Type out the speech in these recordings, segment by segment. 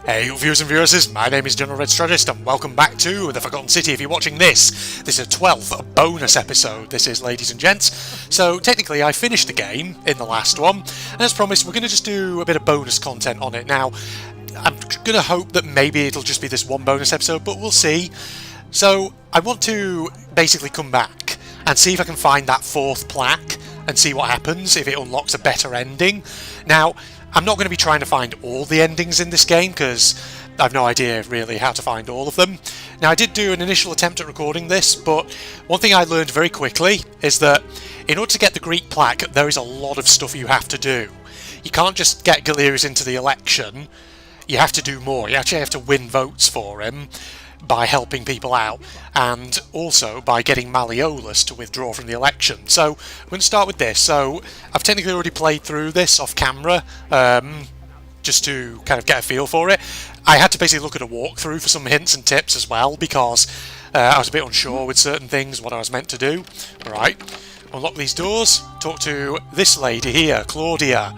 Hey viewers and viewers, my name is General Red Strategist and welcome back to The Forgotten City. If you're watching this is a 12th bonus episode, this is, ladies and gents. So technically I finished the game in the last one, and as promised we're going to just do a bit of bonus content on it. Now, I'm going to hope that maybe it'll just be this one bonus episode, but we'll see. So I want to basically come back and see if I can find that fourth plaque and see what happens, if it unlocks a better ending. Now, I'm not going to be trying to find all the endings in this game because I've no idea really how to find all of them. Now, I did do an initial attempt at recording this, but one thing I learned very quickly is that in order to get the Greek plaque, there is a lot of stuff you have to do. You can't just get Galerius into the election, you have to do more. You actually have to win votes for him by helping people out, and also by getting Malleolus to withdraw from the election. So we're going to start with this. So I've technically already played through this off camera, just to kind of get a feel for it. I had to basically look at a walkthrough for some hints and tips as well, because I was a bit unsure with certain things, what I was meant to do. Alright, unlock these doors, talk to this lady here, Claudia,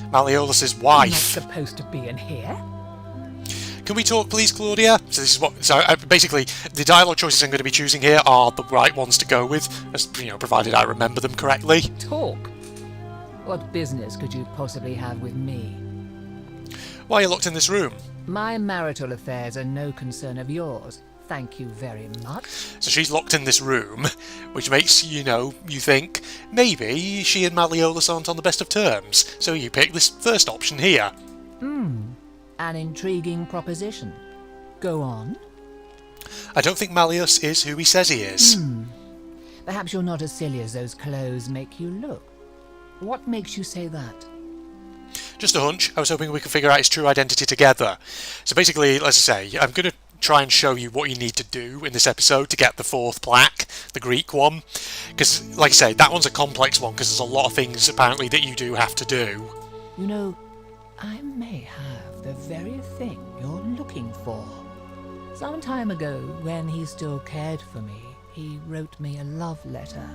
Malleolus's wife. I'm not supposed to be in here. Can we talk, please, Claudia? So this is what. So basically, the dialogue choices I'm going to be choosing here are the right ones to go with, as, you know, provided I remember them correctly. Talk? What business could you possibly have with me? Why are you locked in this room? My marital affairs are no concern of yours. Thank you very much. So she's locked in this room, which makes, you think maybe she and Malleolus aren't on the best of terms. So you pick this first option here. An intriguing proposition. Go on. I don't think Malleus is who he says he is. Perhaps you're not as silly as those clothes make you look. What makes you say that? Just a hunch. I was hoping we could figure out his true identity together. So basically, let's say, I'm going to try and show you what you need to do in this episode to get the fourth plaque, the Greek one. Because, like I say, that one's a complex one because there's a lot of things, apparently, that you do have to do. You know, I may have the very thing you're looking for. Some time ago, when he still cared for me, he wrote me a love letter.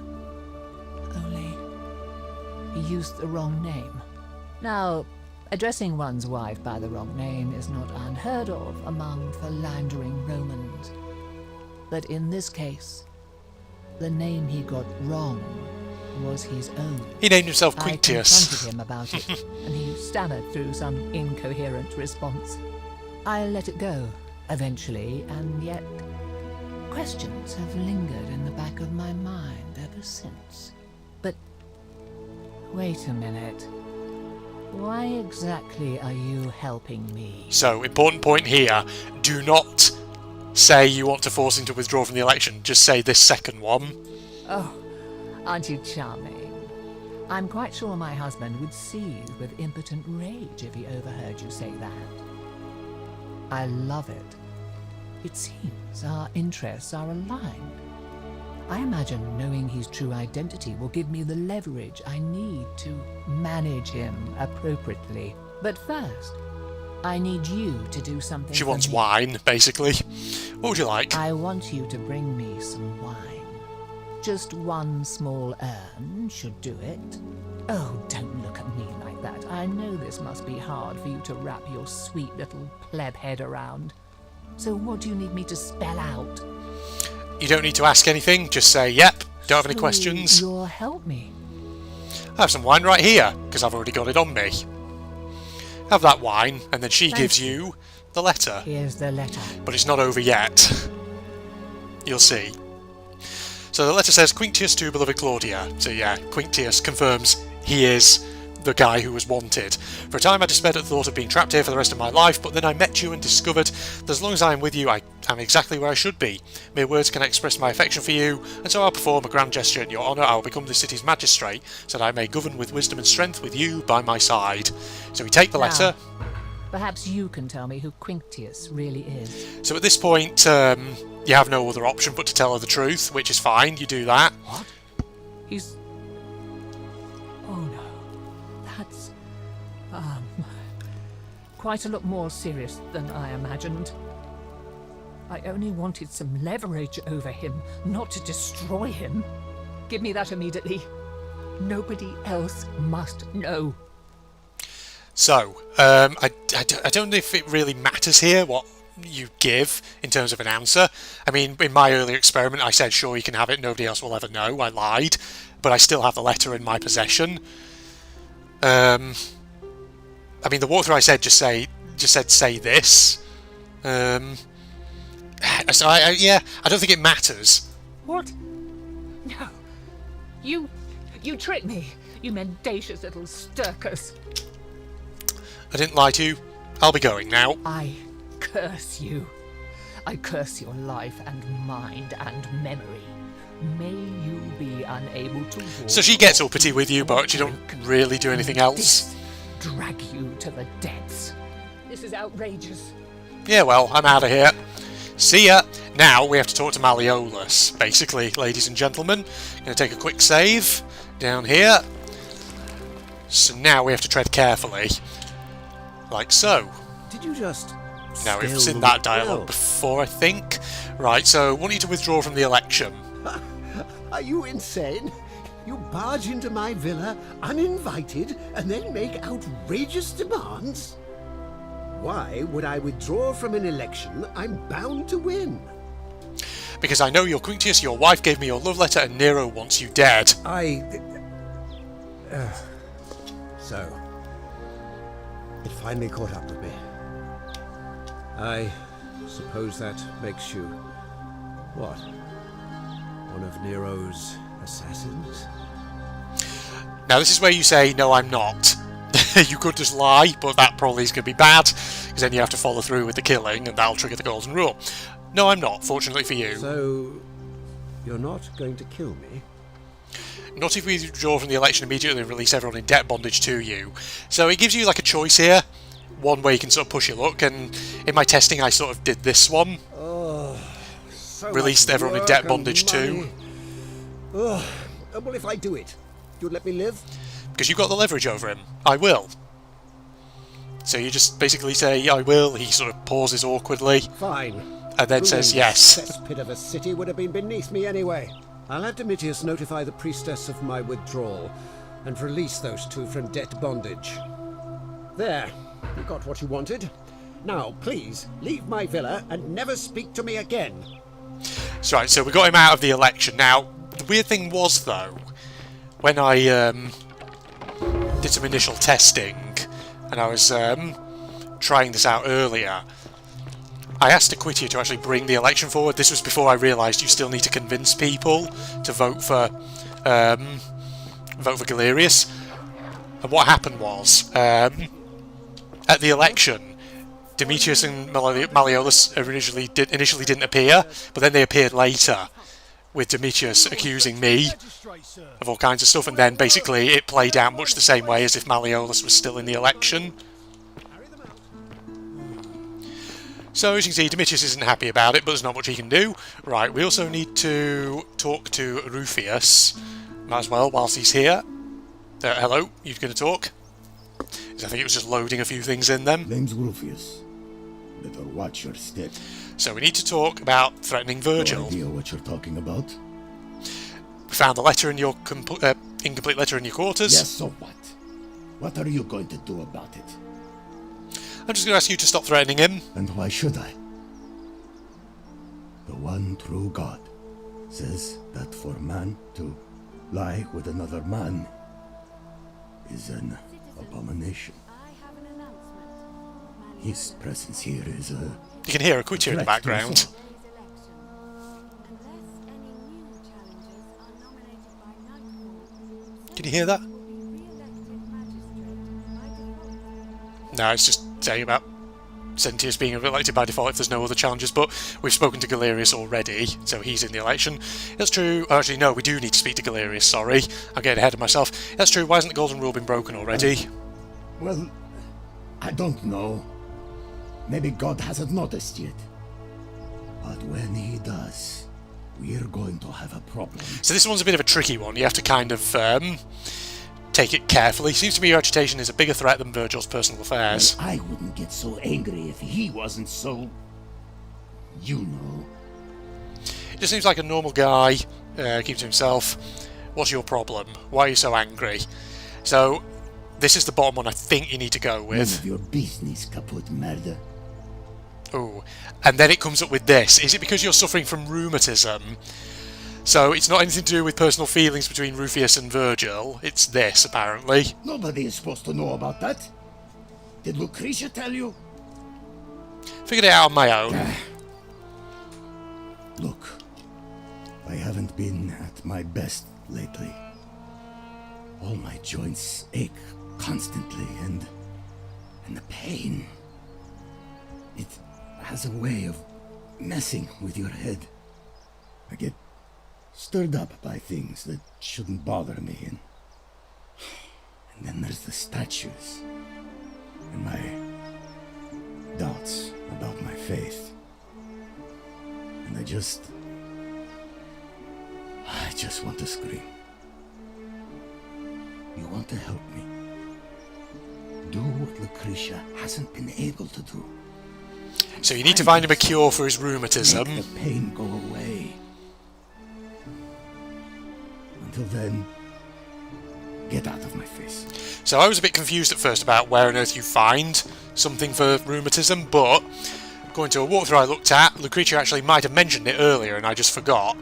Only, he used the wrong name. Now, addressing one's wife by the wrong name is not unheard of among philandering Romans. But in this case, the name he got wrong was his own. He named himself I Quinctius. confronted him about it, and he stammered through some incoherent response. I let it go, eventually, and yet questions have lingered in the back of my mind ever since. But wait a minute. Why exactly are you helping me? So, important point here, do not say you want to force him to withdraw from the election, just say this second one. Oh, aren't you charming? I'm quite sure my husband would seethe with impotent rage if he overheard you say that. I love it. It seems our interests are aligned. I imagine knowing his true identity will give me the leverage I need to manage him appropriately. But first, I need you to do something. She wants for me. wine, basically. What would you like? I want you to bring me some wine. Just one small urn should do it. Oh, don't look at me like that. I know this must be hard for you to wrap your sweet little pleb head around. So what do you need me to spell out? You don't need to ask anything, just say, yep, don't have any So questions. You'll help me. I have some wine right here, because I've already got it on me. Have that wine, and then she Thank gives you the letter. Here's the letter. But it's not over yet. You'll see. So the letter says, Quinctius to beloved Claudia. So yeah, Quinctius confirms he is the guy who was wanted. For a time I despaired at the thought of being trapped here for the rest of my life, but then I met you and discovered that as long as I am with you, I am exactly where I should be. Mere words can express my affection for you, and so I'll perform a grand gesture in your honour. I will become the city's magistrate, so that I may govern with wisdom and strength with you by my side. So we take the letter. Perhaps you can tell me who Quinctius really is. So at this point, you have no other option but to tell her the truth, which is fine, you do that. What? He's... Oh no. That's... quite a lot more serious than I imagined. I only wanted some leverage over him, not to destroy him. Give me that immediately. Nobody else must know. So, I don't know if it really matters here what you give in terms of an answer. I mean, in my earlier experiment, I said, sure, you can have it, nobody else will ever know. I lied, but I still have the letter in my possession. I mean, the walkthrough I said just said say this. So yeah, I don't think it matters. What? No. You tricked me. You mendacious little stirkers. I didn't lie to you. I'll be going now. I curse you. I curse your life and mind and memory. May you be unable to walk. So she gets uppity with you, but she don't really do anything else. Drag you to the depths. This is outrageous. Yeah, well, I'm out of here. See ya! Now we have to talk to Malleolus, basically, ladies and gentlemen. Gonna take a quick save down here. So now we have to tread carefully. Like so. Did you just... Now we've seen that dialogue before, I think. Right, so want you to withdraw from the election. Are you insane? You barge into my villa uninvited and then make outrageous demands? Why would I withdraw from an election I'm bound to win? Because I know you're Quintius, your wife gave me your love letter, and Nero wants you dead. So, it finally caught up with me. I suppose that makes you... what? One of Nero's assassins? Now this is where you say, no, I'm not. You could just lie, but that probably is going to be bad, because then you have to follow through with the killing, and that'll trigger the golden rule. No, I'm not, fortunately for you. So, you're not going to kill me? Not if we withdraw from the election immediately and release everyone in debt bondage to you. So it gives you like a choice here. One way you can sort of push your luck, and in my testing I sort of did this one. Oh, so released everyone in debt bondage too. Oh, well, if I do it, you'd let me live? Because you've got the leverage over him. I will. So you just basically say, I will. He sort of pauses awkwardly. Fine. And then says yes. Cesspit of a city would have been beneath me anyway. I'll have Domitius notify the priestess of my withdrawal and release those two from debt bondage. There. You got what you wanted. Now, please, leave my villa and never speak to me again. That's right, so we got him out of the election. Now, the weird thing was, though, when I did some initial testing, and I was trying this out earlier, I asked Aquitia to actually bring the election forward. This was before I realised you still need to convince people to vote for Galerius. And what happened was, at the election, Demetrius and Malleolus initially didn't appear, but then they appeared later, with Demetrius accusing me of all kinds of stuff, and then basically it played out much the same way as if Malleolus was still in the election. So as you can see, Demetrius isn't happy about it, but there's not much he can do. Right, we also need to talk to Rufius. Might as well, whilst he's here. Hello, you're going to talk? I think it was just loading a few things in them. Name's Rufius. Better watch your step. So we need to talk about threatening Virgil. No idea what you're talking about? We found the letter in your incomplete letter in your quarters. Yes, so what? What are you going to do about it? I'm just going to ask you to stop threatening him. And why should I? The one true God says that for man to lie with another man is an abomination. His presence here is a... You can hear Aquitia in the background. Can you hear that? No, it's just saying about Sentius being elected by default if there's no other challenges, but we've spoken to Galerius already, so he's in the election. That's true. Actually, no, we do need to speak to Galerius, sorry. I'm getting ahead of myself. That's true. Why hasn't the Golden Rule been broken already? Well, I don't know. Maybe God hasn't noticed yet. But when he does, we're going to have a problem. So this one's a bit of a tricky one. You have to kind of take it carefully. Seems to me your agitation is a bigger threat than Virgil's personal affairs. Well, I wouldn't get so angry if he wasn't so... you know. He just seems like a normal guy, keeps to himself. What's your problem? Why are you so angry? So, this is the bottom one I think you need to go None with. of your business, kaput merda. Oh, and then it comes up with this. Is it because you're suffering from rheumatism? So it's not anything to do with personal feelings between Rufius and Virgil. It's this, apparently. Nobody is supposed to know about that. Did Lucretia tell you? Figured it out on my own. Look, I haven't been at my best lately. All my joints ache constantly, and the pain. It has a way of messing with your head. I get stirred up by things that shouldn't bother me, and then there's the statues, and my doubts about my faith. And I just want to scream. You want to help me? Do what Lucretia hasn't been able to do. So you need to find him a cure for his rheumatism. Make the pain go away. Until then, get out of my face. So I was a bit confused at first about where on earth you find something for rheumatism, but according to a walkthrough I looked at, Lucretia actually might have mentioned it earlier and I just forgot.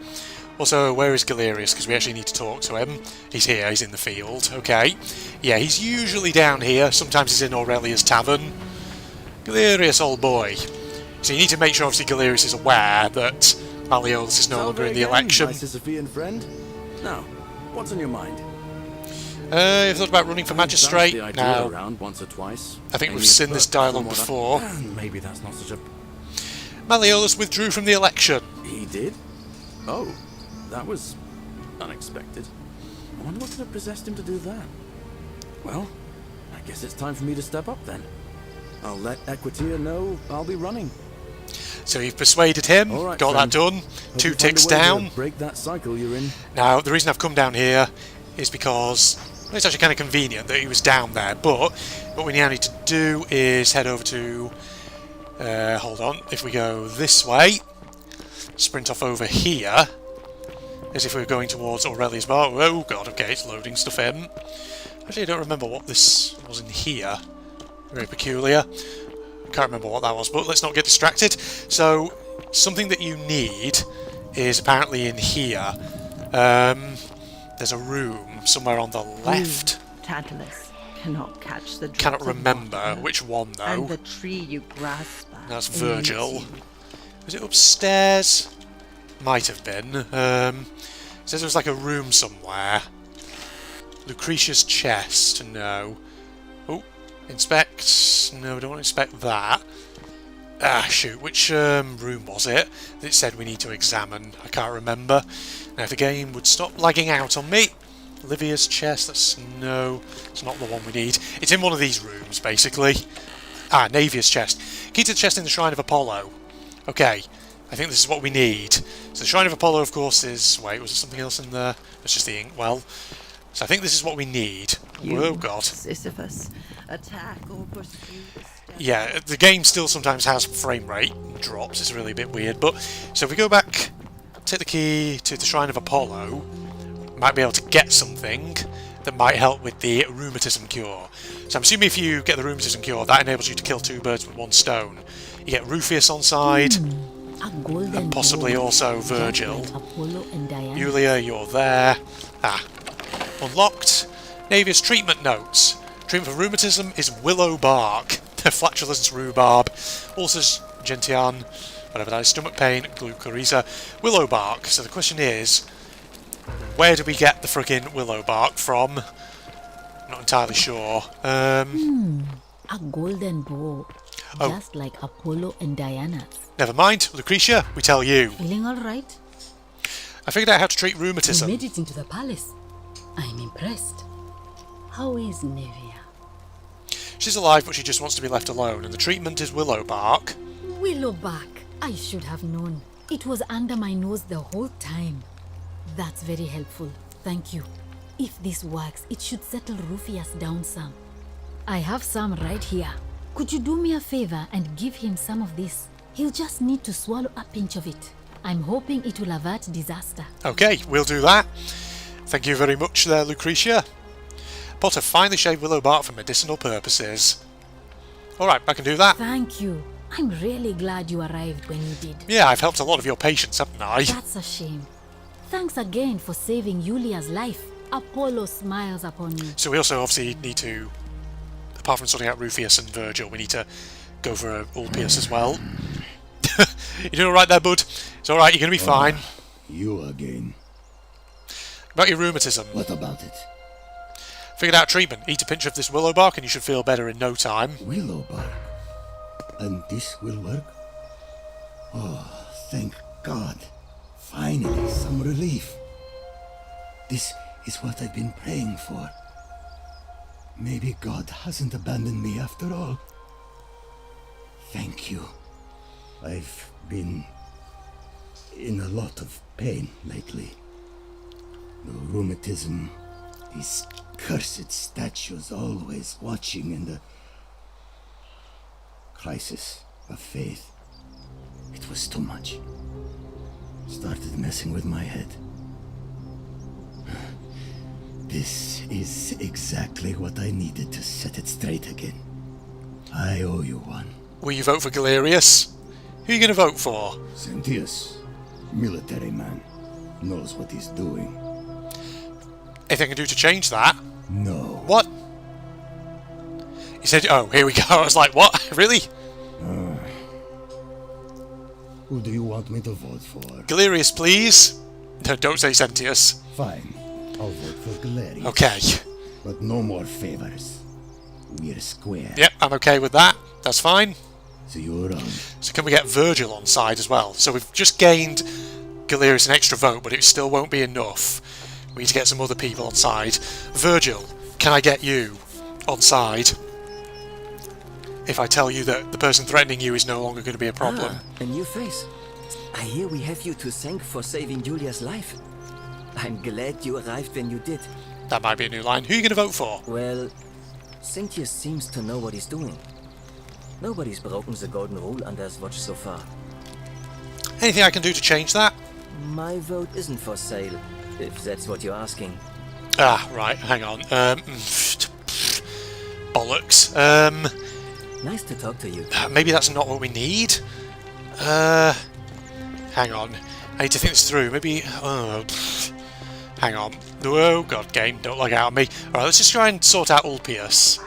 Also, where is Galerius? Because we actually need to talk to him. He's here, he's in the field. Okay. Yeah, he's usually down here. Sometimes he's in Aurelia's tavern. Galerius, old boy. So you need to make sure, obviously, Galerius is aware that Malleolus is no longer in the election. My Sisyphean friend. Now, what's on your mind? You've thought about running for magistrate? The idea No. around once or twice. I think we've Maybe seen a this book, dialogue somewhat. before. Maybe that's not such a... Malleolus withdrew from the election. He did? Oh, that was unexpected. I wonder what could have possessed him to do that. Well, I guess it's time for me to step up then. I'll let Equitia know I'll be running. So you've persuaded him, All right, got friend. that done. Hope 2 you find ticks a way to down. break that cycle you're in. Now, the reason I've come down here is because well, it's actually kind of convenient that he was down there, but what we now need to do is head over to... hold on, if we go this way, sprint off over here, as if we were going towards Aurelia's bar. Oh god, okay, it's loading stuff in. Actually, I don't remember what this was in here. Very peculiar. Can't remember what that was, but let's not get distracted. So, something that you need is apparently in here. There's a room somewhere on the left. Tantalus cannot catch the drops Cannot of remember water, which one though. and the tree you grasp at That's eludes Virgil. you. Was it upstairs? Might have been. It says there was like a room somewhere. Lucretia's chest. No. Oh, inspect. No, we don't want to inspect that. Ah, shoot. Which room was it that it said we need to examine? I can't remember. Now, if the game would stop lagging out on me. Livia's chest. That's no. It's not the one we need. It's in one of these rooms, basically. Ah, Navia's chest. Key to the chest in the Shrine of Apollo. Okay. I think this is what we need. So the Shrine of Apollo, of course, is... Wait, was there something else in there? It's just the inkwell. So I think this is what we need. You, Oh, God. Sisyphus, attack or pursue the step. Yeah, the game still sometimes has frame rate drops. It's really a bit weird. But so if we go back, take the key to the Shrine of Apollo, we might be able to get something that might help with the rheumatism cure. So I'm assuming if you get the rheumatism cure, that enables you to kill 2 birds with 1 stone. You get Rufius on side, and possibly also Virgil. Yulia, you're there. Ah, unlocked. Navia's treatment notes. Treatment for rheumatism is willow bark. Flatulence rhubarb. Ulcers gentian. Whatever that is. Stomach pain. Glucoriza. Willow bark. So the question is, where do we get the friggin' willow bark from? I'm not entirely sure. A golden bow, Oh. just like Apollo and Diana's. Never mind. Lucretia, we tell you. Feeling all right? I figured out how to treat You rheumatism. made it into the palace. I'm impressed. How is Nevia? She's alive, but she just wants to be left alone, and the treatment is willow bark. Willowback. I should have known. It was under my nose the whole time. That's very helpful. Thank you. If this works, it should settle Rufius down some. I have some right here. Could you do me a favor and give him some of this? He'll just need to swallow a pinch of it. I'm hoping it will avert disaster. Okay, we'll do that. Thank you very much there, Lucretia. Potter finely shaved willow bark for medicinal purposes. Alright, I can do that. Thank you. I'm really glad you arrived when you did. Yeah, I've helped a lot of your patients, haven't I? That's a shame. Thanks again for saving Julia's life. Apollo smiles upon you. So we also obviously need to, apart from sorting out Rufius and Virgil, we need to go for Ulpius as well. You doing alright there, bud? It's alright, you're going to be fine. You again. About your rheumatism. What about it? Figured out treatment. Eat a pinch of this willow bark and you should feel better in no time. Willow bark. And this will work? Oh, thank God. Finally, some relief. This is what I've been praying for. Maybe God hasn't abandoned me after all. Thank you. I've been in a lot of pain lately. The rheumatism, these cursed statues always watching, and the crisis of faith. It was too much. Started messing with my head. This is exactly what I needed to set it straight again. I owe you one. Will you vote for Galerius? Who are you going to vote for? Sentius, military man, knows what he's doing. Anything I can do to change that? No. What? He said, oh, here we go. I was like, what? Really? Who do you want me to vote for? Galerius, please. No, don't say Sentius. Fine, I'll vote for Galerius. Okay. But no more favors. We're square. Yep, I'm okay with that. That's fine. See you around. So can we get Virgil on side as well? So we've just gained Galerius an extra vote, but it still won't be enough. We need to get some other people on side. Virgil, can I get you on side? If I tell you that the person threatening you is no longer going to be a problem. A new face. I hear we have you to thank for saving Julia's life. I'm glad you arrived when you did. That might be a new line. Who are you going to vote for? Well, Sentius seems to know what he's doing. Nobody's broken the golden rule under his watch so far. Anything I can do to change that? My vote isn't for sale, if that's what you're asking. Ah, right, hang on. Bollocks. Nice to talk to you. Maybe that's not what we need? Hang on. I need to think this through. Maybe... hang on. Oh, God, game, don't log out on me. Alright, let's just try and sort out Ulpius.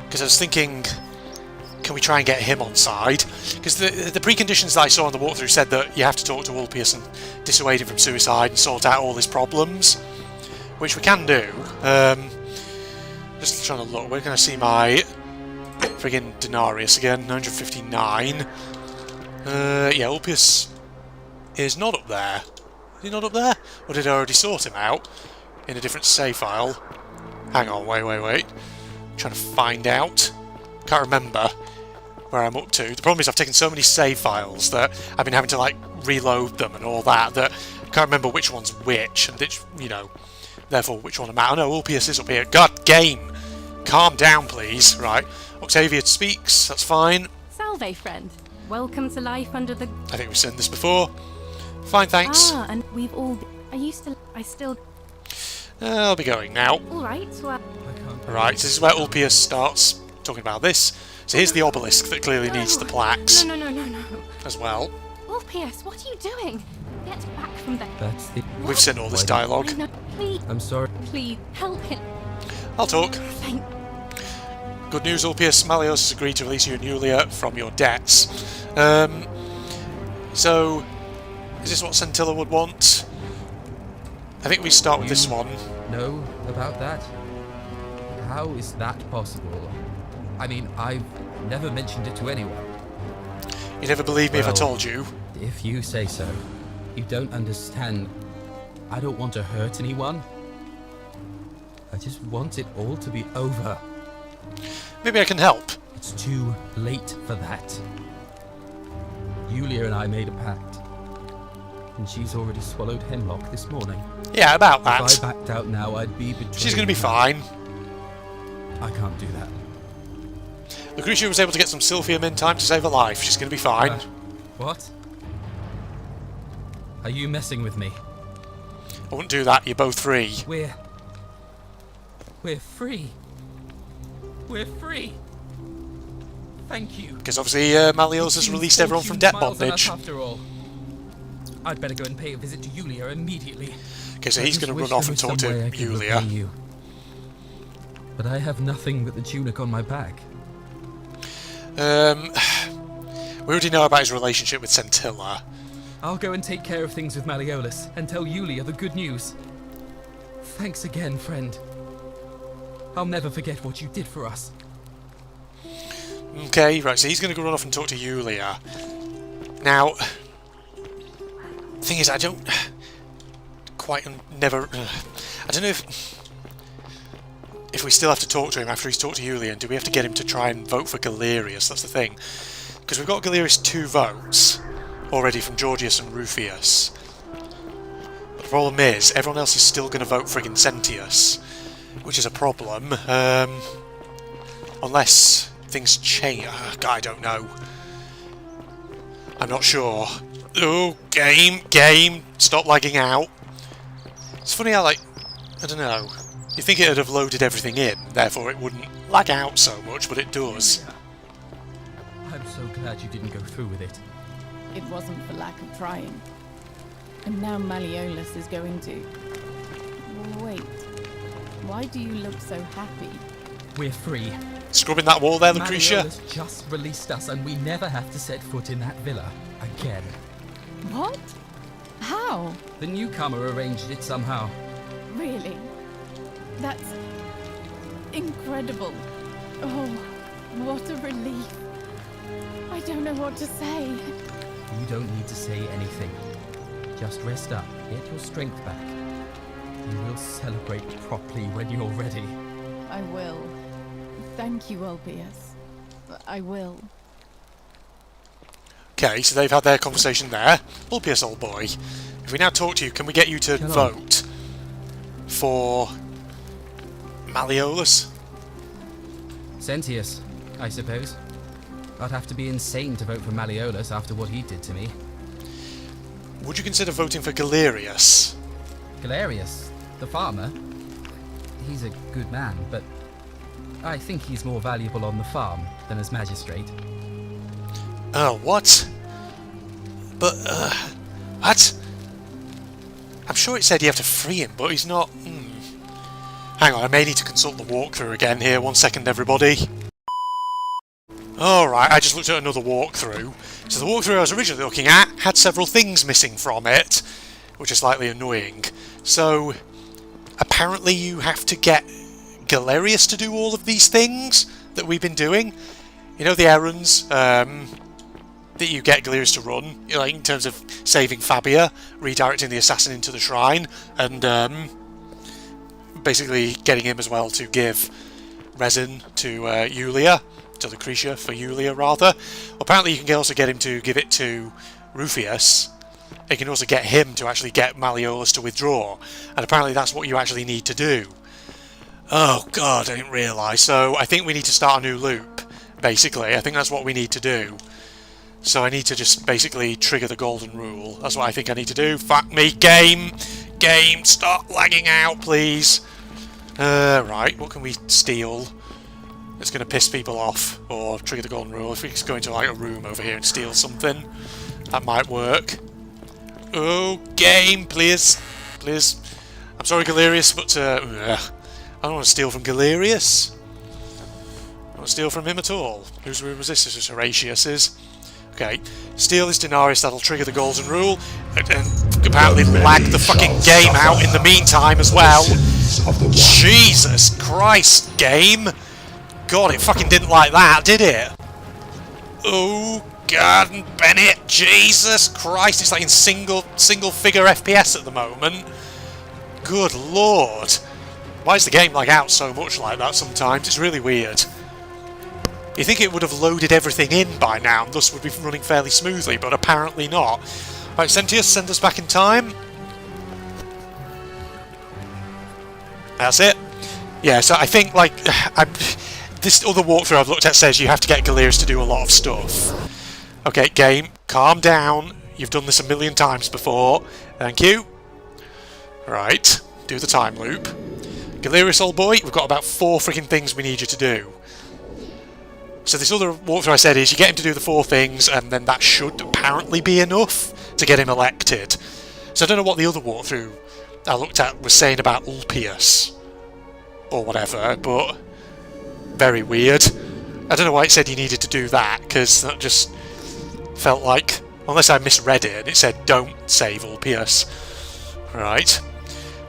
Because I was thinking... Can we try and get him on side? Because the preconditions that I saw on the walkthrough said that you have to talk to Ulpius and dissuade him from suicide and sort out all his problems. Which we can do. Just trying to look. We're going to see my... friggin' Denarius again. 959. Yeah, Ulpius is not up there. Is he not up there? Or did I already sort him out in a different save file? Hang on, wait. I'm trying to find out. Can't remember where I'm up to. The problem is I've taken so many save files that I've been having to like reload them and all that I can't remember which one's which and which, you know, therefore which one I'm at. Oh no, Ulpius is up here. God, game! Calm down, please. Right, Octavia speaks, that's fine. Salve, friend. Welcome to life under the... I think we've seen this before. Fine, thanks. Ah, and we've all... I still... I'll be going now. Alright, well... Right, so this is where Ulpius starts talking about this. So here's the obelisk that clearly needs the plaques No. as well. Ulpius, what are you doing? Get back from there. That's the... We've seen all this dialogue. No, please, I'm sorry. please, help him. I'll talk. Thank... Good news, Ulpius. Malios has agreed to release you and Julia from your debts. So, is this what Scintilla would want? I think we start with this one. Know about that? How is that possible? I mean, I've never mentioned it to anyone. You never believe me if I Well, told you. If you say so. You don't understand. I don't want to hurt anyone. I just want it all to be over. Maybe I can help. It's too late for that. Yulia and I made a pact. And she's already swallowed hemlock this morning. Yeah, about If that. I backed out now, I'd be betraying She's going to be her. fine. I can't do that. Lucretia was able to get some Sylphium in time to save her life. She's going to be fine. What? Are you messing with me? I wouldn't do that. You're both free. We're free. We're free. Thank you. Because obviously Malleolus has released everyone from debt bondage. After all, I'd better go and pay a visit to Yulia immediately. Okay, so he's going to run off and talk to Yulia. But I have nothing but the tunic on my back. We already know about his relationship with Centilla. I'll go and take care of things with Malleolus and tell Yulia the good news. Thanks again, friend. I'll never forget what you did for us. Okay, right, so he's going to go run off and talk to Yulia. Now, the thing is, I don't quite never... I don't know if we still have to talk to him after he's talked to Yulia, and do we have to get him to try and vote for Galerius? That's the thing. Because we've got Galerius 2 votes already from Georgius and Rufius. But the problem is, everyone else is still going to vote friggin' Sentius, which is a problem. Unless things change. I don't know. I'm not sure. Oh, game, stop lagging out. It's funny how, like, I don't know. You think it would have loaded everything in, therefore it wouldn't lag out so much, but it does. I'm so glad you didn't go through with it. It wasn't for lack of trying. And now Malleolus is going to... Wait. Why do you look so happy? We're free. Scrubbing that wall there, Lucretia? Malleolus just released us and we never have to set foot in that villa again. What? How? The newcomer arranged it somehow. Really? That's... incredible. Oh, what a relief. I don't know what to say. You don't need to say anything. Just rest up, get your strength back. And we'll celebrate properly when you're ready. I will. Thank you, Ulpius. I will. Okay, so they've had their conversation there. Ulpius, old boy. If we now talk to you, can we get you to vote for Malleolus? Sentius, I suppose. I'd have to be insane to vote for Malleolus after what he did to me. Would you consider voting for Galerius? Galerius, the farmer? He's a good man, but I think he's more valuable on the farm than as magistrate. Oh, what? But, what? I'm sure it said you have to free him, but he's not... Hang on, I may need to consult the walkthrough again here. 1 second, everybody. Alright, I just looked at another walkthrough. So the walkthrough I was originally looking at had several things missing from it, which is slightly annoying. So, apparently you have to get Galerius to do all of these things that we've been doing. You know, the errands that you get Galerius to run, you know, in terms of saving Fabia, redirecting the assassin into the shrine, and basically getting him as well to give resin to Yulia, to Lucretia for Yulia rather. Apparently you can also get him to give it to Rufius. You can also get him to actually get Malleolus to withdraw, and apparently that's what you actually need to do. Oh god, I didn't realise. So I think we need to start a new loop, basically. I think that's what we need to do. So I need to just basically trigger the golden rule. That's what I think I need to do. Fuck me, game! Game, stop lagging out, please! Right, what can we steal that's going to piss people off or trigger the golden rule? If we just go into like a room over here and steal something, that might work. Oh, game, please. Please. I'm sorry, Galerius, but I don't want to steal from Galerius. I don't want to steal from him at all. Whose room was this? This is Horatius's. Okay, steal this denarius, that'll trigger the golden rule, and apparently lag the fucking game out in the meantime as well. Jesus Christ, game! God, it fucking didn't like that, did it? Oh, God, Bennett, Jesus Christ, it's like in single figure FPS at the moment. Good lord. Why does the game lag out so much like that sometimes? It's really weird. You think it would have loaded everything in by now and thus would be running fairly smoothly, but apparently not. Right, Sentius, send us back in time. That's it. Yeah, so I think, like, this other walkthrough I've looked at says you have to get Galerius to do a lot of stuff. Okay, game, calm down. You've done this a million times before. Thank you. Right, do the time loop. Galerius, old boy, we've got about 4 freaking things we need you to do. So this other walkthrough I said is you get him to do the 4 things, and then that should apparently be enough to get him elected. So I don't know what the other walkthrough I looked at was saying about Ulpius or whatever, but very weird. I don't know why it said you needed to do that, because that just felt like, unless I misread it and it said don't save Ulpius. Right.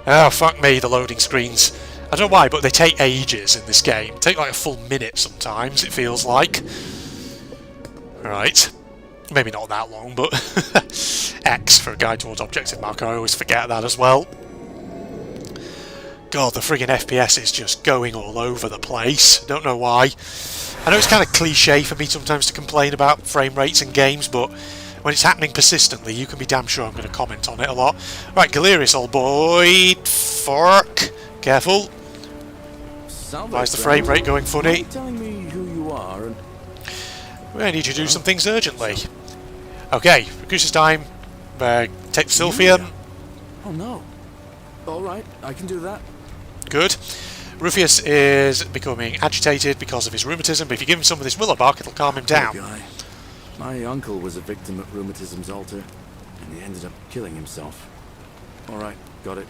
Oh, fuck me, the loading screens. I don't know why, but they take ages in this game. They take like a full minute sometimes, it feels like. Right. Maybe not that long, but X for a guide towards objective marker. I always forget that as well. God, the friggin' FPS is just going all over the place. Don't know why. I know it's kind of cliche for me sometimes to complain about frame rates in games, but when it's happening persistently, you can be damn sure I'm going to comment on it a lot. Right, Galerius, old boy. Fork. Careful. Why is the frame rate going funny? Telling me who you are and... I need you to do some things urgently. Okay, Recruiter's time. Take the Sylphium. Oh no. Alright, I can do that. Good. Rufius is becoming agitated because of his rheumatism, but if you give him some of this willow bark, it'll calm him down. Poor guy. My uncle was a victim at rheumatism's altar, and he ended up killing himself. Alright, got it.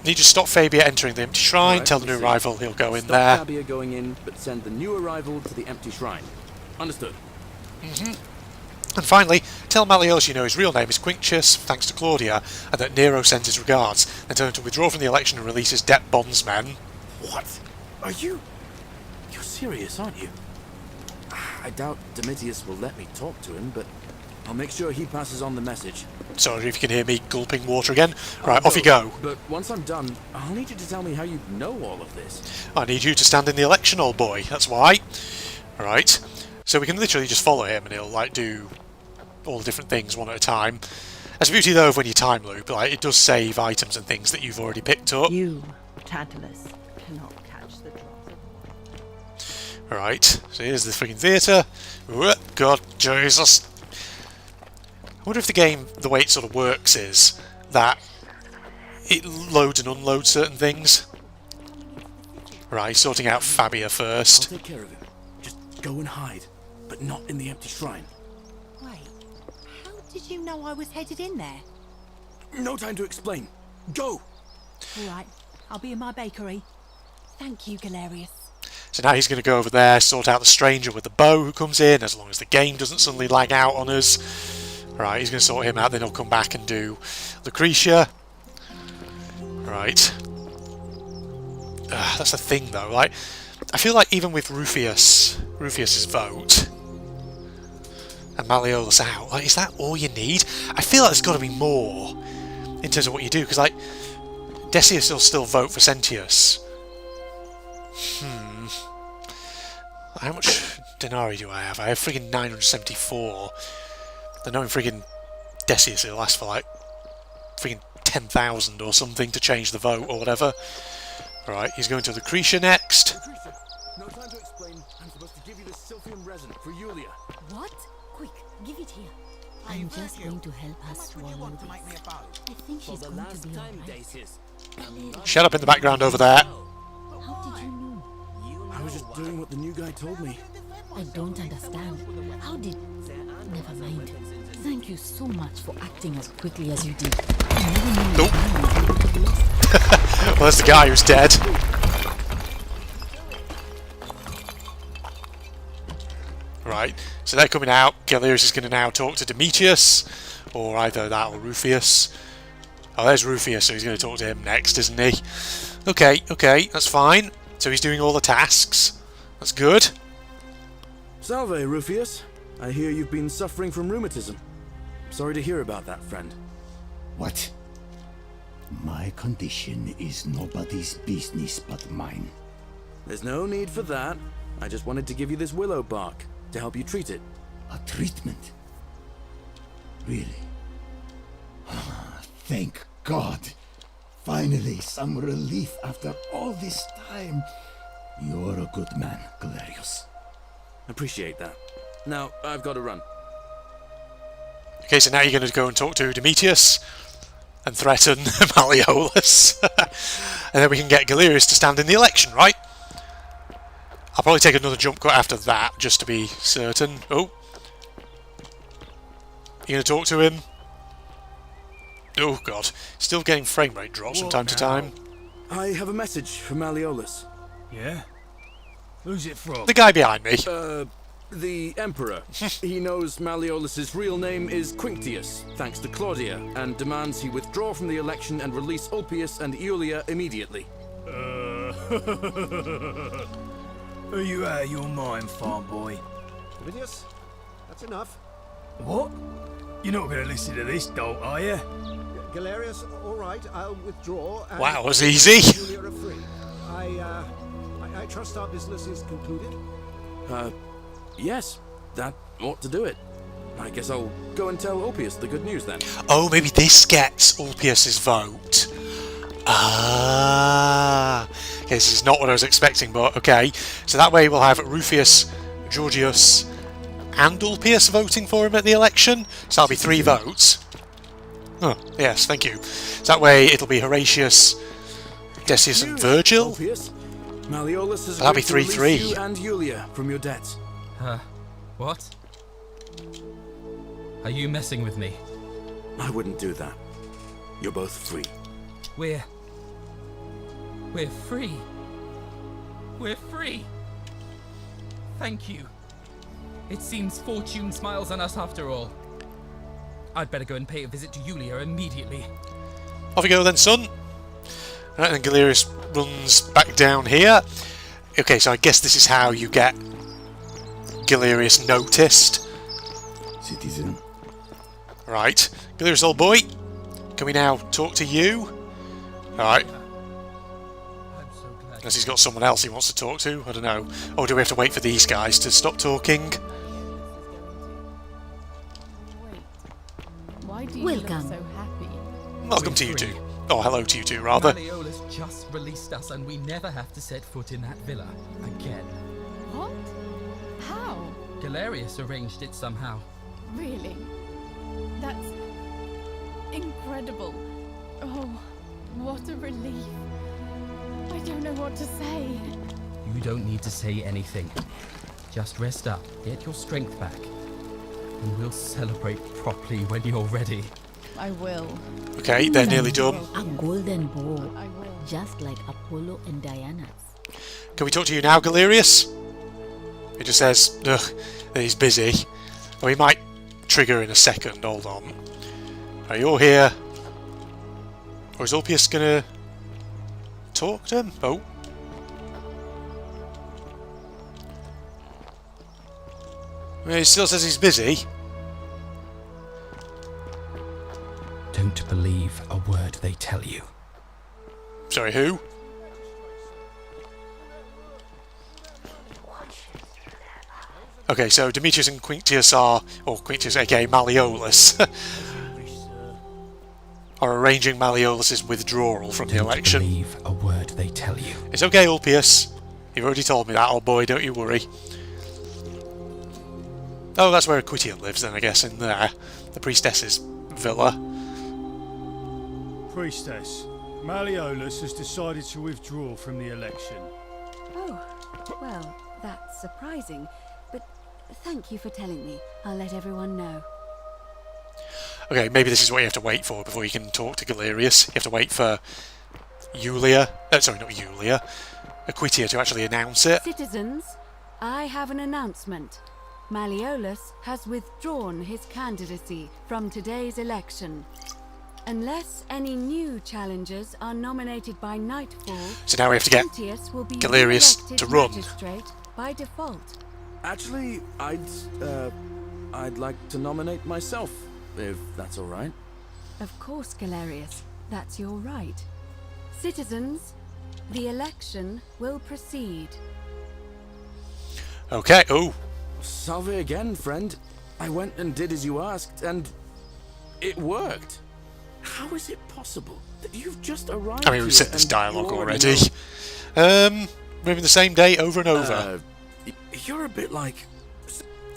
Need to stop Fabia entering the empty shrine, tell the new arrival he'll go in there. Stop Fabia going in, but send the new arrival to the empty shrine. Understood. And finally, tell Malleolus you know his real name is Quinctius, thanks to Claudia, and that Nero sends his regards, and tell him to withdraw from the election and release his debt bondsmen. What? Are you... You're serious, aren't you? I doubt Domitius will let me talk to him, but I'll make sure he passes on the message. Sorry if you can hear me gulping water again. Right, off you go. But once I'm done, I'll need you to tell me how you know all of this. I need you to stand in the election, old boy, that's why. Right, so we can literally just follow him and he'll, like, do all the different things one at a time. There's a beauty, though, of when you time loop, like, it does save items and things that you've already picked up. You, Tantalus, cannot catch the drops. Right, so here's the freaking theatre. God, Jesus. I wonder if the game, the way it sort of works is that it loads and unloads certain things. Right, sorting out Fabia first. I'll take care of him. Just go and hide, but not in the empty shrine. Wait, how did you know I was headed in there? No time to explain. Go! All right, I'll be in my bakery. Thank you, Galerius. So now he's going to go over there, sort out the stranger with the bow who comes in, as long as the game doesn't suddenly lag out on us. Right, he's going to sort him out, then he'll come back and do Lucretia. Right. That's the thing, though. Like, I feel like even with Rufius's vote, and Malleolus out, like, is that all you need? I feel like there's got to be more in terms of what you do, because, like, Decius will still vote for Sentius. How much denarii do I have? I have friggin' 974. I know in friggin' Decius it'll last for like friggin' 10,000 or something to change the vote or whatever. Right, he's going to Lucretia next. Lucretia, no time to explain. I'm supposed to give you the Sylphium resin for Julia. What? Quick, give it here. I'm just going to help her swallow this. I think she's going to be alright. Shut up in the background over there. How did you know? I was just doing what the new guy told me. I don't understand. How did... Never mind. Thank you so much for acting as quickly as you did. I never knew you would have lost. Well, that's the guy who's dead. Right, so they're coming out. Galerius is going to now talk to Domitius, or either that or Rufius. Oh, there's Rufius, so he's going to talk to him next, isn't he? Okay, that's fine. So he's doing all the tasks. That's good. Salve, Rufius. I hear you've been suffering from rheumatism. Sorry to hear about that, friend. What? My condition is nobody's business but mine. There's no need for that. I just wanted to give you this willow bark to help you treat it. A treatment? Really? Thank God. Finally, some relief after all this time. You're a good man, Galerius. Appreciate that. Now, I've got to run. Okay, so now you're going to go and talk to Domitius. and threaten Malleolus. And then we can get Galerius to stand in the election, right? I'll probably take another jump cut after that, just to be certain. Oh. You gonna talk to him? Oh god. Still getting frame rate drops from time to time. I have a message from Malleolus. Yeah? Who's it from? The guy behind me. The Emperor. He knows Malleolus's real name is Quinctius, thanks to Claudia, and demands he withdraw from the election and release Ulpius and Iulia immediately. Are you out of your mind, farm boy? Domitius, that's enough. What? You're not going to listen to this, dolt, are you? Galerius, all right, I'll withdraw. And Wow, that was easy. Julia are free. I trust our business is concluded. Yes, that ought to do it. I guess I'll go and tell Ulpius the good news then. Oh, maybe this gets Ulpius's vote. Ah. Okay, this is not what I was expecting, but okay. So that way we'll have Rufius, Georgius, and Ulpius voting for him at the election. So that'll be 3 votes. Oh, yes, thank you. So that way it'll be Horatius, Decius, and Virgil. Ulpius, Malleolus has That'll be agreed to 3-3. release you and Iulia from your debts. What? Are you messing with me? I wouldn't do that. You're both free. We're free. We're free. Thank you. It seems fortune smiles on us after all. I'd better go and pay a visit to Iulia immediately. Off you go then, son. Right, then Galerius runs back down here. Okay, so I guess this is how you get Galerius noticed. Citizen. Right. Galerius, old boy. Can we now talk to you? Alright. Unless he's got someone else he wants to talk to. I don't know. Or do we have to wait for these guys to stop talking? Why do you Welcome. look so happy? Welcome to you two. Oh, hello to you two, rather. Malleolus just released us and we never have to set foot in that villa again. What? How? Galerius arranged it somehow. Really? That's incredible. Oh, what a relief. I don't know what to say. You don't need to say anything. Just rest up, get your strength back, and we'll celebrate properly when you're ready. I will. Okay, they're nearly done. A golden bow, I will. just like Apollo and Diana's. Can we talk to you now, Galerius? It just says, ugh, that he's busy. Oh, he might trigger in a second, hold on. Are you all here? Or is Ulpius gonna talk to him? Oh. Well, he still says he's busy. Don't believe a word they tell you. Sorry, who? Okay, so Demetrius and Quinctius are, or Quinctius aka Malleolus, are arranging Malleolus's withdrawal from the election. Don't believe a word they tell you. It's okay, Ulpius. You've already told me that, old boy, don't you worry. Oh, that's where Aquitia lives then, I guess, in there. The priestess's villa. Priestess, Malleolus has decided to withdraw from the election. Oh, well, that's surprising. But thank you for telling me. I'll let everyone know. Okay, maybe this is what you have to wait for before you can talk to Galerius. You have to wait for Iulia. Sorry, not Iulia. Aquitia to actually announce it. Citizens, I have an announcement. Malleolus has withdrawn his candidacy from today's election. Unless any new challengers are nominated by nightfall, So now we have to get Quinctius will be Galerius re-elected to run. magistrate by default. Actually, I'd like to nominate myself, if that's all right. Of course, Galerius. That's your right. Citizens, the election will proceed. Okay, oh. Salve again, friend. I went and did as you asked, and it worked. How is it possible that you've just arrived? I mean, we've said this and dialogue you already. know- Moving the same day over and over. You're a bit like...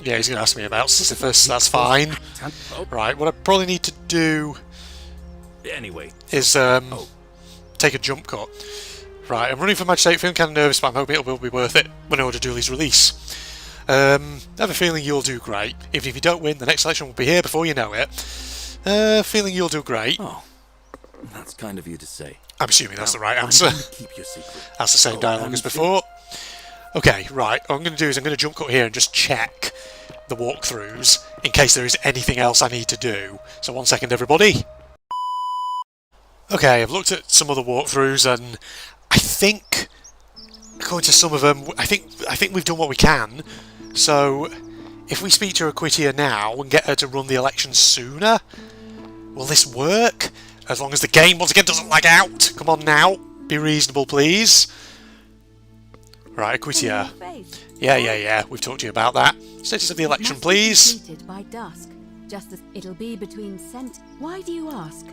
Yeah, he's going to ask me about Sisyphus, that's fine. Right, what I probably need to do... Anyway. is take a jump cut. Right, I'm running for Magistrate, feeling kind of nervous, but I'm hoping it will be worth it when I order Dooley's release. I have a feeling you'll do great. Even if you don't win, the next election will be here before you know it. Feeling you'll do great. Oh, that's kind of you to say. I'm assuming that's the right answer. Keep your secret. That's the same dialogue as before. Okay, right. What I'm going to do is I'm going to jump cut here and just check the walkthroughs in case there is anything else I need to do. So 1 second, everybody. Okay, I've looked at some other walkthroughs and I think, according to some of them, I think we've done what we can. So if we speak to Aquitia now and get her to run the election sooner, will this work? As long as the game once again doesn't lag out. Come on now, be reasonable, please. Right, Aquitia. Yeah. We've talked to you about that. Status of the election, please. Completed by dusk, just as it'll be between cent. Why do you ask?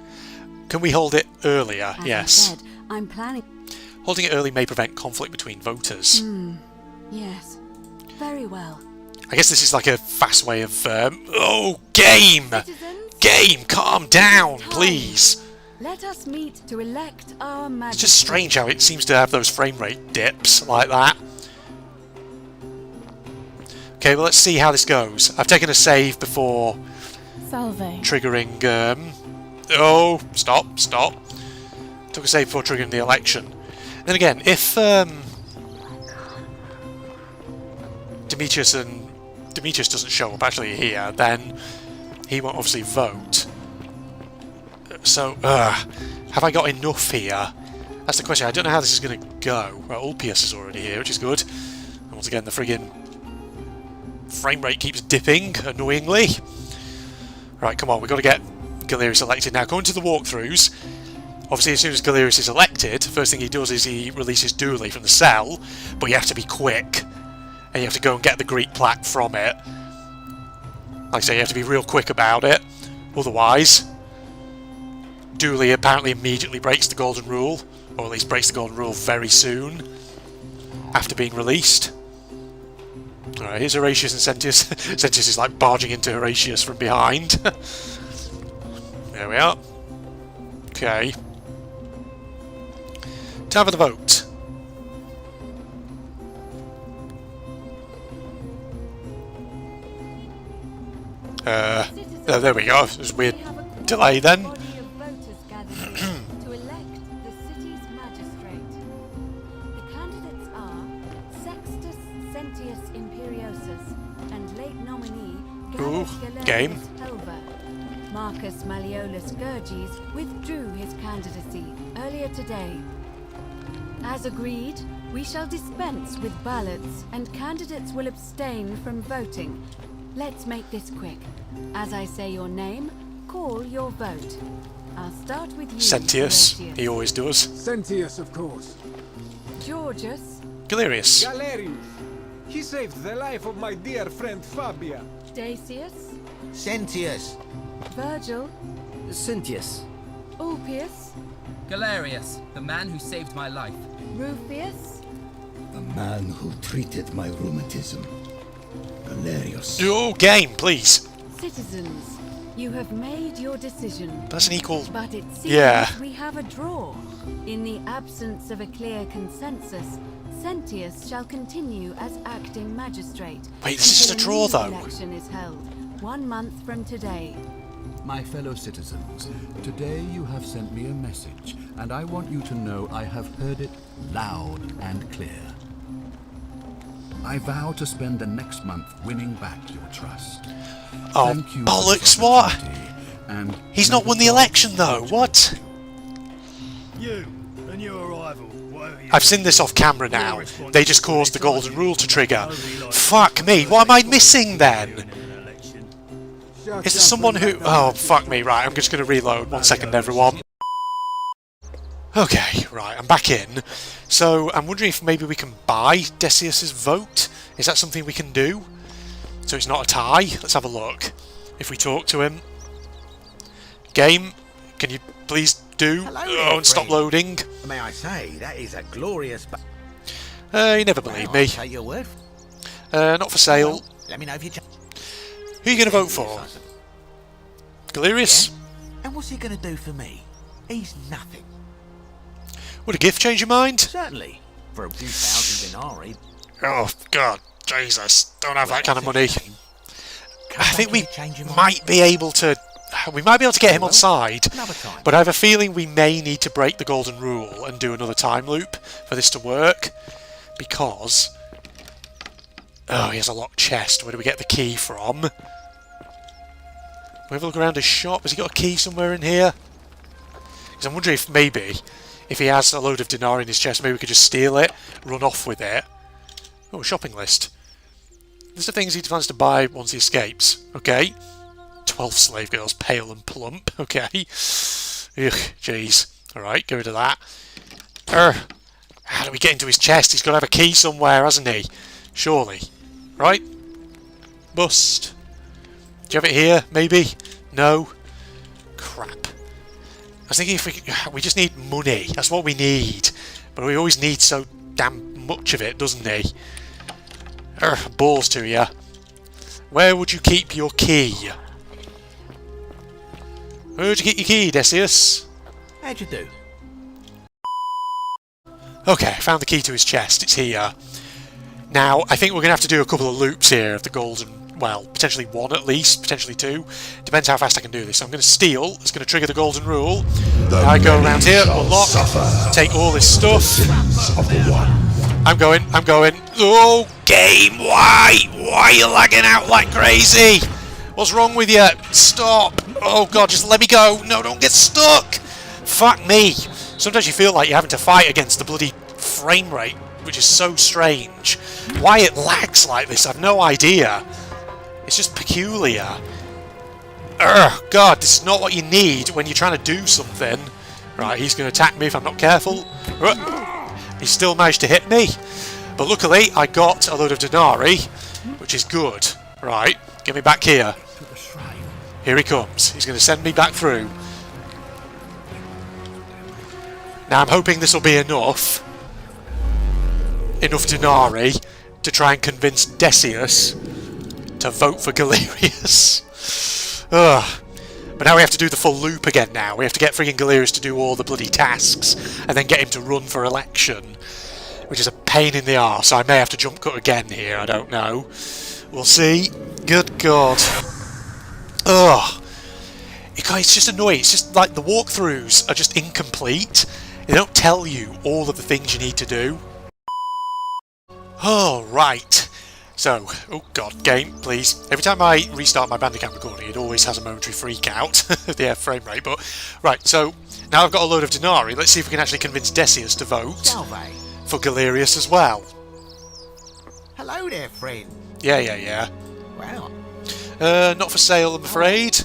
Can we hold it earlier? As Yes. I said, I'm planning. Holding it early may prevent conflict between voters. Yes. Very well. I guess this is like a fast way of... oh, game! Citizens, Game, calm down, please. let us meet to elect our magistrate. It's just strange how it seems to have those frame rate dips like that. Okay, well, let's see how this goes. I've taken a save before Salve. triggering... oh, stop. Took a save before triggering the election. Then again, if Demetrius doesn't show up actually here, then he won't obviously vote. So, have I got enough here? That's the question. I don't know how this is going to go. Well, Ulpius is already here, which is good. And once again, the friggin' frame rate keeps dipping, annoyingly. Right, come on, we've got to get Galerius elected now. Going to the walkthroughs, obviously as soon as Galerius is elected, first thing he does is he releases Dooley from the cell, but you have to be quick, and you have to go and get the Greek plaque from it. Like I say, you have to be real quick about it, otherwise Dooley apparently immediately breaks the golden rule, or at least breaks the golden rule very soon after being released. Alright, here's Horatius and Sentius. Sentius is like barging into Horatius from behind. There we are. Okay. Time for the vote. There we go. There's a weird delay then. To elect the city's magistrate. The candidates are Sextus Sentius Imperiosus and late nominee Gaius Galerius game. Helver. Marcus Malleolus Gurges withdrew his candidacy earlier today. As agreed, we shall dispense with ballots and candidates will abstain from voting. Let's make this quick. As I say your name, call your vote. I'll start with you, Sentius. Horatius. He always does. Sentius, of course. Georgius. Galerius. Galerius. He saved the life of my dear friend Fabia. Dacius. Sentius. Virgil. Sentius. Ulpius. Galerius, the man who saved my life. Rufius. The man who treated my rheumatism. Galerius. Oh, game, please. Citizens, you have made your decision. That's an equal... But it seems Yeah. we have a draw. In the absence of a clear consensus, Sentius shall continue as acting magistrate. Wait, this is just a until draw, new though. Election is held 1 month from today. My fellow citizens, today you have sent me a message, and I want you to know I have heard it loud and clear. I vow to spend the next month winning back your trust. Oh, Thank you bollocks, what? And He's not won the election, though. What? You and your arrival. I've seen this off camera now. They just caused the golden rule to trigger. Fuck me, what am I missing then? Is there someone who... Oh, fuck me, right, I'm just going to reload. 1 second, everyone. Okay, right, I'm back in. So, I'm wondering if maybe we can buy Decius's vote? Is that something we can do? So it's not a tie? Let's have a look. If we talk to him. Game, can you please do? Oh, and stop loading. May I say, that is a glorious... You never believe me. Take your word. Not for sale. Let me know if you... Who are you going to vote for? Galerius? And what's he going to do for me? He's nothing. Would a gift change your mind? Certainly. For a few thousand denarii. Oh, God, Jesus. Don't have that kind of money. Come I think back we and change your mind. might be able to... We might be able to get him on side, Another time. but I have a feeling we may need to break the golden rule and do another time loop for this to work, because... Oh, he has a locked chest. Where do we get the key from? We have a look around his shop. Has he got a key somewhere in here? Because I'm wondering if maybe, if he has a load of denarii in his chest, maybe we could just steal it, run off with it. Oh, a shopping list. List of things he plans to buy once he escapes. Okay. 12 slave girls, pale and plump. Okay. Ugh, jeez. Alright, get rid of that. How do we get into his chest? He's got to have a key somewhere, hasn't he? Surely. Right? Bust. Do you have it here, maybe? No? Crap. I was thinking if we just need money. That's what we need. But we always need so damn much of it, doesn't he? Balls to you. Where would you keep your key? Where would you keep your key, Decius? How'd you do? Okay, I found the key to his chest. It's here. Now, I think we're going to have to do a couple of loops here of the golden... Well, potentially one at least, potentially two. Depends how fast I can do this. So I'm going to steal. It's going to trigger the golden rule. I go around here, unlock, take all this stuff. I'm going. Oh, game, why? Why are you lagging out like crazy? What's wrong with you? Stop. Oh, God, just let me go. No, don't get stuck. Fuck me. Sometimes you feel like you're having to fight against the bloody frame rate, which is so strange. Why it lags like this, I've no idea. It's just peculiar. God, this is not what you need when you're trying to do something. Right, he's going to attack me if I'm not careful. He still managed to hit me. But luckily, I got a load of denarii, which is good. Right, get me back here. Here he comes. He's going to send me back through. Now, I'm hoping this will be enough denarii to try and convince Decius to vote for Galerius. But now we have to do the full loop again now. We have to get friggin' Galerius to do all the bloody tasks and then get him to run for election, which is a pain in the arse. I may have to jump cut again here, I don't know. We'll see. Good God. It's just annoying. It's just like the walkthroughs are just incomplete. They don't tell you all of the things you need to do. Alright. So, oh God, game, please. Every time I restart my Bandicam recording, it always has a momentary freak out of the frame rate. But, right, so now I've got a load of denarii. Let's see if we can actually convince Decius to vote for Galerius as well. Hello there, friend. Yeah. Well, not for sale, I'm afraid.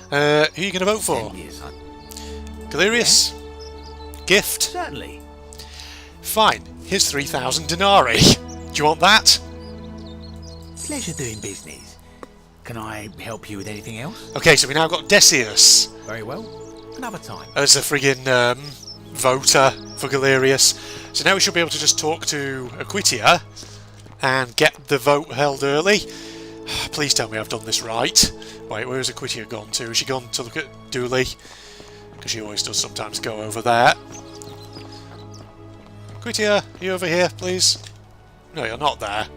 Who are you going to vote for? Galerius? Gift? Certainly. Fine. Here's 3,000 denarii. Do you want that? Pleasure doing business. Can I help you with anything else? Okay, so we now got Decius. Very well. Another time. As a friggin' voter for Galerius. So now we should be able to just talk to Aquitia and get the vote held early. Please tell me I've done this right. Wait, where has Aquitia gone to? Has she gone to look at Dooley? Because she always does sometimes go over there. Aquitia, are you over here, please? No, you're not there.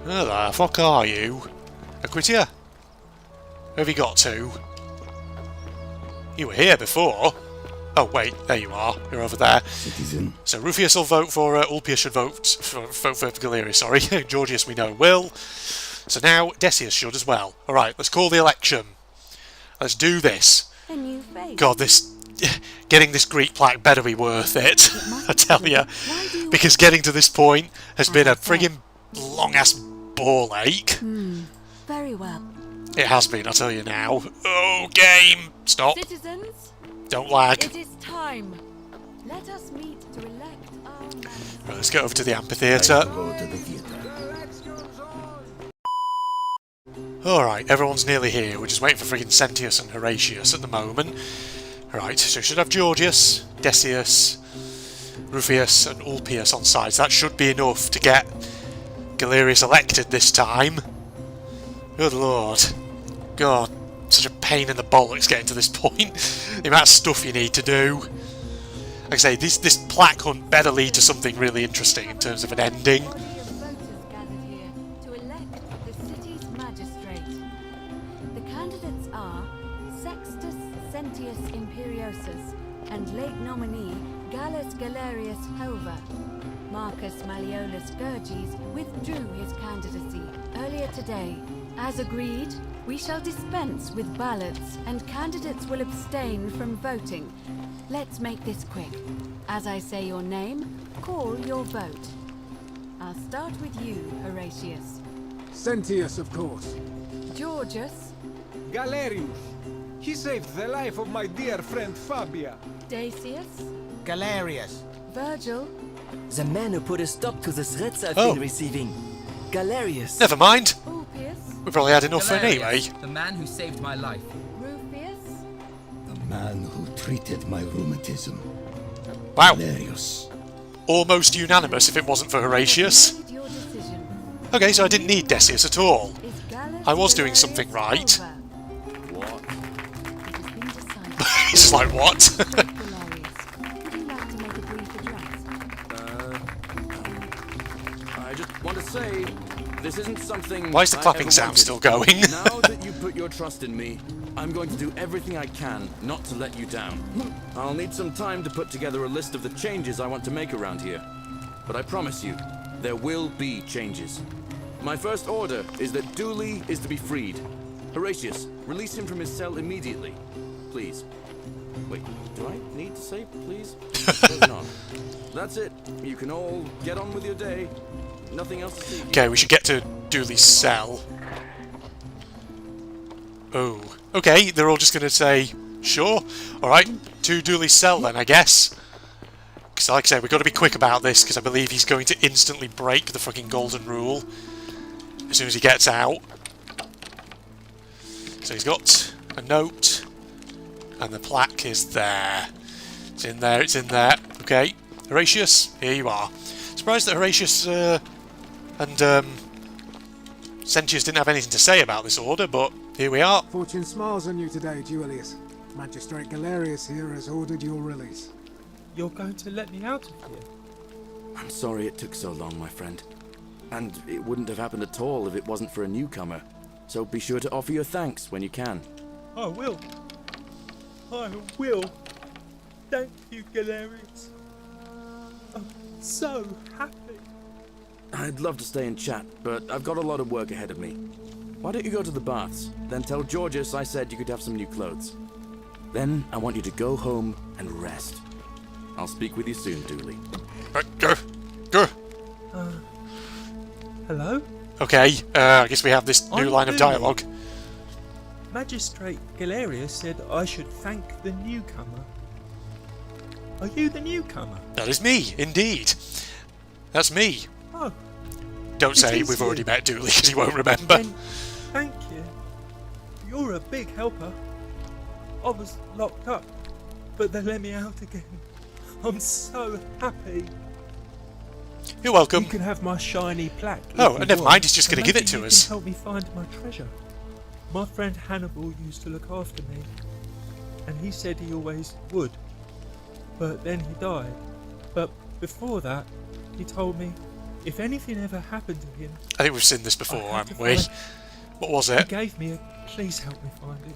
Where the fuck are you? Aquitia? Where have you got to? You were here before. Oh, wait, there you are. You're over there. Citizen. So Rufius will vote for Ulpius should vote for Galerius, sorry. Georgius we know will. So now Decius should as well. Alright, let's call the election. Let's do this. A new face. God, getting this Greek plaque better be worth it, I tell you. Because getting to this point has been a friggin' long-ass ball ache. Very well. It has been, I'll tell you now. Oh, game! Stop. Citizens, Don't lag. it is time. Let us meet to elect our man. Right, let's go over to the amphitheatre. Alright, everyone's nearly here. We're just waiting for friggin' Sentius and Horatius at the moment. Right, so we should have Georgius, Decius, Rufius and Ulpius on sides. That should be enough to get Galerius elected this time. Good lord. God. such a pain in the bollocks getting to this point. The amount of stuff you need to do. Like I say, this plaque hunt better lead to something really interesting in terms of an ending. To elect the city's magistrate. The candidates are Sextus Sentius Imperiosus and late nominee Gallus Galerius Helver. Marcus Malleolus Gurges withdrew his candidacy earlier today. As agreed, we shall dispense with ballots and candidates will abstain from voting. Let's make this quick. As I say your name, call your vote. I'll start with you, Horatius. Sentius, of course. Georgius. Galerius. He saved the life of my dear friend Fabia. Dacius. Galerius. Virgil. The man who put a stop to the threats I've Oh. been receiving. Galerius. Never mind. Ulpius. We probably had enough for it anyway. The man who saved my life. Rufius. The man who treated my rheumatism. Wow. Valerius. Almost unanimous if it wasn't for Horatius. Made your decision. Okay, so I didn't need Decius at all. Is Gallus I was doing Galerius something right. Helver? What? It has been decided. It's just like, what? Galerius, would you like to make a brief address? I just want to say, this isn't something. Why is the I clapping ever sound wanted. still going? Now that you put your trust in me, I'm going to do everything I can not to let you down. I'll need some time to put together a list of the changes I want to make around here. But I promise you, there will be changes. My first order is that Dooley is to be freed. Horatius, release him from his cell immediately. Please. Wait, do I need to say please? Suppose not. That's it. You can all get on with your day. Nothing else to see. Okay, we should get to Dooley's cell. Oh. Okay, they're all just going to say, sure. Alright, to Dooley's cell then, I guess. Because like I said, we've got to be quick about this, because I believe he's going to instantly break the fucking golden rule as soon as he gets out. So he's got a note, and the plaque is there. It's in there, it's in there. Okay, Horatius, here you are. Surprised that Horatius and Sentius didn't have anything to say about this order, but here we are. Fortune smiles on you today, Julius. Magistrate Galerius here has ordered your release. You're going to let me out of here? I'm sorry it took so long, my friend. And it wouldn't have happened at all if it wasn't for a newcomer. So be sure to offer your thanks when you can. I will. I will. Thank you, Galerius. I'm so happy. I'd love to stay and chat, but I've got a lot of work ahead of me. Why don't you go to the baths? Then tell Georgius I said you could have some new clothes. Then I want you to go home and rest. I'll speak with you soon, Dooley. Go. Go. Hello? Okay, I guess we have this new I'm line of Dooley. dialogue. Magistrate Galerius said I should thank the newcomer. Are you the newcomer? That is me, indeed. That's me. Oh. Don't it say is we've you. already met Dooley, because he won't remember. Then thank you. You're a big helper. I was locked up, but they let me out again. I'm so happy. You're welcome. You can have my shiny plaque. Oh, if you never want, mind, he's just going and to give it maybe to you us. can help me find my treasure. My friend Hannibal used to look after me, and he said he always would. But then he died. But before that, he told me if anything ever happened to him, I think we've seen this before, I have haven't to we? find- What was he it? gave me a. Please help me find it.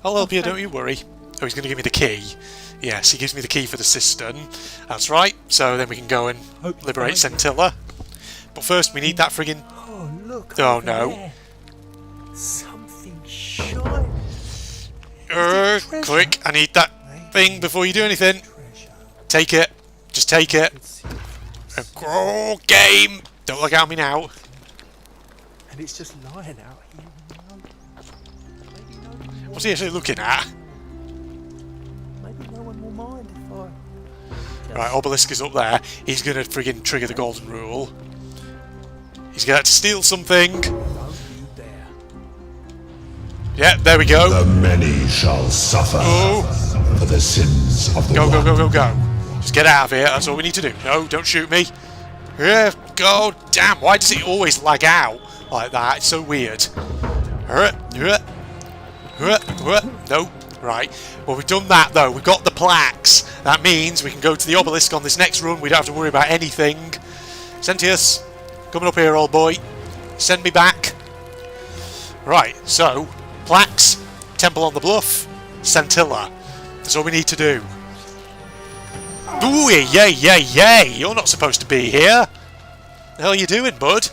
I'll help you, thank don't you worry. Oh, he's going to give me the key. Yes, he gives me the key for the cistern. That's right. So then we can go and liberate Scintilla. But first, we need that friggin'... Oh, look. Oh, over no. there. Something shiny. Quick, I need that thing before you do anything. Take it. Just take it. Oh, game! Don't look at me now. And it's just lying out here. What's he actually looking at? Maybe no one will mind if I. Right, Obelisk is up there. He's going to friggin' trigger the golden rule. He's going to have to steal something. Yeah, there we go. The many shall suffer for the sins of the Go, one. go, go, go, go. Just get out of here. That's all we need to do. No, don't shoot me. Yeah, God damn. Why does it always lag out like that? It's so weird. No. Right. Well, we've done that, though. We've got the plaques. That means we can go to the obelisk on this next run. We don't have to worry about anything. Sentius, coming up here, old boy. Send me back. Right, so, plaques, temple on the bluff, scintilla. That's all we need to do. Ooh, yay, yay, yay! You're not supposed to be here. The hell are you doing, bud?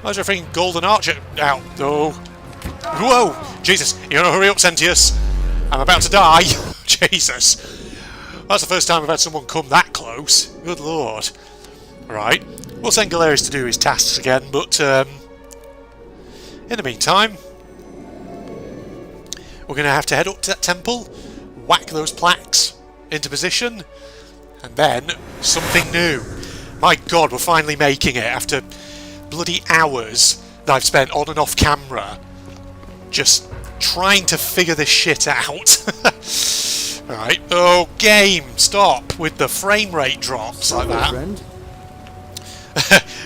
Why's your freaking golden archer out? Oh. Whoa! Jesus, you gotta hurry up, Sentius. I'm about to die. Jesus. That's the first time I've had someone come that close. Good lord. Right. We'll send Galerius to do his tasks again, but in the meantime, we're going to have to head up to that temple, whack those plaques into position, and then something new. My god, we're finally making it after bloody hours that I've spent on and off camera just trying to figure this shit out. Right. Oh, game, stop with the frame rate drops like that.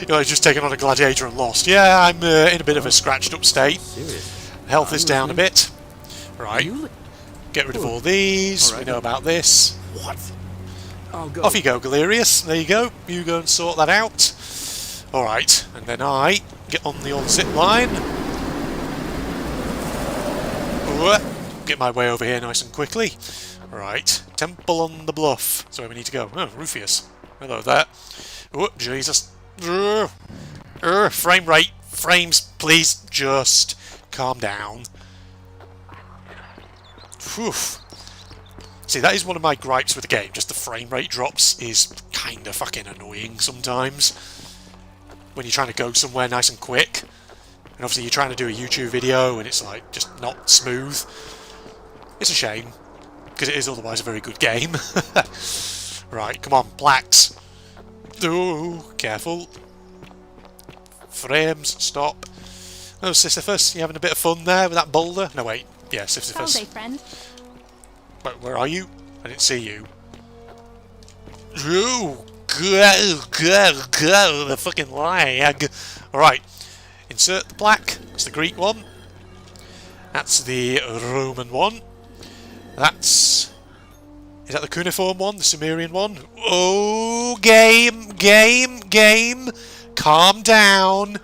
You know, I've just taken on a gladiator and lost. Yeah, I'm in a bit of a scratched up state. Health is down a bit. Right. Get rid of all these. We know about this. What? Off you go, Galerius. There you go. You go and sort that out. Alright. And then I get on the old zip line. Get my way over here nice and quickly. Right. Temple on the bluff. That's where we need to go. Oh, Rufius. Hello there. Oh, Jesus. Frame rate. Frames, please. Just calm down. Whew. See, that is one of my gripes with the game. Just the frame rate drops is kind of fucking annoying sometimes. When you're trying to go somewhere nice and quick. And obviously you're trying to do a YouTube video and it's like just not smooth. It's a shame. Because it is otherwise a very good game. Right, come on, plaques. Oh, careful. Frames, stop. Oh, Sisyphus, you having a bit of fun there with that boulder? No, wait. Yeah, Sisyphus. Someday, friend. Wait, where are you? I didn't see you. Oh, go, the fucking lag. Alright. Insert the plaque. That's the Greek one. That's the Roman one. That's... Is that the cuneiform one? The Sumerian one? Oh, game. Calm down.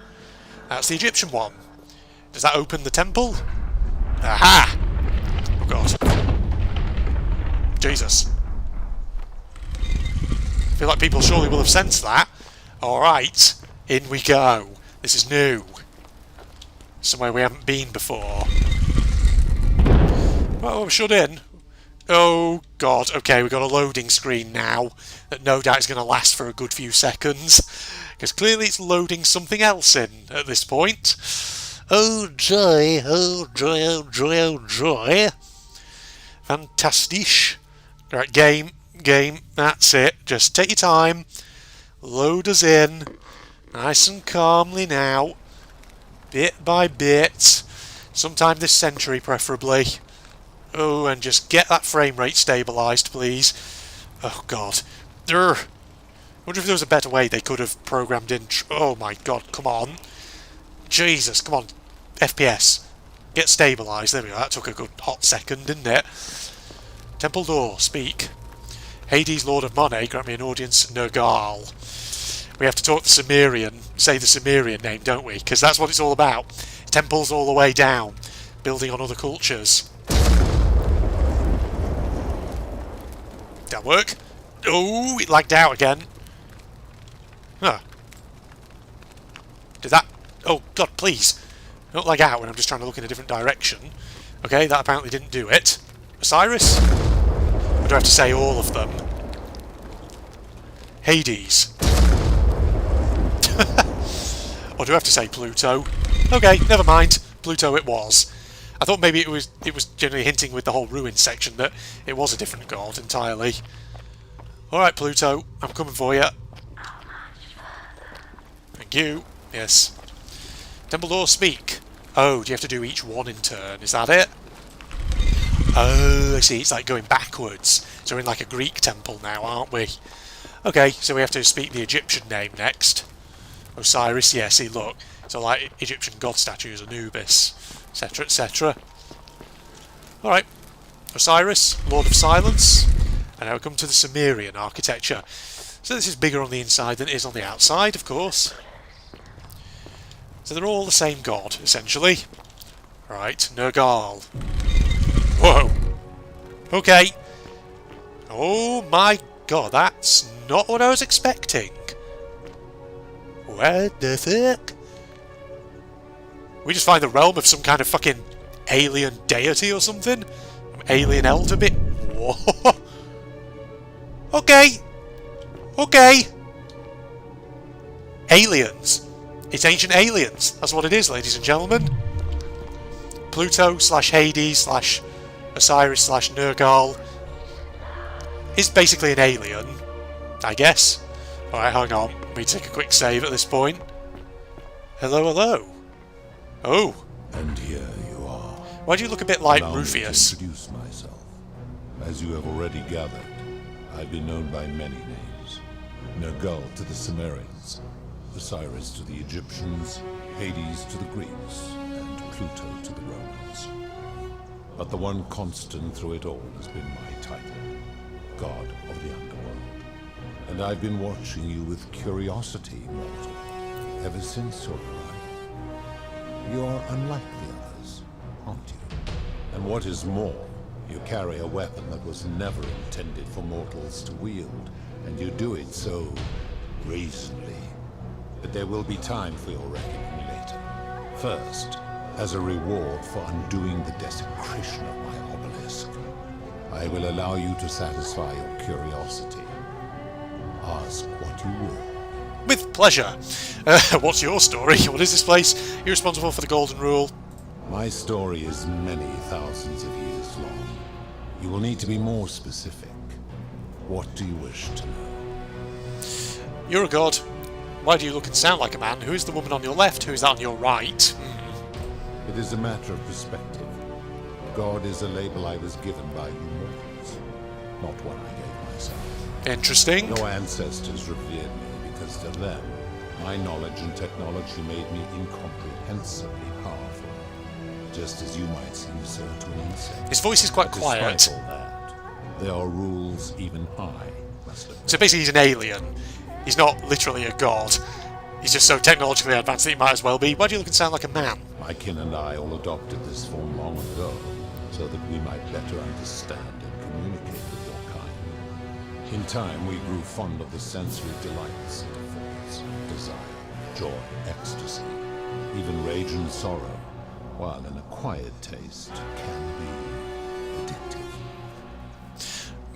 That's the Egyptian one. Does that open the temple? Aha! Oh, God. Jesus. I feel like people surely will have sensed that. Alright. In we go. This is new. Somewhere we haven't been before. Oh, I'm shut in. Oh, God. Okay, we've got a loading screen now that no doubt is going to last for a good few seconds. Because clearly it's loading something else in at this point. Oh, joy. Oh, joy, oh, joy, oh, joy. Fantastic. Right, game. That's it. Just take your time. Load us in. Nice and calmly now. Bit by bit. Sometime this century, preferably. Oh, and just get that frame rate stabilised, please. Oh, God. I wonder if there was a better way they could have programmed in... Oh, my God, come on. Jesus, come on. FPS. Get stabilised. There we go. That took a good hot second, didn't it? Temple door. Speak. Hades, Lord of Monet, grant me an audience. Nergal. We have to talk the Sumerian. Say the Sumerian name, don't we? Because that's what it's all about. Temples all the way down. Building on other cultures. Did that work? Oh, it lagged out again. Huh. Did that... Oh, God, please. Don't lag out when I'm just trying to look in a different direction. Okay, that apparently didn't do it. Osiris? Or do I have to say all of them? Hades. Or do I have to say Pluto? Okay, never mind. Pluto it was. I thought maybe it was generally hinting with the whole ruin section that it was a different god entirely. Alright, Pluto, I'm coming for you. Thank you. Yes. Dumbledore, speak. Oh, do you have to do each one in turn? Is that it? Oh, I see. It's like going backwards. So we're in like a Greek temple now, aren't we? Okay, so we have to speak the Egyptian name next. Osiris, yeah, see, look. So like Egyptian god statues, Anubis, etc., etc. Alright, Osiris, Lord of Silence, and now we come to the Sumerian architecture. So this is bigger on the inside than it is on the outside, of course. So they're all the same god, essentially. Right, Nergal. Whoa! Okay. Oh my god, that's not what I was expecting. What the fuck? We just find the realm of some kind of fucking alien deity or something? Alien elder bit? Whoa! Okay! Okay! Aliens. It's ancient aliens. That's what it is, ladies and gentlemen. Pluto / Hades / Osiris / Nergal is basically an alien, I guess. Alright, hang on. Let me take a quick save at this point. Hello, hello. Oh. And here you are. Why do you look a bit like Allow me to Rufius? introduce myself. As you have already gathered, I've been known by many names. Nergal to the Sumerians, Osiris to the Egyptians, Hades to the Greeks, and Pluto to the Romans. But the one constant through it all has been my title, God of the Underworld. And I've been watching you with curiosity, mortal, ever since your arrival. You are unlike the others, aren't you? And what is more, you carry a weapon that was never intended for mortals to wield, and you do it so brazenly. But there will be time for your reckoning later. First, as a reward for undoing the desecration of my obelisk, I will allow you to satisfy your curiosity. Ask what you will. With pleasure. What's your story? What is this place? You're responsible for the Golden Rule. My story is many thousands of years long. You will need to be more specific. What do you wish to know? You're a god. Why do you look and sound like a man? Who is the woman on your left? Who is that on your right? It is a matter of perspective. God is a label I was given by you mortals, not one I gave myself. Interesting. No ancestors revered me because to them, my knowledge and technology made me incomprehensibly powerful, just as you might seem so to an insect. His voice is quite quiet. Despite all that, there are rules even I must have. So basically he's an alien. He's not literally a god. He's just so technologically advanced that he might as well be. Why do you look and sound like a man? My kin and I all adopted this form long ago, so that we might better understand and communicate with your kind. In time, we grew fond of the sensory delights it affords: desire, joy, ecstasy, even rage and sorrow, while an acquired taste can be addictive.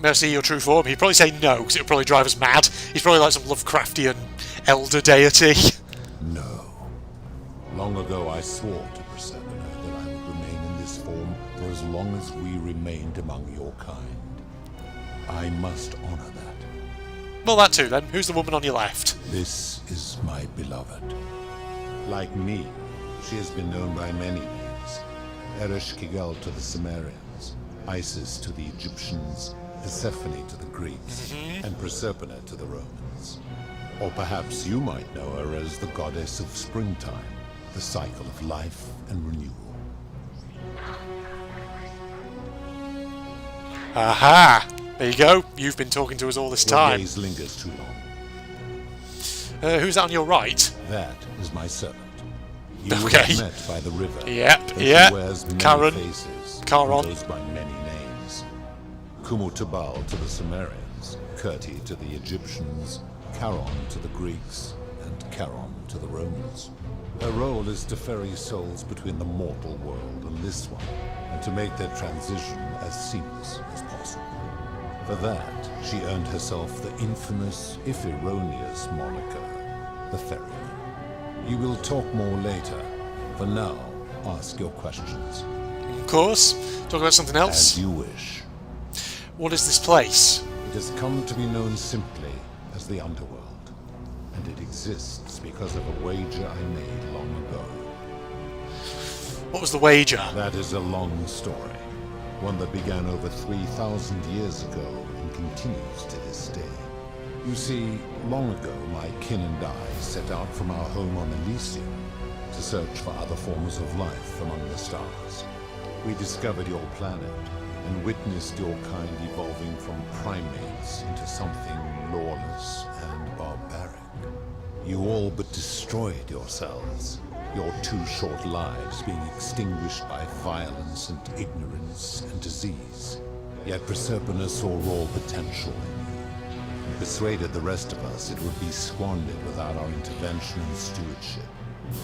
May I see your true form? He'd probably say no, because it would probably drive us mad. He's probably like some Lovecraftian elder deity. No. Long ago I swore to Persephone that I would remain in this form for as long as we remained among your kind. I must honor that. Well, that too, then. Who's the woman on your left? This is my beloved. Like me, she has been known by many names. Ereshkigal to the Sumerians, Isis to the Egyptians, Persephone to the Greeks, and Proserpina to the Romans. Or perhaps you might know her as the goddess of springtime, the cycle of life and renewal. Aha! There you go. You've been talking to us all this Your time. gaze lingers too long. Who's that on your right? That is my servant. You Okay. have met by the river. Yep, and yep. She wears many Karen. faces. Charon. And goes by many names. Kumutubal to the Sumerians, Kirti to the Egyptians, Charon to the Greeks, and Charon to the Romans. Her role is to ferry souls between the mortal world and this one, and to make their transition as seamless as possible. For that, she earned herself the infamous, if erroneous, moniker, the Ferryman. You will talk more later. For now, ask your questions. Of course. Talk about something else. As you wish. What is this place? It has come to be known simply as the Underworld. And it exists because of a wager I made long ago. What was the wager? That is a long story. One that began over 3,000 years ago and continues to this day. You see, long ago my kin and I set out from our home on Elysium to search for other forms of life among the stars. We discovered your planet and witnessed your kind evolving from primates into something lawless and barbaric. You all but destroyed yourselves, your 2 short lives being extinguished by violence and ignorance and disease. Yet Proserpina saw raw potential in you, and persuaded the rest of us it would be squandered without our intervention and stewardship.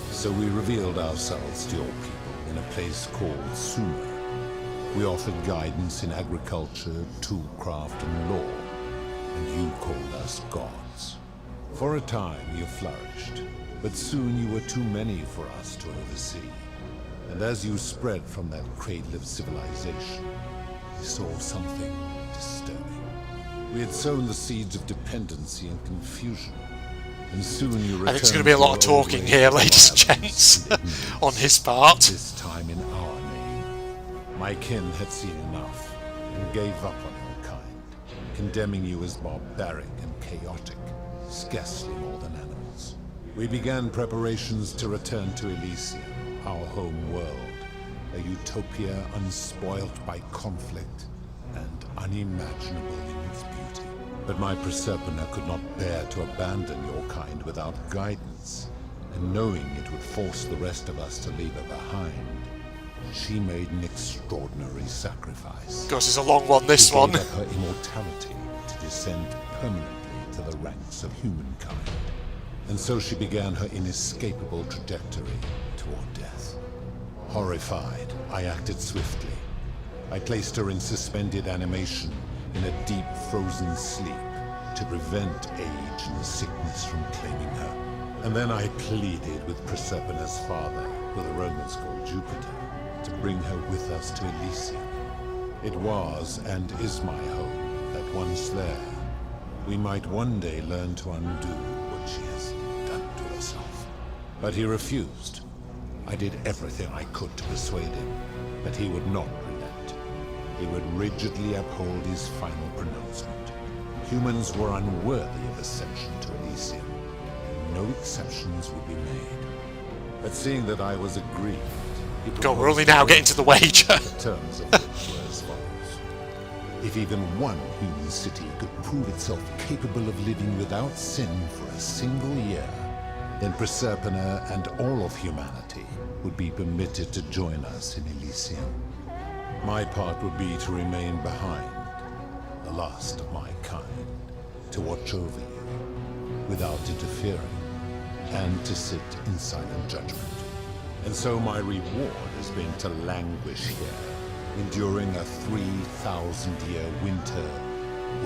So we revealed ourselves to your people in a place called Sumer. We offered guidance in agriculture, toolcraft, and law, and you called us gods. For a time you flourished, but soon you were too many for us to oversee. And as you spread from that cradle of civilization, we saw something disturbing. We had sown the seeds of dependency and confusion, and soon you returned. I think there's going to be a lot of talking here, ladies and gents, on his part. This time in our name. My kin had seen enough, and gave up on your kind, condemning you as barbaric and chaotic, scarcely more than animals. We began preparations to return to Elysium, our home world, a utopia unspoilt by conflict and unimaginable in its beauty. But my Proserpina could not bear to abandon your kind without guidance, and knowing it would force the rest of us to leave her behind, she made an extraordinary sacrifice. Of course, it's a long one, this she one. gave up her immortality to descend permanently to the ranks of humankind. And so she began her inescapable trajectory toward death. Horrified, I acted swiftly. I placed her in suspended animation in a deep frozen sleep to prevent age and sickness from claiming her. And then I pleaded with Proserpina's father, who the Romans called Jupiter, to bring her with us to Elysium. It was and is my hope that once there, we might one day learn to undo what she has done to herself. But he refused. I did everything I could to persuade him, but he would not relent. He would rigidly uphold his final pronouncement. Humans were unworthy of ascension to Elysium, and no exceptions would be made. But seeing that I was aggrieved, God, we're only now getting to the wager. The terms of which were as follows. If even one human city could prove itself capable of living without sin for a single year, then Proserpina and all of humanity would be permitted to join us in Elysium. My part would be to remain behind, the last of my kind, to watch over you, without interfering, and to sit in silent judgment. And so my reward has been to languish here, enduring a 3,000-year winter,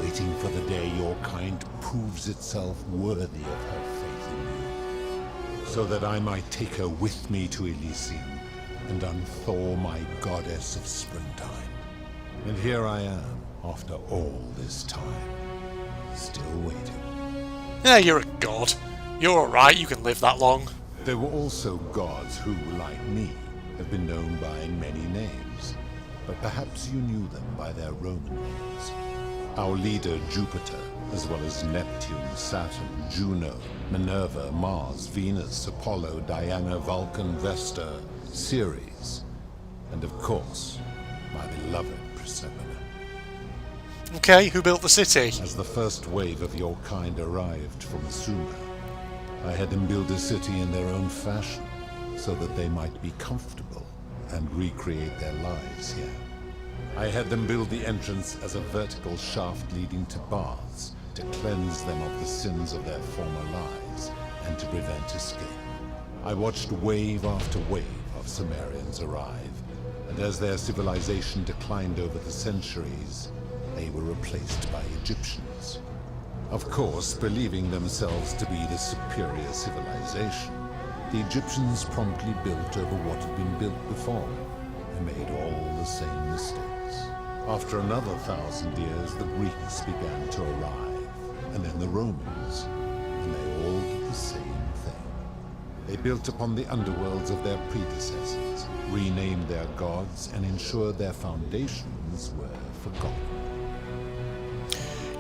waiting for the day your kind proves itself worthy of her faith in you, so that I might take her with me to Elysium and unthaw my goddess of springtime. And here I am, after all this time, still waiting. Yeah, you're a god. You're alright, you can live that long. There were also gods who, like me, have been known by many names, but perhaps you knew them by their Roman names. Our leader Jupiter, as well as Neptune, Saturn, Juno, Minerva, Mars, Venus, Apollo, Diana, Vulcan, Vesta, Ceres, and of course, my beloved Proserpina. Okay, who built the city? As the first wave of your kind arrived from Sumer, I had them build a city in their own fashion, so that they might be comfortable and recreate their lives here. I had them build the entrance as a vertical shaft leading to baths, to cleanse them of the sins of their former lives, and to prevent escape. I watched wave after wave of Sumerians arrive, and as their civilization declined over the centuries, they were replaced by Egyptians. Of course, believing themselves to be the superior civilization, the Egyptians promptly built over what had been built before, and made all the same mistakes. After another 1,000 years, the Greeks began to arrive, and then the Romans, and they all did the same thing. They built upon the underworlds of their predecessors, renamed their gods, and ensured their foundations were forgotten.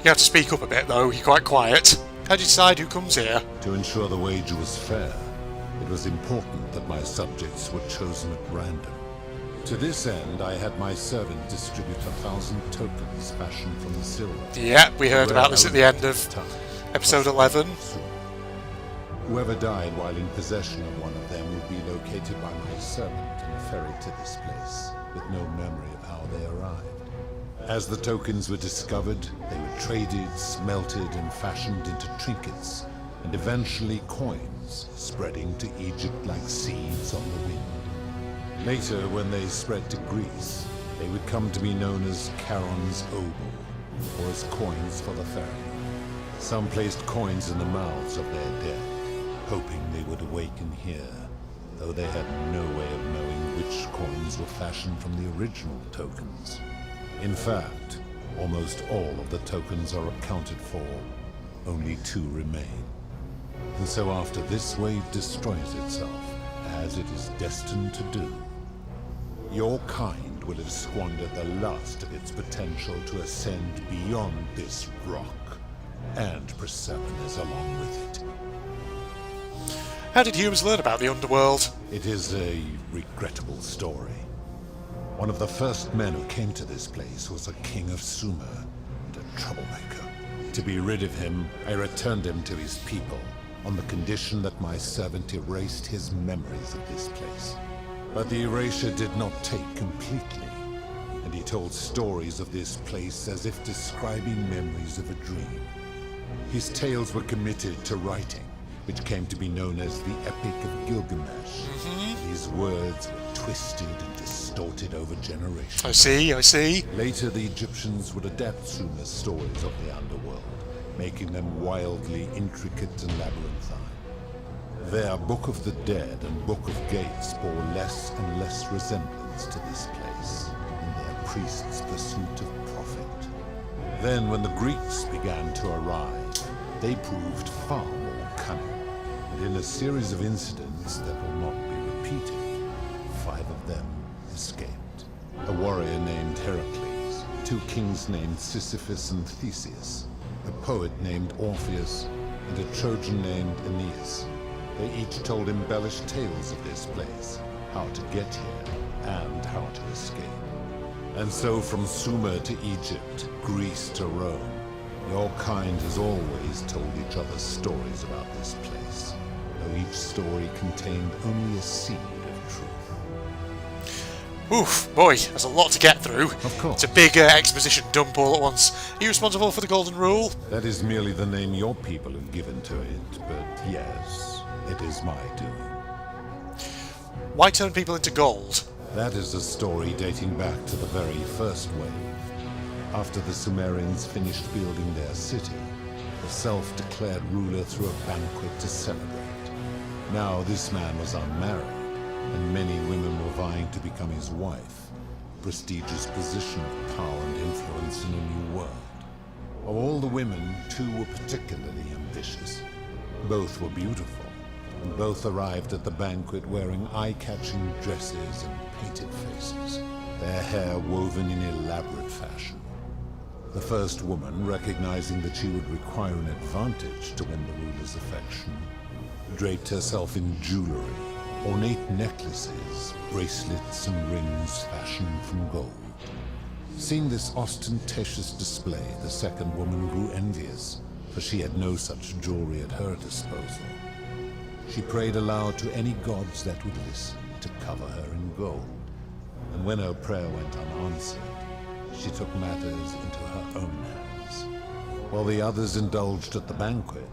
You have to speak up a bit, though. You're quite quiet. How do you decide who comes here? To ensure the wager was fair, it was important that my subjects were chosen at random. To this end, I had my servant distribute 1,000 tokens fashioned from the silver. Yeah, we heard about this at the end of episode 11. Whoever died while in possession of one of them would be located by my servant and ferried to this place, with no memory of how they arrived. As the tokens were discovered, they were traded, smelted, and fashioned into trinkets, and eventually coins, spreading to Egypt like seeds on the wind. Later, when they spread to Greece, they would come to be known as Charon's obol, or as coins for the ferry. Some placed coins in the mouths of their dead, hoping they would awaken here, though they had no way of knowing which coins were fashioned from the original tokens. In fact, almost all of the tokens are accounted for, only 2 remain. And so after this wave destroys itself, as it is destined to do, your kind will have squandered the last of its potential to ascend beyond this rock, and Persephone's along with it. How did humans learn about the underworld? It is a regrettable story. One of the first men who came to this place was a king of Sumer, and a troublemaker. To be rid of him, I returned him to his people, on the condition that my servant erased his memories of this place. But the erasure did not take completely, and he told stories of this place as if describing memories of a dream. His tales were committed to writing, which came to be known as the Epic of Gilgamesh. His words were twisted and distorted over generations. I see. Later, the Egyptians would adapt Sumer's stories of the underworld, making them wildly intricate and labyrinthine. Their Book of the Dead and Book of Gates bore less and less resemblance to this place in their priests' pursuit of profit. Then, when the Greeks began to arrive, they proved far more cunning, and in a series of incidents that will not be repeated, 5 of them escaped. A warrior named Heracles, 2 kings named Sisyphus and Theseus, a poet named Orpheus, and a Trojan named Aeneas. They each told embellished tales of this place, how to get here, and how to escape. And so from Sumer to Egypt, Greece to Rome, your kind has always told each other stories about this place, though each story contained only a seed of truth. Oof, boy, there's a lot to get through. Of course. It's a big exposition dump all at once. Are you responsible for the Golden Rule? That is merely the name your people have given to it, but yes, it is my doing. Why turn people into gold? That is a story dating back to the very first wave. After the Sumerians finished building their city, the self-declared ruler threw a banquet to celebrate. Now this man was unmarried, and many women were vying to become his wife, a prestigious position of power and influence in a new world. Of all the women, 2 were particularly ambitious. Both were beautiful, and both arrived at the banquet wearing eye-catching dresses and painted faces, their hair woven in elaborate fashion. The first woman, recognizing that she would require an advantage to win the ruler's affection, draped herself in jewelry, ornate necklaces, bracelets, and rings fashioned from gold. Seeing this ostentatious display, the second woman grew envious, for she had no such jewelry at her disposal. She prayed aloud to any gods that would listen to cover her in gold, and when her prayer went unanswered, she took matters into her own hands. While the others indulged at the banquet,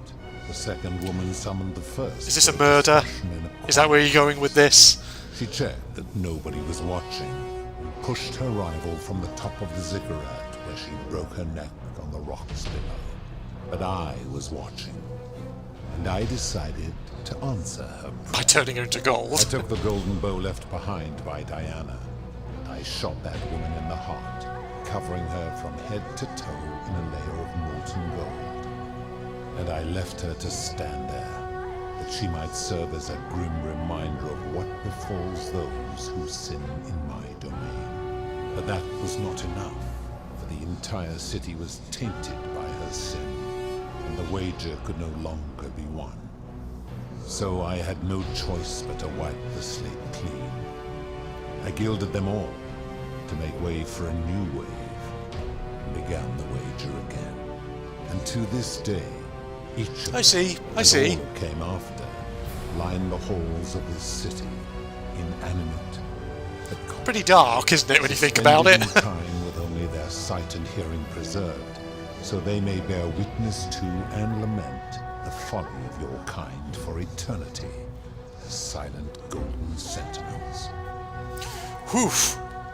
the second woman summoned the first. Is this a murder? Is that where you're going with this? She checked that nobody was watching, and pushed her rival from the top of the ziggurat, where she broke her neck on the rocks below. But I was watching, and I decided to answer her prayer. By turning her into gold? I took the golden bow left behind by Diana, and I shot that woman in the heart, covering her from head to toe in a layer of molten gold. And I left her to stand there, that she might serve as a grim reminder of what befalls those who sin in my domain. But that was not enough, for the entire city was tainted by her sin, and the wager could no longer be won. So I had no choice but to wipe the slate clean. I gilded them all to make way for a new wave, and began the wager again. And to this day, each of them, I see. and all who came after, line the halls of this city, inanimate. Pretty dark, isn't it, when you think about it? Suspended in time with only their sight and hearing preserved, so they may bear witness to and lament the folly of your kind for eternity, as silent golden sentinels. Whew.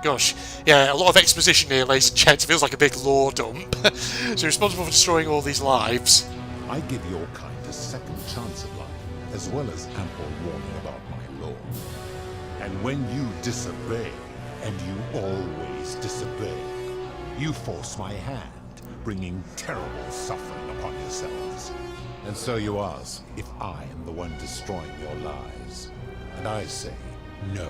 Gosh, yeah, a lot of exposition here, ladies and gents. It feels like a big lore dump. So you're responsible for destroying all these lives. I give your kind a second chance at life, as well as ample warning about my law. And when you disobey, and you always disobey, you force my hand, bringing terrible suffering upon yourselves. And so you ask if I am the one destroying your lives. And I say, no,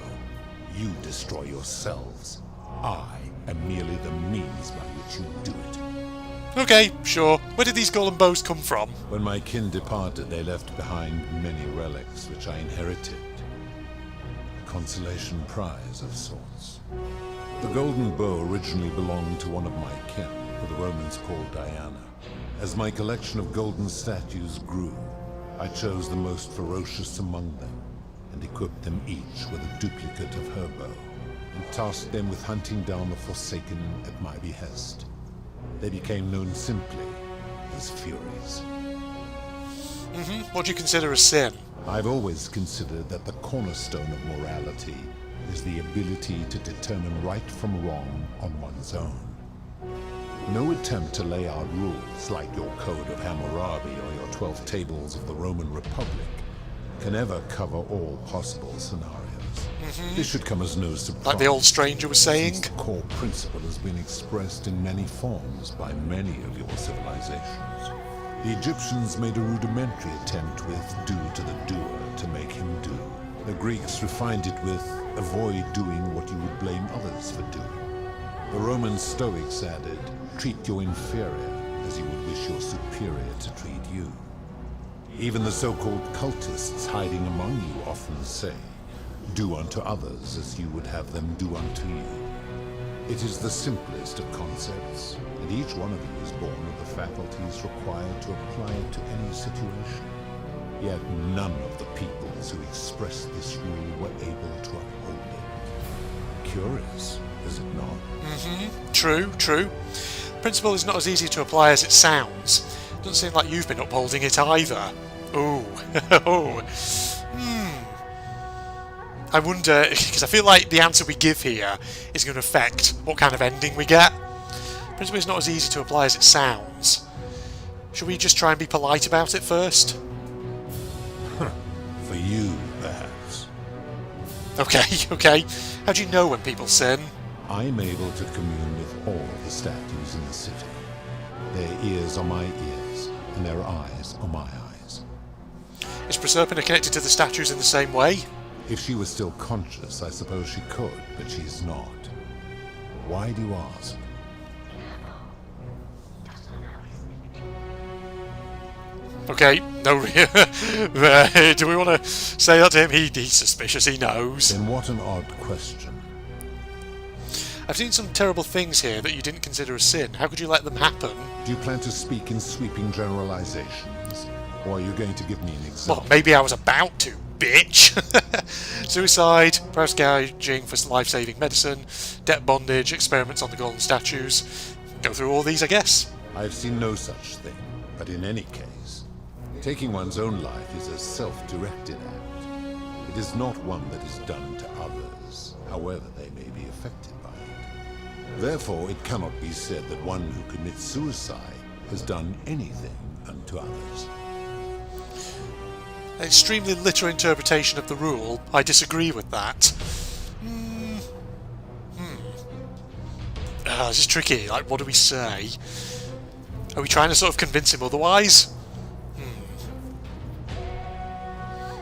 you destroy yourselves. I am merely the means by which you do it. Okay, sure. Where did these golden bows come from? When my kin departed, they left behind many relics which I inherited. A consolation prize of sorts. The golden bow originally belonged to one of my kin, who the Romans called Diana. As my collection of golden statues grew, I chose the most ferocious among them, and equipped them each with a duplicate of her bow, and tasked them with hunting down the Forsaken at my behest. They became known simply as Furies. What do you consider a sin? I've always considered that the cornerstone of morality is the ability to determine right from wrong on one's own. No attempt to lay out rules like your Code of Hammurabi or your 12 Tables of the Roman Republic can ever cover all possible scenarios. This should come as no surprise. Like the old stranger was saying. Since the core principle has been expressed in many forms by many of your civilizations. The Egyptians made a rudimentary attempt with do to the doer to make him do. The Greeks refined it with avoid doing what you would blame others for doing. The Roman Stoics added, treat your inferior as you would wish your superior to treat you. Even the so-called cultists hiding among you often say, do unto others as you would have them do unto you. It is the simplest of concepts, and each one of you is born with the faculties required to apply it to any situation. Yet none of the peoples who expressed this rule were able to uphold it. Curious, is it not? True, true. Principle is not as easy to apply as it sounds. Doesn't seem like you've been upholding it either. Ooh. I wonder, because I feel like the answer we give here is going to affect what kind of ending we get. Principle is not as easy to apply as it sounds. Should we just try and be polite about it first? For you, perhaps. Okay. How do you know when people sin? I'm able to commune with all the statues in the city. Their ears are my ears, and their eyes are my eyes. Is Proserpina connected to the statues in the same way? If she was still conscious, I suppose she could, but she's not. Why do you ask? Okay, no. Do we want to say that to him? He's suspicious, he knows. Then what an odd question. I've seen some terrible things here that you didn't consider a sin. How could you let them happen? Do you plan to speak in sweeping generalizations? Or are you going to give me an example? Well, maybe I was about to, bitch. Suicide, perhaps gouging for life-saving medicine, debt bondage, experiments on the golden statues. Go through all these, I guess. I've seen no such thing, but in any case, taking one's own life is a self-directed act. It is not one that is done to others, however they may be affected by it. Therefore, it cannot be said that one who commits suicide has done anything unto others. An extremely literal interpretation of the rule. I disagree with that. This is tricky. Like, what do we say? Are we trying to sort of convince him otherwise?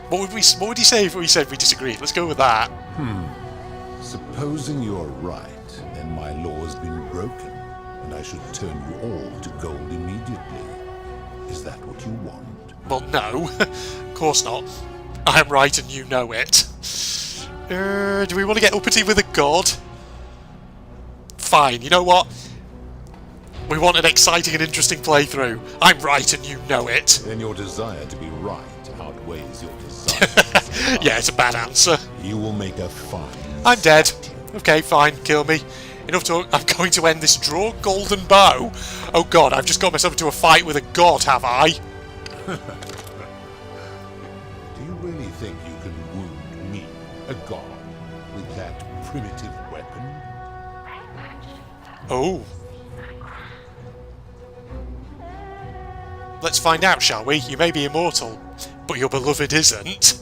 What would he say if we said we disagreed? Let's go with that. Supposing you're right, then my law has been broken, and I should turn you all to gold immediately. Is that what you want? Well, no. Of course not. I am right and you know it. Do we want to get uppity with a god? Fine, you know what? We want an exciting and interesting playthrough. I'm right and you know it. Then your desire to be right outweighs your desire. Yeah, it's a bad answer. You will make a fine. I'm dead. Okay, fine, kill me. Enough talk. I'm going to end this drawn golden bow. Oh god, I've just got myself into a fight with a god, have I? Do you really think you can wound me, a god, with that primitive weapon? Oh. Let's find out, shall we? You may be immortal, but your beloved isn't.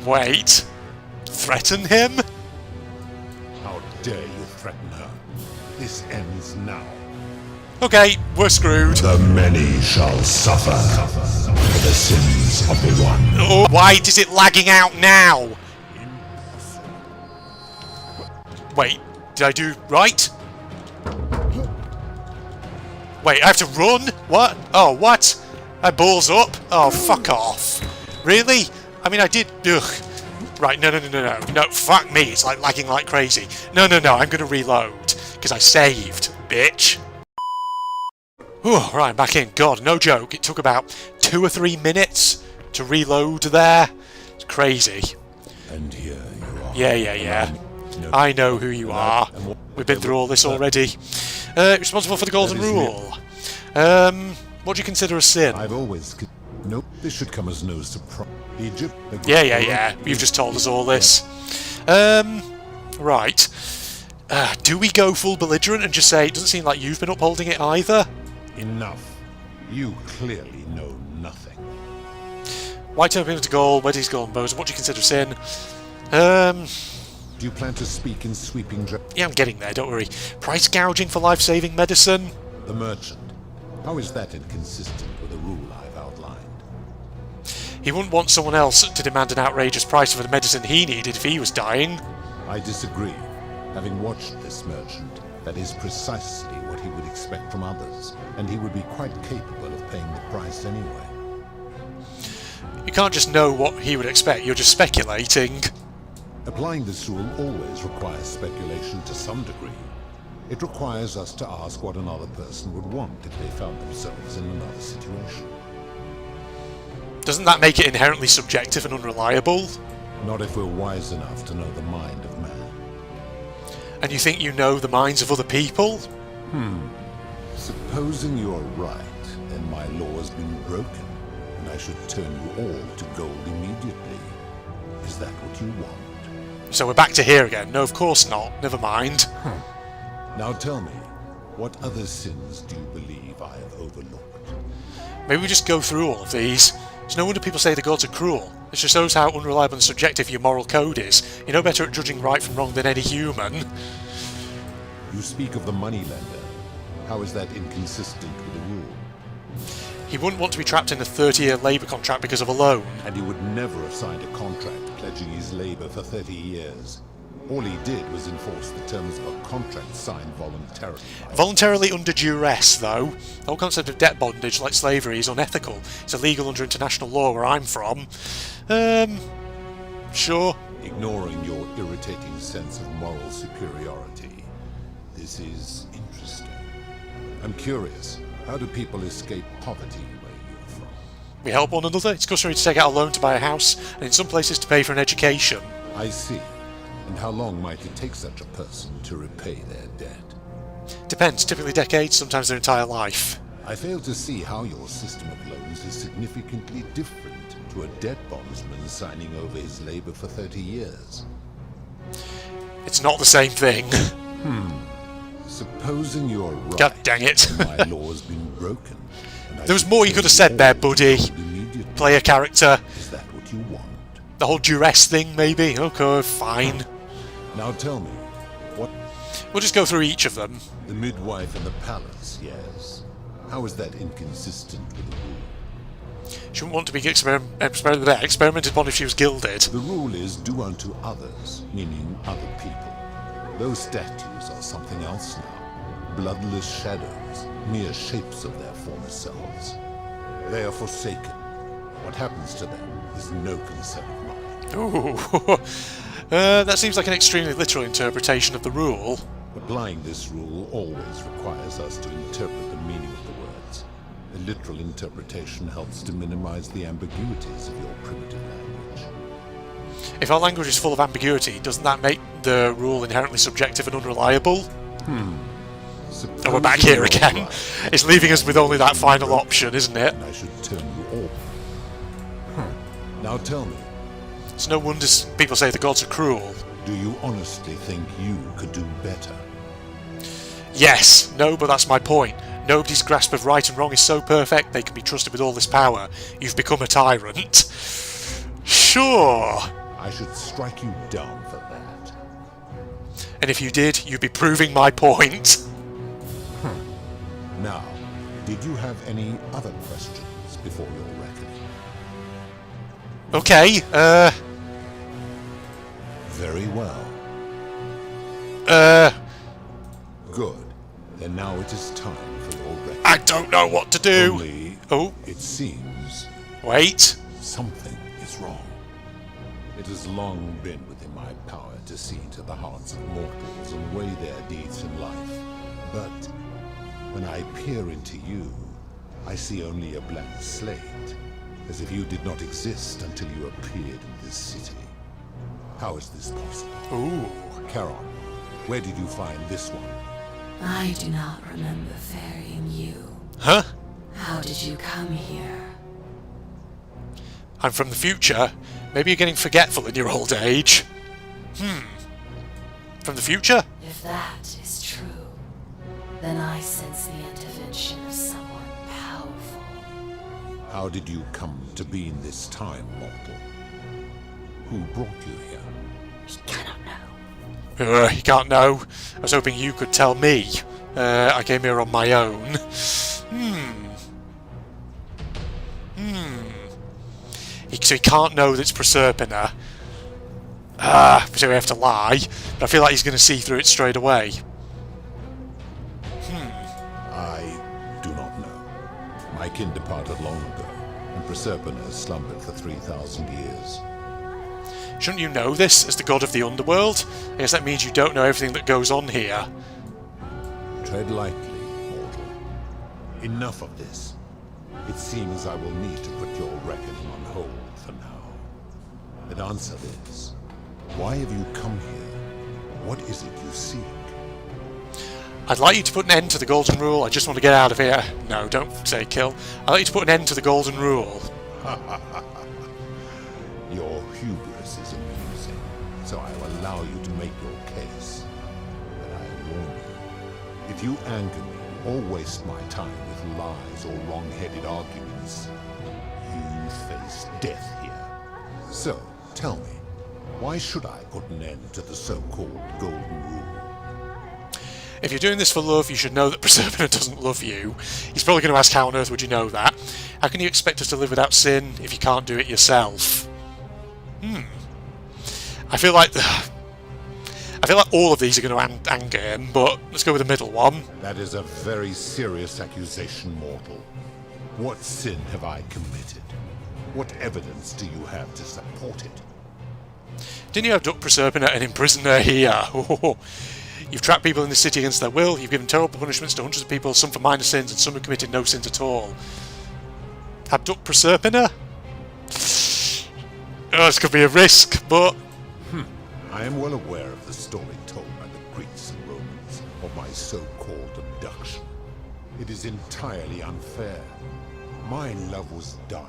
Wait. Threaten him? How dare you threaten her? This ends now. Okay, we're screwed. The many shall suffer for the sins of the one. Oh, why is it lagging out now? Wait, did I do right? Wait, I have to run? What? Oh, what? I balls up? Oh, fuck off. Really? I mean, I did... Ugh. Right, no, fuck me, it's like lagging like crazy. No, I'm gonna reload, because I saved, bitch. Whew, right, I'm back in. God, no joke, it took about 2 or 3 minutes to reload there. It's crazy. And here you are. Yeah. I know who you are. We've been through all this already. Responsible for the Golden Rule. What do you consider a sin? I've always... Nope, this should come as no surprise. Egypt... Yeah. You've just told us all this. Right. Do we go full belligerent and just say, it doesn't seem like you've been upholding it either? Enough. You clearly know nothing. Why turn people to gold? Where do these golden bows? What do you consider sin? Do you plan to speak in sweeping... Yeah, I'm getting there, don't worry. Price gouging for life-saving medicine? The merchant. How is that inconsistent with the rule I've outlined? He wouldn't want someone else to demand an outrageous price for the medicine he needed if he was dying. I disagree. Having watched this merchant, that is precisely what he would expect from others, and he would be quite capable of paying the price anyway. You can't just know what he would expect, you're just speculating. Applying this rule always requires speculation to some degree. It requires us to ask what another person would want if they found themselves in another situation. Doesn't that make it inherently subjective and unreliable? Not if we're wise enough to know the mind of man. And you think you know the minds of other people? Supposing you're right, then my law has been broken, and I should turn you all to gold immediately. Is that what you want? So we're back to here again. No, of course not. Never mind. Now tell me, what other sins do you believe I have overlooked? Maybe we just go through all of these. It's no wonder people say the gods are cruel. It just shows how unreliable and subjective your moral code is. You're no better at judging right from wrong than any human. You speak of the moneylender. How is that inconsistent with the rule? He wouldn't want to be trapped in a 30-year labour contract because of a loan. And he would never have signed a contract pledging his labour for 30 years. All he did was enforce the terms of a contract signed voluntarily. Voluntarily under duress, though. The whole concept of debt bondage, like slavery, is unethical. It's illegal under international law where I'm from. Sure. Ignoring your irritating sense of moral superiority. This is interesting. I'm curious, how do people escape poverty where you're from? We help one another. It's customary to take out a loan to buy a house, and in some places to pay for an education. I see. And how long might it take such a person to repay their debt? Depends, typically decades, sometimes their entire life. I fail to see how your system of loans is significantly different to a debt bondsman signing over his labour for 30 years. It's not the same thing. Supposing you're right. God dang it. My law's been broken. There was more you could have said there, buddy. Play a character. Is that what you want? The whole duress thing, maybe? Okay, fine. Now tell me, what... We'll just go through each of them. The midwife in the palace, yes. How is that inconsistent with the rule? She wouldn't want to be experimented upon if she was gilded. The rule is do unto others, meaning other people. Those statues are something else now. Bloodless shadows, mere shapes of their former selves. They are forsaken. What happens to them is no concern of mine. Ooh. That seems like an extremely literal interpretation of the rule. Applying this rule always requires us to interpret the meaning of the words. A literal interpretation helps to minimize the ambiguities of your primitive language. If our language is full of ambiguity, doesn't that make the rule inherently subjective and unreliable? And we're back here again. It's leaving us with only that final option, isn't it? I should turn you off. Now tell me. It's no wonder people say the gods are cruel. Do you honestly think you could do better? Yes. No, but that's my point. Nobody's grasp of right and wrong is so perfect they can be trusted with all this power. You've become a tyrant. Sure. I should strike you down for that. And if you did, you'd be proving my point. Now, did you have any other questions before your reckoning? Okay, Very well. Good. Then now it is time for your reckoning. I don't know what to do. Only, it seems... Wait. Something is wrong. It has long been within my power to see into the hearts of mortals and weigh their deeds in life. But when I peer into you, I see only a blank slate, as if you did not exist until you appeared in this city. How is this possible? Ooh. Charon, where did you find this one? I do not remember ferrying you. Huh? How did you come here? I'm from the future. Maybe you're getting forgetful in your old age. From the future? If that is true, then I sense the intervention of someone powerful. How did you come to be in this time, mortal? Who brought you here? He cannot know. He can't know. I was hoping you could tell me. I came here on my own. So he can't know that it's Proserpina. So we have to lie. But I feel like he's going to see through it straight away. I do not know. My kin departed long ago, and Proserpina slumbered for 3,000 years. Shouldn't you know this as the god of the underworld? I guess that means you don't know everything that goes on here. Tread lightly, mortal. Enough of this. It seems I will need to put your reckoning on hold for now. But answer this. Why have you come here? What is it you seek? I'd like you to put an end to the golden rule. I just want to get out of here. No, don't say kill. I'd like you to put an end to the golden rule. Your hubris is amusing, so I will allow you to make your case. But I warn you, if you anger me or waste my time with lies or wrong-headed arguments, you face death here. So, tell me, why should I put an end to the so-called golden rule? If you're doing this for love, you should know that Proserpina doesn't love you. He's probably going to ask, how on earth would you know that? How can you expect us to live without sin if you can't do it yourself? I feel like all of these are going to anger him, but let's go with the middle one. That is a very serious accusation, mortal. What sin have I committed? What evidence do you have to support it? Didn't you abduct Proserpina and imprison her here? You've trapped people in the city against their will, you've given terrible punishments to hundreds of people, some for minor sins and some who committed no sins at all. Abduct Proserpina? Oh, this could be a risk, but... I am well aware of the story told by the Greeks and Romans of my so-called abduction. It is entirely unfair. My love was dying,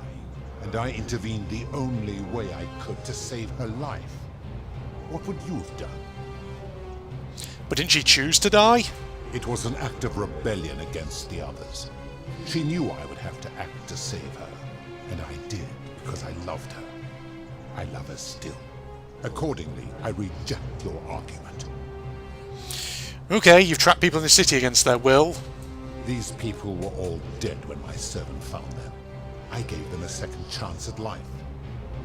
and I intervened the only way I could to save her life. What would you have done? But didn't she choose to die? It was an act of rebellion against the others. She knew I would have to act to save her, and I did because I loved her. I love her still. Accordingly, I reject your argument. Okay, you've trapped people in the city against their will. These people were all dead when my servant found them. I gave them a second chance at life.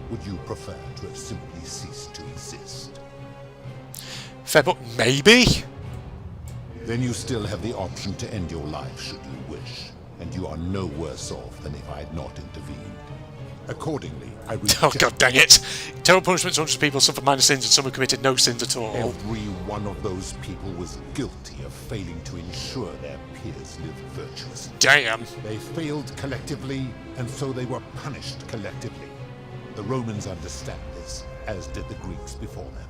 Would you prefer to have simply ceased to exist? Fair, but maybe? Then you still have the option to end your life should you wish, and you are no worse off than if I had not intervened. Accordingly, I Oh, reject god dang it. Terrible punishments, hundreds of people suffer minor sins, and some have committed no sins at all. every one of those people was guilty of failing to ensure their peers lived virtuously. Damn. They failed collectively, and so they were punished collectively. The Romans understand this, as did the Greeks before them.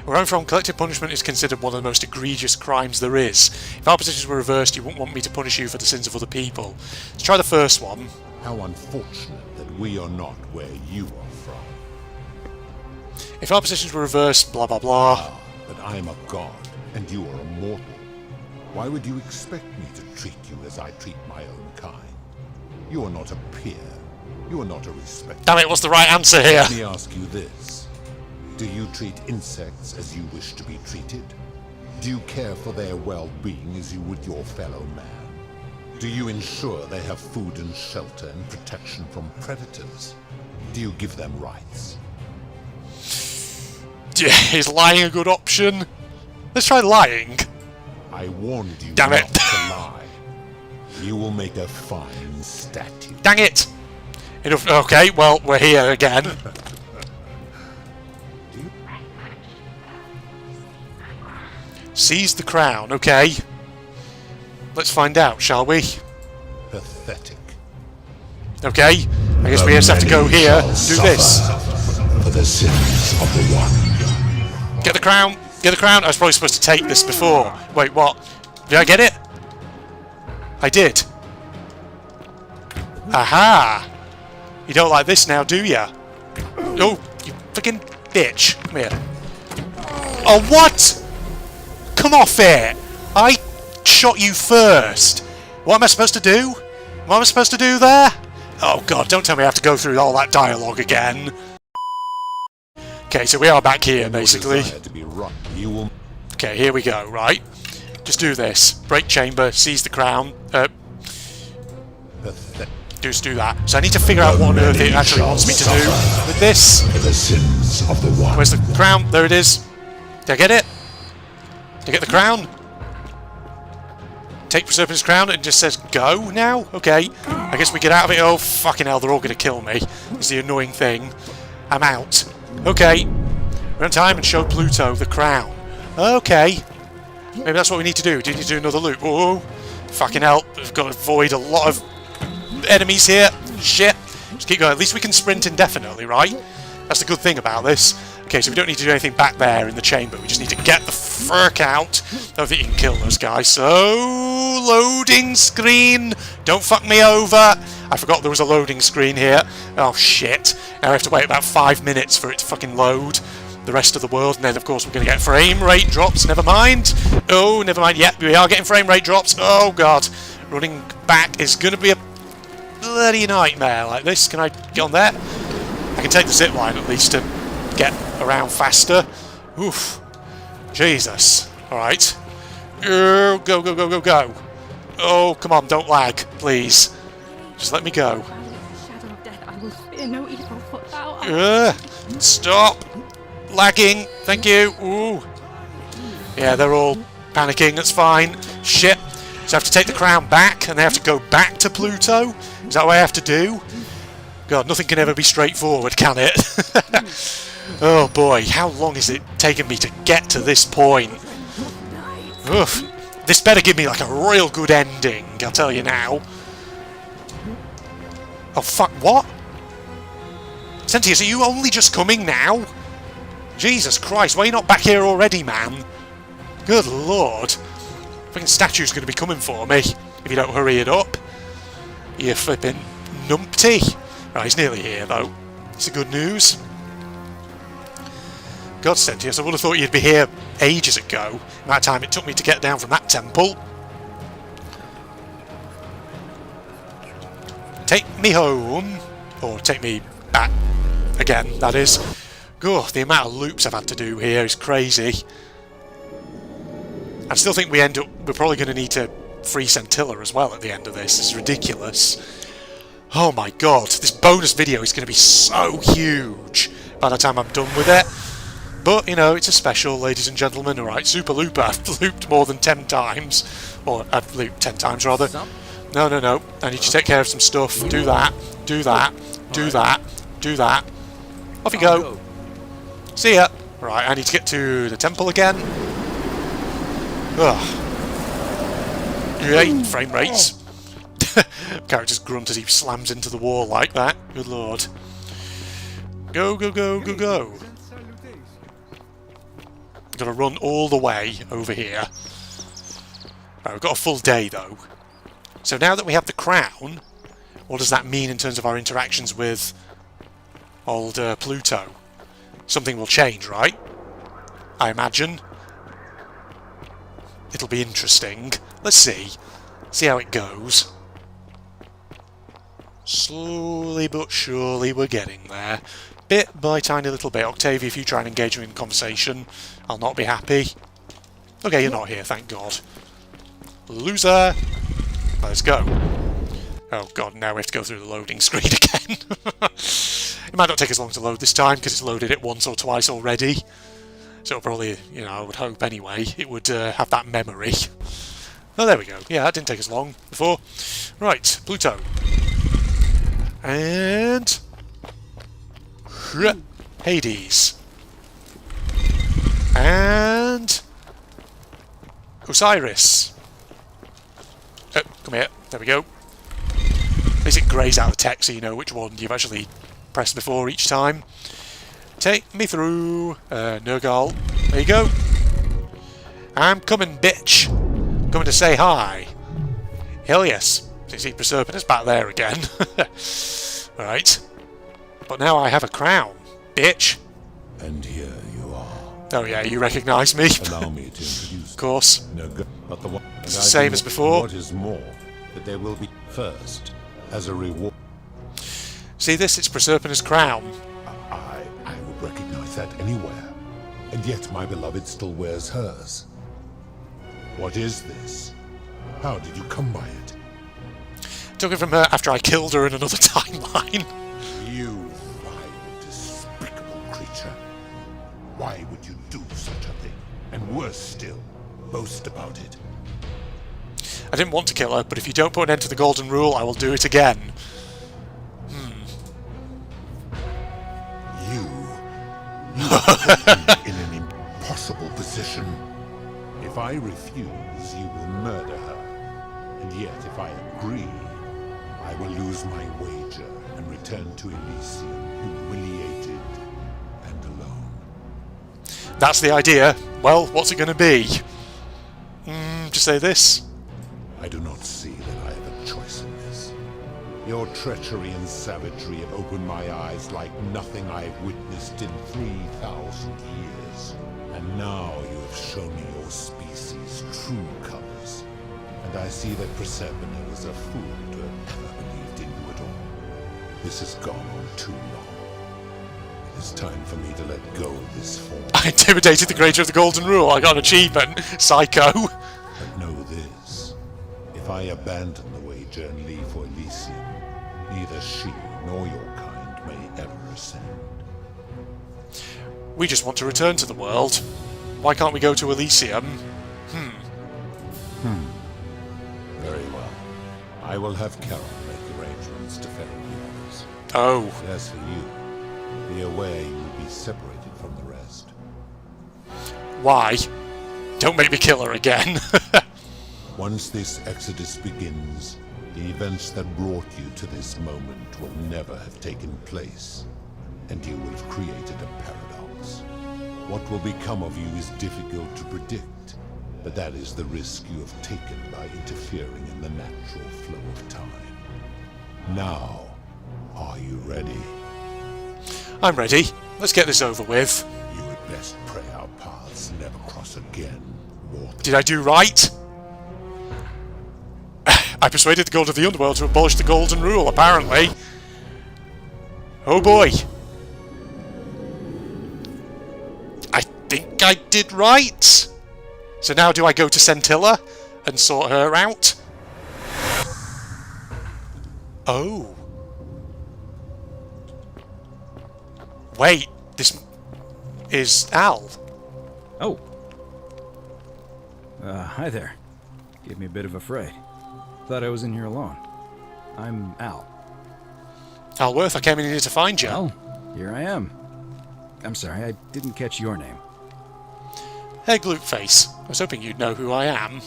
Where I'm from, collective punishment is considered one of the most egregious crimes there is. If our positions were reversed, you wouldn't want me to punish you for the sins of other people. Let's try the first one. How unfortunate that we are not where you are from. If our positions were reversed, blah blah blah. But I am a god, and you are a mortal. Why would you expect me to treat you as I treat my own kind? You are not a peer. You are not a respected. Damn it, what's the right answer here? Let me ask you this. Do you treat insects as you wish to be treated? Do you care for their well-being as you would your fellow man? Do you ensure they have food and shelter and protection from predators? Do you give them rights? Is lying a good option? Let's try lying. I warned you Damn it. not to lie. You will make a fine statue. Dang it! Enough. Okay, well, we're here again. Seize the crown, okay. Let's find out, shall we? Pathetic. Okay, I guess we just have to go here, do this. For the sins of the one. Get the crown, get the crown. I was probably supposed to take this before. Wait, what? Did I get it? I did. Aha! You don't like this now, do ya? Oh, you freaking bitch. Come here. Oh, what? Come off it! I shot you first. What am I supposed to do? What am I supposed to do there? Oh god, don't tell me I have to go through all that dialogue again. Okay, so we are back here, basically. Okay, here we go, right? Just do this. Break chamber, seize the crown. Just do that. So I need to figure out what on earth it actually wants me to do with this. The sins of the one. Where's the crown? There it is. Did I get it? Did I get the crown? Take the serpent's crown, and it just says go now? Okay. I guess we get out of it. Oh, fucking hell, they're all going to kill me. It's the annoying thing. I'm out. Okay. We're on time and show Pluto the crown. Okay. Maybe that's what we need to do. Do you need to do another loop? Oh, fucking hell. We've got to avoid a lot of enemies here. Shit. Just keep going. At least we can sprint indefinitely, right? That's the good thing about this. Okay, so we don't need to do anything back there in the chamber. We just need to get the frick out. I don't think you can kill those guys. So, loading screen. Don't fuck me over. I forgot there was a loading screen here. Oh, shit. Now we have to wait about 5 minutes for it to fucking load the rest of the world. And then, of course, we're going to get frame rate drops. Never mind. Oh, never mind. Yep, we are getting frame rate drops. Oh, God. Running back is going to be a bloody nightmare like this. Can I get on there? I can take the zip line at least to get around faster. Oof. Jesus. Alright. Go, go, go, go, go. Oh, come on, don't lag, please. Just let me go. Shadow of death, I will fear no evil, for thou art... Stop. Lagging. Thank you. Ooh. Yeah, they're all panicking. That's fine. Shit. So I have to take the crown back, and they have to go back to Pluto? Is that what I have to do? God, nothing can ever be straightforward, can it? Oh boy, how long has it taken me to get to this point? Oof. This better give me like a real good ending, I'll tell you now. Oh fuck, what? Sentius, are you only just coming now? Jesus Christ, why are you not back here already, man? Good lord. Fucking statue's going to be coming for me if you don't hurry it up. You flipping numpty. Right, he's nearly here though. It's the good news. God, Sentius, I would have thought you'd be here ages ago. The amount of time it took me to get down from that temple. Take me home. Or take me back again, that is. God, the amount of loops I've had to do here is crazy. I still think we're probably going to need to free Centilla as well at the end of this. It's ridiculous. Oh my god, this bonus video is going to be so huge by the time I'm done with it. But, you know, it's a special, ladies and gentlemen. Alright, Super Looper, I've looped more than 10 times. Or, I've looped 10 times, rather. No, no, no. I need to take care of some stuff. Do that. Do that. Do that. Do that. Off you go. See ya. Right, I need to get to the temple again. Ugh. 8 frame rates. Character's grunt as he slams into the wall like that. Good lord. Go, go, go, go, go. Gotta run all the way over here. Right, we've got a full day though. So now that we have the crown, what does that mean in terms of our interactions with old Pluto? Something will change, right? I imagine. It'll be interesting. Let's see. See how it goes. Slowly but surely we're getting there. Bit by tiny little bit. Octavia, if you try and engage me in conversation, I'll not be happy. Okay, you're not here, thank God. Loser! Let's go. Oh God, now we have to go through the loading screen again. It might not take as long to load this time, because it's loaded it once or twice already. So it'll probably, you know, I would hope anyway, it would have that memory. Oh, there we go. Yeah, that didn't take as long before. Right, Pluto. And... Hades. And... Osiris. Oh, come here. There we go. At least it greys out the text so you know which one you've actually pressed before each time. Take me through. Nergal. There you go. I'm coming, bitch. Coming to say hi. Hell yes. You see Proserpinus back there again. Right. But now I have a crown, bitch. And here you are. Oh yeah, you recognise me. Allow me to introduce. Of course. No, but the one. It's the same as before. What is more, that there will be first as a reward. See this? It's Proserpinus' crown. I would recognise that anywhere, and yet my beloved still wears hers. What is this? How did you come by it? Took it from her after I killed her in another timeline. You vile, despicable creature. Why would you do such a thing? And worse still, boast about it. I didn't want to kill her, but if you don't put an end to the golden rule, I will do it again. You put me in an impossible position. If I refuse, you will murder her. And yet, if I agree, I will lose my wager and return to Elysium, humiliated and alone. That's the idea. Well, what's it going to be? Just say this. I do not see that I have a choice in this. Your treachery and savagery have opened my eyes like nothing I have witnessed in 3,000 years. And now you have shown me your species' true colors. And I see that Proserpine was a fool to have ever believed in you at all. This has gone on too long. It is time for me to let go of this form. I intimidated the creator of the golden rule. I got an achievement. Psycho. But know this. If I abandon the wager and leave for Elysium, neither she nor your kind may ever ascend. We just want to return to the world. Why can't we go to Elysium? Very well. I will have Carol make arrangements to ferry the others. Oh. As for you, be aware you will be separated from the rest. Why? Don't make me kill her again. Once this exodus begins, the events that brought you to this moment will never have taken place, and you will have created a paradox. What will become of you is difficult to predict, but that is the risk you have taken by interfering in the natural flow of time. Now, are you ready? I'm ready. Let's get this over with. You had best pray our paths never cross again, mortal. Did I do right? I persuaded the god of the underworld to abolish the golden rule, apparently. Oh boy. I think I did right. So now do I go to Centilla and sort her out? Oh. Wait, this is Al. Oh. Hi there. Gave me a bit of a fright. Thought I was in here alone. I'm Al. Alworth, I came in here to find you. Well, here I am. I'm sorry, I didn't catch your name. Hey, Gloopface. I was hoping you'd know who I am.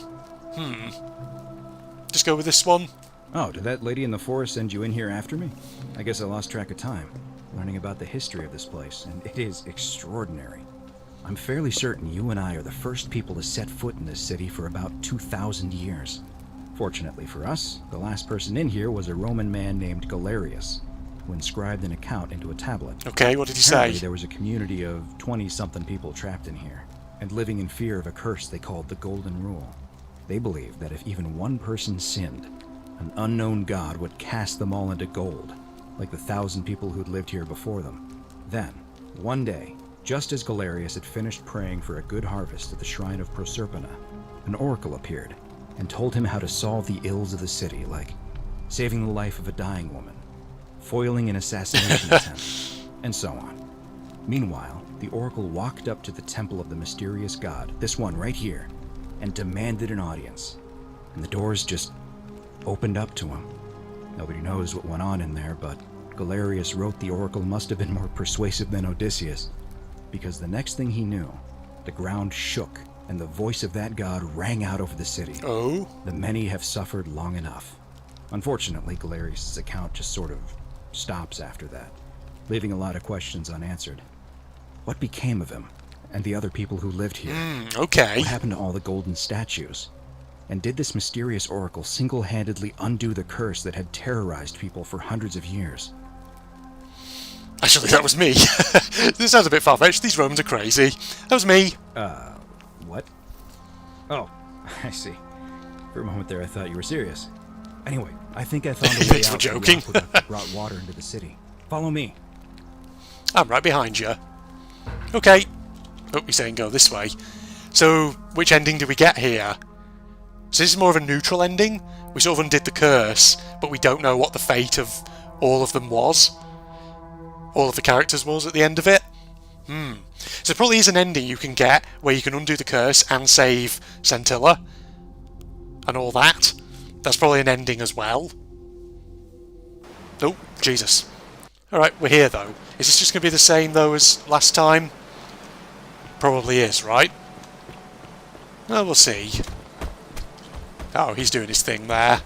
Just go with this one. Oh, did that lady in the forest send you in here after me? I guess I lost track of time, learning about the history of this place, and it is extraordinary. I'm fairly certain you and I are the first people to set foot in this city for about 2,000 years. Fortunately for us, the last person in here was a Roman man named Galerius, who inscribed an account into a tablet. Okay, what did he Apparently, say? there was a community of 20-something people trapped in here, and living in fear of a curse they called the Golden Rule. They believed that if even one person sinned, an unknown god would cast them all into gold, like the 1,000 people who'd lived here before them. Then, one day, just as Galerius had finished praying for a good harvest at the shrine of Proserpina, an oracle appeared and told him how to solve the ills of the city, like saving the life of a dying woman, foiling an assassination attempt, and so on. Meanwhile, the oracle walked up to the temple of the mysterious god, this one right here, and demanded an audience. And the doors just opened up to him. Nobody knows what went on in there, but Galerius wrote the oracle must have been more persuasive than Odysseus, because the next thing he knew, the ground shook and the voice of that god rang out over the city. Oh? The many have suffered long enough. Unfortunately, Galerius' account just sort of stops after that, leaving a lot of questions unanswered. What became of him and the other people who lived here? Okay. What happened to all the golden statues? And did this mysterious oracle single-handedly undo the curse that had terrorized people for hundreds of years? Actually, that was me. This sounds a bit far-fetched. These Romans are crazy. That was me. What? Oh, I see. For a moment there, I thought you were serious. Anyway, I think I found a way Thanks for out from the joking. aqueduct that brought water into the city. Follow me. I'm right behind you. Okay. Oh, you're saying go this way. So, which ending do we get here? So this is more of a neutral ending. We sort of undid the curse, but we don't know what the fate of all of them was. All of the characters was at the end of it. So it probably is an ending you can get where you can undo the curse and save Centilla and all that. That's probably an ending as well. Oh, Jesus. Alright, we're here though. Is this just going to be the same though as last time? Probably is, right? Well, we'll see. Oh, he's doing his thing there.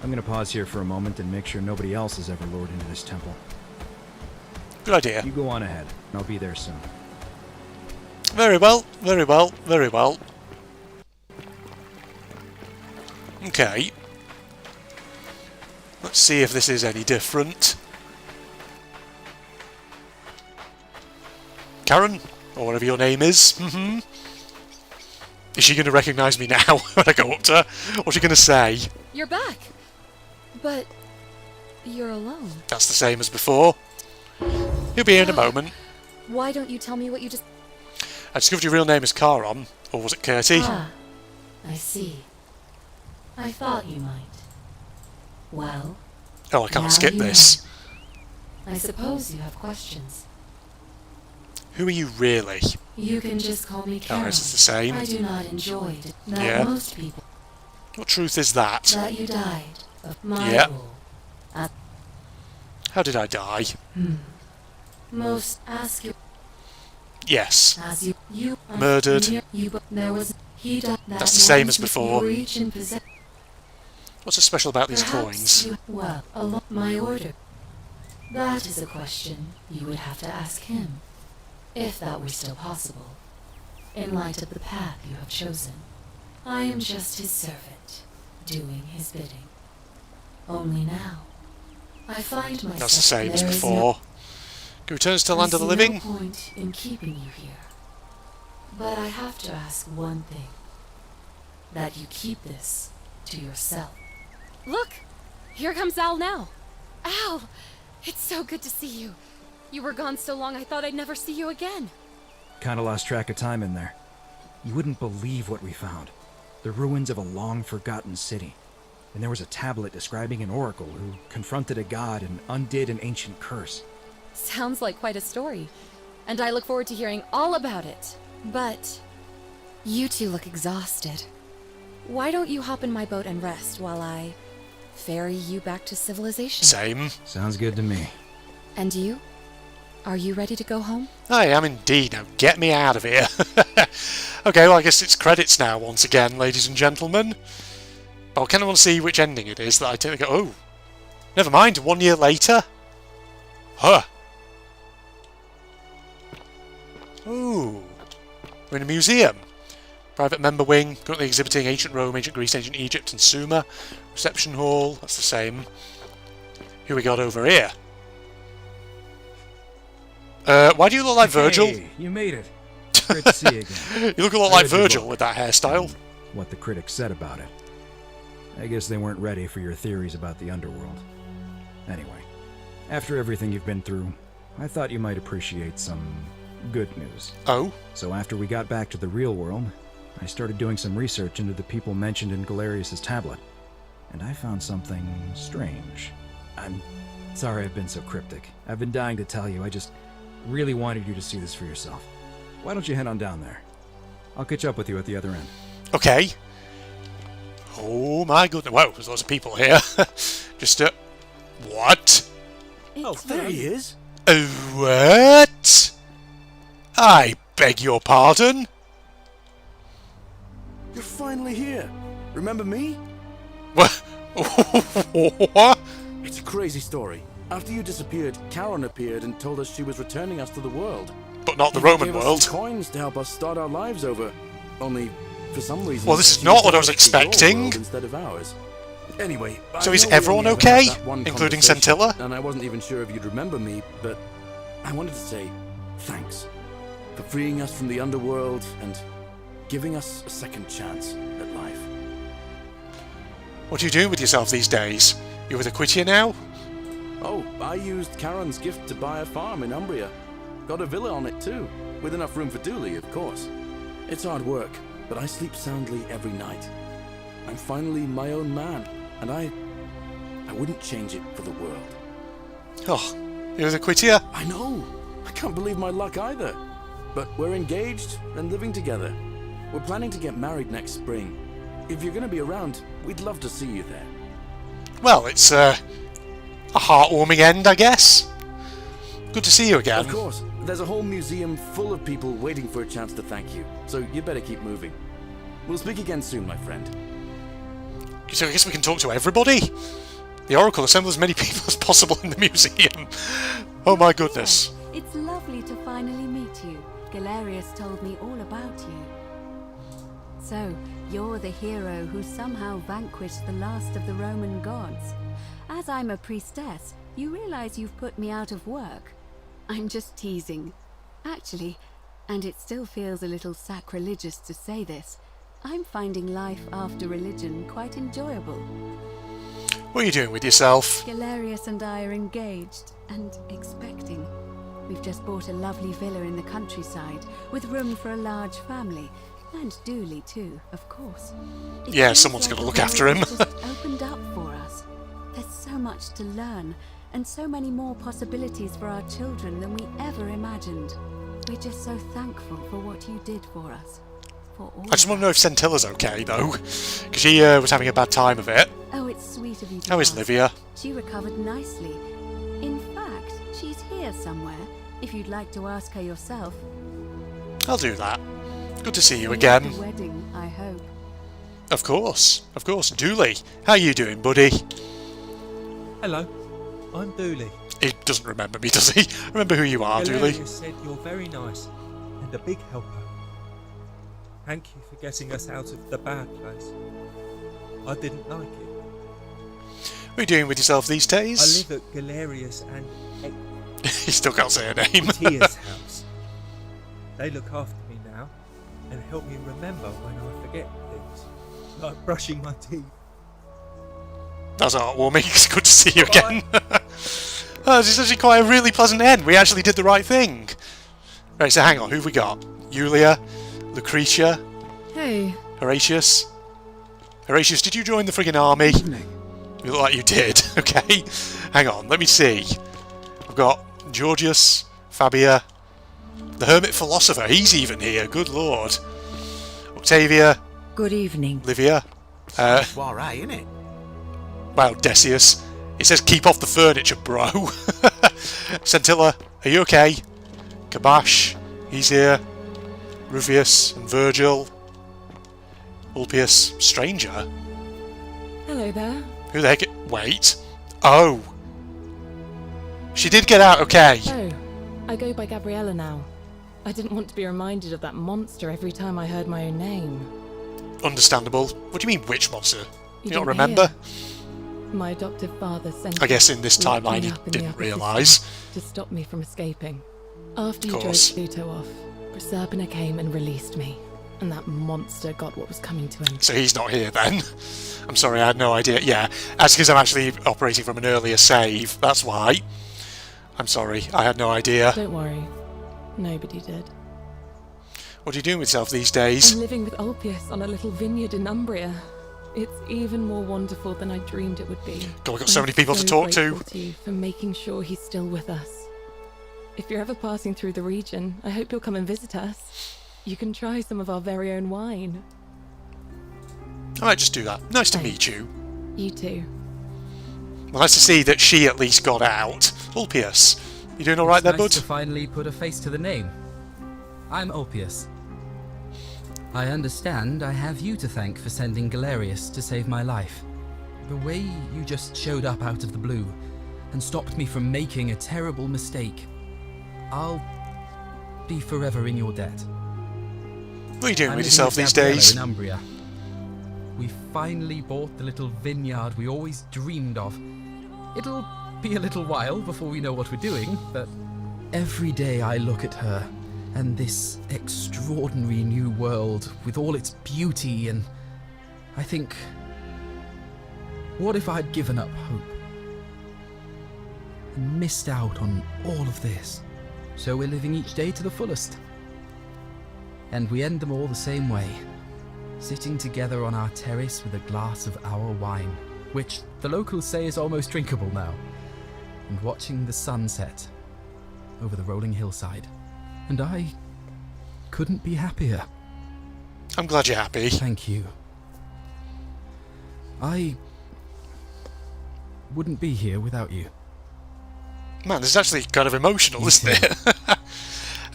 I'm going to pause here for a moment and make sure nobody else has ever lured into this temple. Good idea. You go on ahead. I'll be there soon. Very well, very well, very well. Okay. Let's see if this is any different. Karen, or whatever your name is. Is she going to recognise me now when I go up to her? What's she going to say? You're back. But you're alone. That's the same as before. He'll be here in a moment. Why don't you tell me what you just... I discovered your real name is Charon, or was it Curti? Ah, I see. I thought you might. Well... Oh, I can't now skip you this. know. I suppose you have questions. Who are you really? You can just call me Karen. Oh, it's the same. I do not enjoy it. That Yeah. most people... What truth is that? That you died of my Yeah. rule. How did I die? Most ask you... Yes. As you Murdered. There was... He died... That's the same as before. What's so special about these coins? Well, along my order. That is a question you would have to ask him, if that were still possible, in light of the path you have chosen. I am just his servant, doing his bidding. Only now, I find myself... That's the same as there is before. He returns to the land of the living. no point in keeping you here. But I have to ask one thing. That you keep this to yourself. Look! Here comes Al now. Al! It's so good to see you. You were gone so long I thought I'd never see you again. Kinda lost track of time in there. You wouldn't believe what we found. The ruins of a long-forgotten city. And there was a tablet describing an oracle who confronted a god and undid an ancient curse. Sounds like quite a story. And I look forward to hearing all about it. But... you two look exhausted. Why don't you hop in my boat and rest while I ferry you back to civilization. Same. Sounds good to me. And you? Are you ready to go home? I am indeed. Now get me out of here. Okay, well I guess it's credits now once again, ladies and gentlemen. But I kind of want to see which ending it is that I take. Oh, never mind. 1 year later. Huh. Ooh. We're in a museum. Private member wing, currently exhibiting ancient Rome, ancient Greece, ancient Egypt and Sumer. Reception hall, that's the same. Who we got over here? Why do you look like Virgil? Hey, you made it. Great to see you again. You look a lot like Virgil with that hairstyle. What the critics said about it. I guess they weren't ready for your theories about the underworld. Anyway, after everything you've been through, I thought you might appreciate some good news. Oh? So after we got back to the real world, I started doing some research into the people mentioned in Galerius' tablet, and I found something strange. I'm sorry I've been so cryptic. I've been dying to tell you, I just really wanted you to see this for yourself. Why don't you head on down there? I'll catch up with you at the other end. Okay. Oh my goodness. Whoa, there's lots of people here. Just, what? Oh, there he is. What? I beg your pardon? You're finally here. Remember me? What? It's a crazy story. After you disappeared, Charon appeared and told us she was returning us to the world. But not the He Roman gave us world. some coins to help us start our lives over. Only, for some reason... Well, this is she not what I was decided to your expecting. world instead of ours. Anyway... So I is know we everyone only ever had okay? that one Including conversation, Scintilla? And I wasn't even sure if you'd remember me, but... I wanted to say thanks. For freeing us from the underworld and giving us a second chance at life. What are you doing with yourself these days? You with Aquitia now? Oh, I used Charon's gift to buy a farm in Umbria. Got a villa on it too, with enough room for Dooley, of course. It's hard work, but I sleep soundly every night. I'm finally my own man, and I wouldn't change it for the world. Oh, you with Aquitia? I know! I can't believe my luck either. But we're engaged and living together. We're planning to get married next spring. If you're going to be around, we'd love to see you there. Well, it's a heartwarming end, I guess. Good to see you again. Of course. There's a whole museum full of people waiting for a chance to thank you. So you better keep moving. We'll speak again soon, my friend. So I guess we can talk to everybody? The Oracle assembles as many people as possible in the museum. Oh my goodness. It's lovely to finally meet you. Galerius told me all about you. So, you're the hero who somehow vanquished the last of the Roman gods. As I'm a priestess, you realize you've put me out of work. I'm just teasing. Actually, and it still feels a little sacrilegious to say this, I'm finding life after religion quite enjoyable. What are you doing with yourself? Galerius and I are engaged and expecting. We've just bought a lovely villa in the countryside with room for a large family. And Dooley too, of course. It Yeah, feels someone's like gonna look the after world him. has just opened up for us. There's so much to learn, and so many more possibilities for our children than we ever imagined. We're just so thankful for what you did for us. For all I just want to know if Centilla's okay, though. Because she was having a bad time of it. Oh, it's sweet of you to How is ask. Livia? She recovered nicely. In fact, she's here somewhere, if you'd like to ask her yourself. I'll do that. Good to see you See again. at the wedding, I hope. Of course. Of course. Dooley, how you doing, buddy? Hello, I'm Dooley. He doesn't remember me, does he? Remember who you are, Dooley? Galerius said you're very nice and a big helper. Thank you for getting us out of the bad place. I didn't like it. What are you doing with yourself these I days? live at Galerius and He still can't say her name. Tia's house. They look after me now and help me remember when I forget things, like brushing my teeth. That's heartwarming. It's good to see you again. Oh, this is actually quite a really pleasant end. We actually did the right thing. Right, so hang on. Who have we got? Julia, Lucretia, Hey. Horatius. Horatius, did you join the friggin' army? You look like you did. Okay. Hang on. Let me see. I've got Georgius, Fabia, the hermit philosopher. He's even here. Good lord. Octavia. Good evening. Livia. Alright, innit? Wow, Decius. It says keep off the furniture, bro. Centilla, are you okay? Kabash, he's here. Rufius and Virgil. Ulpius, stranger. Hello there. Who the heck? Wait. Oh. She did get out okay. Oh, I go by Gabriella now. I didn't want to be reminded of that monster every time I heard my own name. Understandable. What do you mean, which monster? You don't didn't remember? hear? My adoptive father sent I guess in this locked timeline me he up in the didn't upper realise. system to stop me from escaping. After he Of drove course. Pluto off, Proserpina came and released me, and that monster got what was coming to him. So he's not here then. I'm sorry, I had no idea. Yeah, that's because I'm actually operating from an earlier save. That's why. I'm sorry, I had no idea. Don't worry, nobody did. What are you doing with yourself these days? I'm living with Ulpius on a little vineyard in Umbria. It's even more wonderful than I dreamed it would be. God, we've got so I'm many people to talk to. grateful you for making sure he's still with us. If you're ever passing through the region, I hope you'll come and visit us. You can try some of our very own wine. I might just do that. Nice to meet you. You too. Well, nice to see that she at least got out. Ulpius, you doing alright there, Nice bud? to finally put a face to the name. I'm Ulpius. I understand I have you to thank for sending Galerius to save my life. The way you just showed up out of the blue and stopped me from making a terrible mistake. I'll be forever in your debt. What are you doing I'm with living yourself these Gabriella days? in Umbria. We finally bought the little vineyard we always dreamed of. It'll be a little while before we know what we're doing, but every day I look at her and this extraordinary new world with all its beauty, and I think, what if I'd given up hope and missed out on all of this? So we're living each day to the fullest. And we end them all the same way, sitting together on our terrace with a glass of our wine, which the locals say is almost drinkable now, and watching the sunset over the rolling hillside. And I couldn't be happier. I'm glad you're happy. Thank you. I wouldn't be here without you. Man, this is actually kind of emotional, isn't it?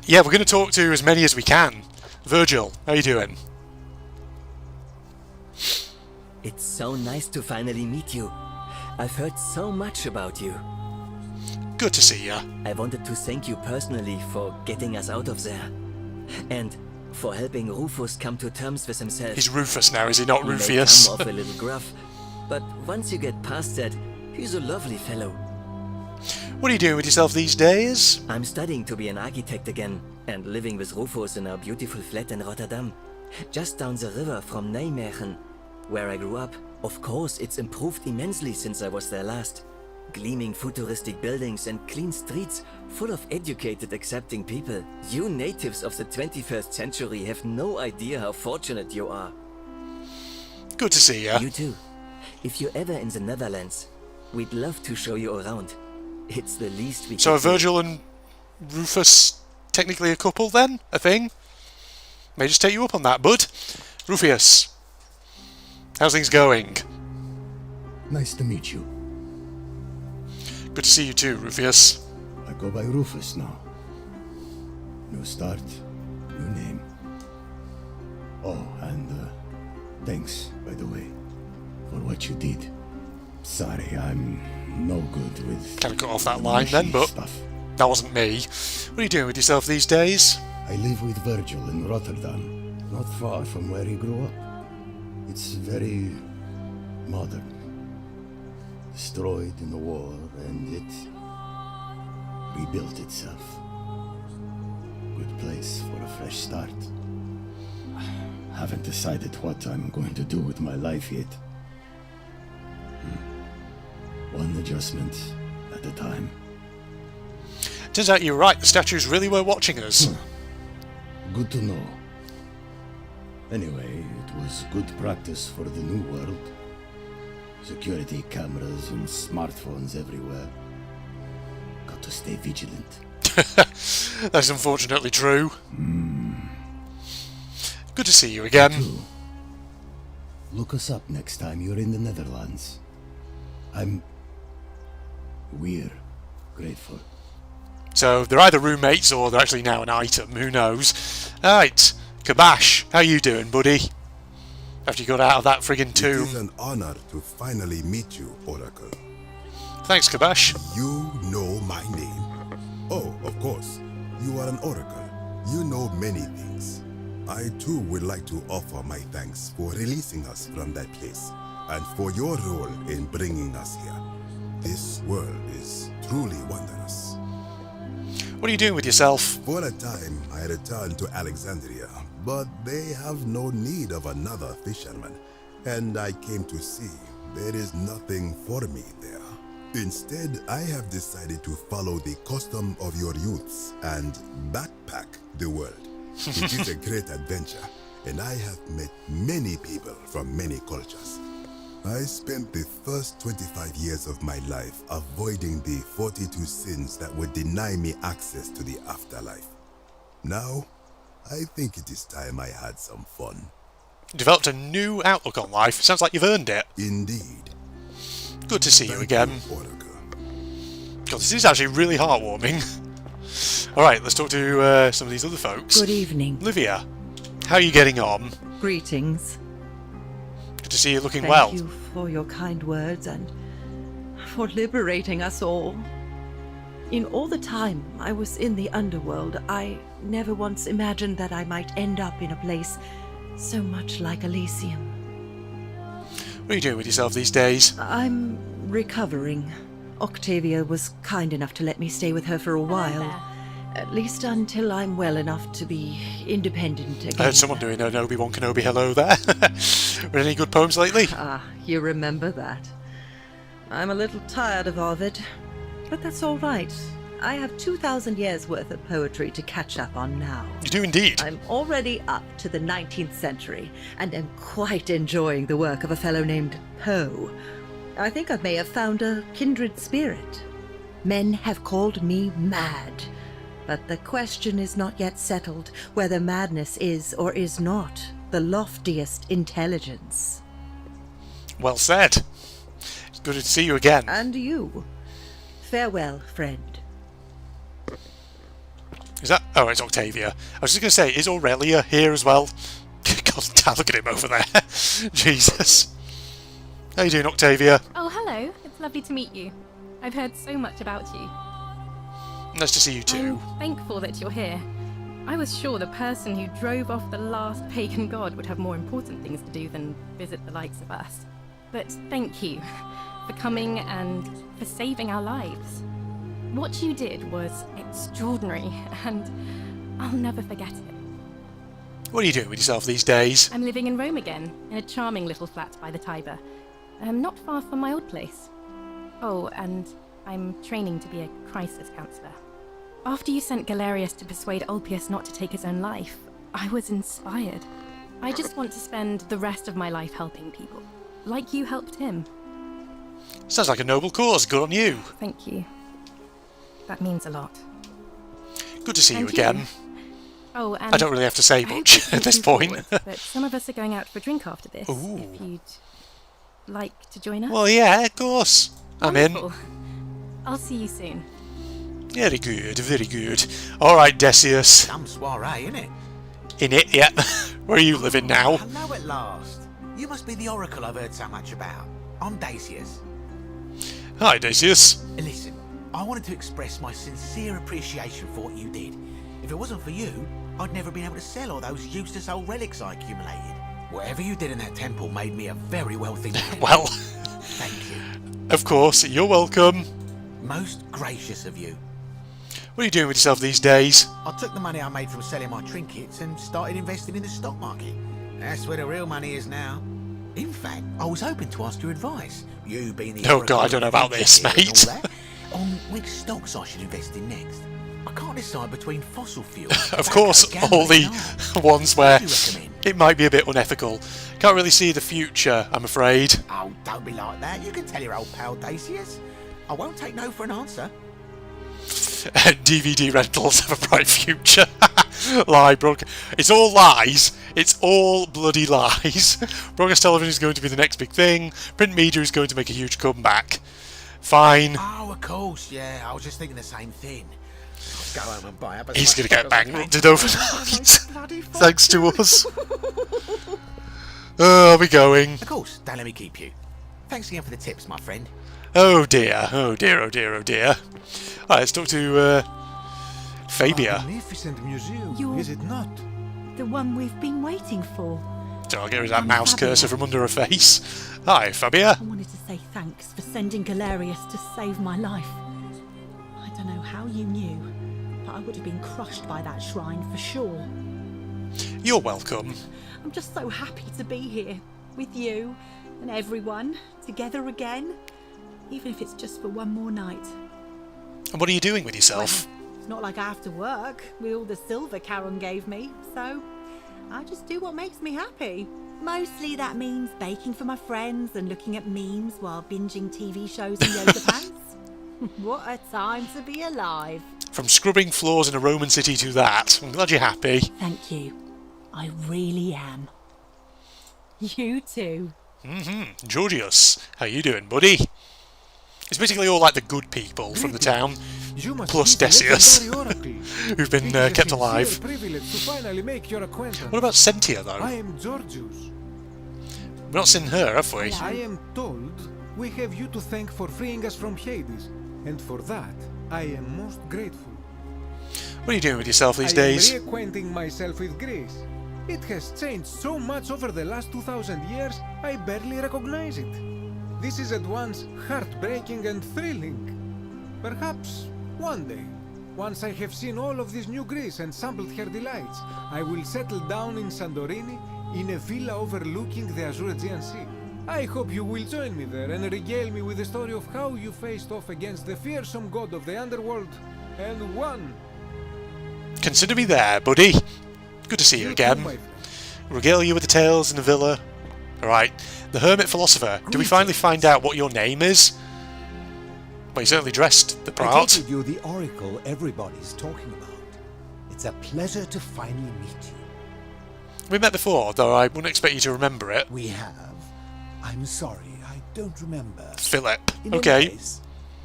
Yeah, we're going to talk to as many as we can. Virgil, how you doing? It's so nice to finally meet you. I've heard so much about you. Good to see ya. I wanted to thank you personally for getting us out of there. And for helping Rufus come to terms with himself. He's Rufus now, is he not He may Rufius? come off a little gruff, but once you get past that, he's a lovely fellow. What are you doing with yourself these days? I'm studying to be an architect again, and living with Rufus in our beautiful flat in Rotterdam, just down the river from Nijmegen, where I grew up. Of course, it's improved immensely since I was there last. Gleaming futuristic buildings and clean streets full of educated, accepting people. You natives of the 21st century have no idea how fortunate you are. Good to see ya. You too. If you're ever in the Netherlands, we'd love to show you around. It's the least we So can are Virgil and Rufus technically a couple then? A thing? May just take you up on that, bud. Rufius, how's things going? Nice to meet you. Good to see you too, Rufius. I go by Rufus now. New start, new name. Oh, and thanks, by the way, for what you did. Sorry, I'm no good with... Kind of cut off that line then, but that wasn't me. What are you doing with yourself these days? I live with Virgil in Rotterdam, not far from where he grew up. It's very modern. Destroyed in the war, and it rebuilt itself. Good place for a fresh start. Haven't decided what I'm going to do with my life yet. One adjustment at a time. Turns out you were right, the statues really were watching us. Good to know. Anyway, it was good practice for the new world. Security cameras and smartphones everywhere. Got to stay vigilant. That's unfortunately true. Good to see you again. Look us up next time you're in the Netherlands. We're grateful. So they're either roommates or they're actually now an item, who knows. Alright, Kabash, how you doing, buddy? After you got out of that friggin' tomb. It is an honor to finally meet you, Oracle. Thanks, Kabash. You know my name. Oh, of course. You are an Oracle. You know many things. I too would like to offer my thanks for releasing us from that place, and for your role in bringing us here. This world is truly wondrous. What are you doing with yourself? For a time, I returned to Alexandria, but they have no need of another fisherman, and I came to see there is nothing for me there. Instead, I have decided to follow the custom of your youths and backpack the world. It is a great adventure, and I have met many people from many cultures. I spent the first 25 years of my life avoiding the 42 sins that would deny me access to the afterlife. Now, I think it is time I had some fun. Developed a new outlook on life. Sounds like you've earned it. Indeed. Good to see you again. God, this is actually really heartwarming. Alright, let's talk to some of these other folks. Good evening. Livia, how are you getting on? Greetings. Good to see you looking well. Thank you for your kind words and for liberating us all. In all the time I was in the underworld, I never once imagined that I might end up in a place so much like Elysium. What are you doing with yourself these days? I'm recovering. Octavia was kind enough to let me stay with her for a while. At least until I'm well enough to be independent again. I heard someone doing an Obi-Wan Kenobi hello there. Read any good poems lately? Ah, you remember that. I'm a little tired of Ovid, but that's all right. I have 2,000 years worth of poetry to catch up on now. You do indeed. I'm already up to the 19th century, and am quite enjoying the work of a fellow named Poe. I think I may have found a kindred spirit. Men have called me mad, but the question is not yet settled whether madness is or is not the loftiest intelligence. Well said. It's good to see you again. And you. Farewell, friend. Is that... Oh, it's Octavia. I was just going to say, is Aurelia here as well? God, look at him over there. Jesus. How you doing, Octavia? Oh, hello. It's lovely to meet you. I've heard so much about you. Nice to see you too. I'm thankful that you're here. I was sure the person who drove off the last pagan god would have more important things to do than visit the likes of us. But thank you for coming and for saving our lives. What you did was extraordinary, and I'll never forget it. What are you doing with yourself these days? I'm living in Rome again, in a charming little flat by the Tiber. Not far from my old place. Oh, and I'm training to be a crisis counselor. After you sent Galerius to persuade Ulpius not to take his own life, I was inspired. I just want to spend the rest of my life helping people, like you helped him. Sounds like a noble cause. Good on you. Thank you. That means a lot. Good to see you And again. Oh, and I don't really have to say I hope much it's at this looking point. forward, but some of us are going out for a drink after this. Ooh. If you'd like to join us. Well, yeah, of course. I'm in. Wonderful. I'll see you soon. Very good, very good. Alright, Decius. Some soiree, innit? In it, yeah. Where are you living now? Hello at last. You must be the oracle I've heard so much about. I'm Dacius. Hi, Decius. Listen, I wanted to express my sincere appreciation for what you did. If it wasn't for you, I'd never been able to sell all those useless old relics I accumulated. Whatever you did in that temple made me a very wealthy man. Well, thank you. Of course, you're welcome. Most gracious of you. What are you doing with yourself these days? I took the money I made from selling my trinkets and started investing in the stock market. That's where the real money is now. In fact, I was hoping to ask your advice. You being the Oh God, I don't know about this, mate. On which stocks I should invest in next. I can't decide between fossil fuels. Of course, all the ones where it might be a bit unethical. Can't really see the future, I'm afraid. Oh, don't be like that. You can tell your old pal Dacius. I won't take no for an answer. DVD rentals have a bright future. Lie, broadcast. It's all lies. It's all bloody lies. Broadcast television is going to be the next big thing. Print media is going to make a huge comeback. Fine. Oh, of course, yeah. I was just thinking the same thing. I'll go home and buy up as He's much going to get as I can. bankrupted overnight. Thanks to us. Oh, I'll be going. Of course, don't let me keep you. Thanks again for the tips, my friend. Oh dear, oh dear, oh dear, oh dear. Alright, let's talk to Fabia. Magnificent museum, You're- is it not? The one we've been waiting for. So I'll get rid of that mouse cursor from under her face. Hi, Fabia. I wanted to say thanks for sending Galerius to save my life. I don't know how you knew, but I would have been crushed by that shrine for sure. You're welcome. I'm just so happy to be here with you and everyone together again, even if it's just for one more night. And what are you doing with yourself? It's not like I have to work with all the silver Charon gave me, so I just do what makes me happy. Mostly that means baking for my friends and looking at memes while binging TV shows and yoga pants. What a time to be alive. From scrubbing floors in a Roman city to that. I'm glad you're happy. Thank you. I really am. You too. Georgius, how you doing, buddy? It's basically all like the good people from the town, plus Decius, who've been kept alive. Privilege to finally make your acquaintance. What about Sentia, though? I am Georgius. We've not seen her, have we? I am told we have you to thank for freeing us from Hades, and for that I am most grateful. What are you doing with yourself these days? I am reacquainting myself with Greece. It has changed so much over the last 2000 years, I barely recognize it. This is at once heartbreaking and thrilling. Perhaps one day, once I have seen all of this new Greece and sampled her delights, I will settle down in Santorini in a villa overlooking the Azure Aegean Sea. I hope you will join me there and regale me with the story of how you faced off against the fearsome god of the underworld and won. Consider me there, buddy. Good to see you again. Regale you with the tales in the villa. Alright, the hermit philosopher. Do we finally find out what your name is? Well, you certainly dressed the I part. take it you're the oracle everybody's talking about. It's a pleasure to finally meet you. We met before, though I wouldn't expect you to remember it. We have. I'm sorry, I don't remember. Philip. In Okay. any case,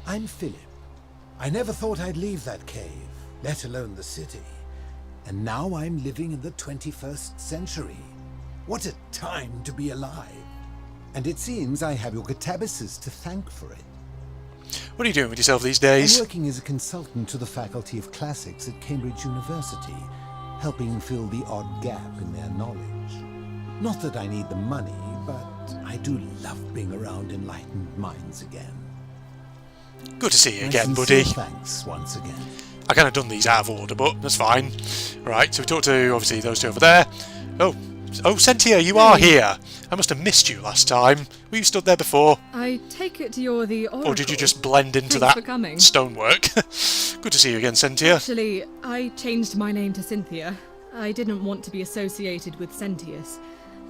I'm Philip. I never thought I'd leave that cave, let alone the city. And now I'm living in the 21st century. What a time to be alive. And it seems I have your Catabasis to thank for it. What are you doing with yourself these days? I'm working as a consultant to the Faculty of Classics at Cambridge University, helping fill the odd gap in their knowledge. Not that I need the money, but I do love being around enlightened minds again. Good to see you My again, sincere buddy. Thanks once again. I kind of done these out of order, but that's fine. Right, so we talked to, obviously, those two over there. Oh, Sentia, you are here. I must have missed you last time. Were you stood there before? I take it you're the oracle. Or did you just blend into Thanks for that coming. stonework? Good to see you again, Sentia. Actually, I changed my name to Cynthia. I didn't want to be associated with Sentius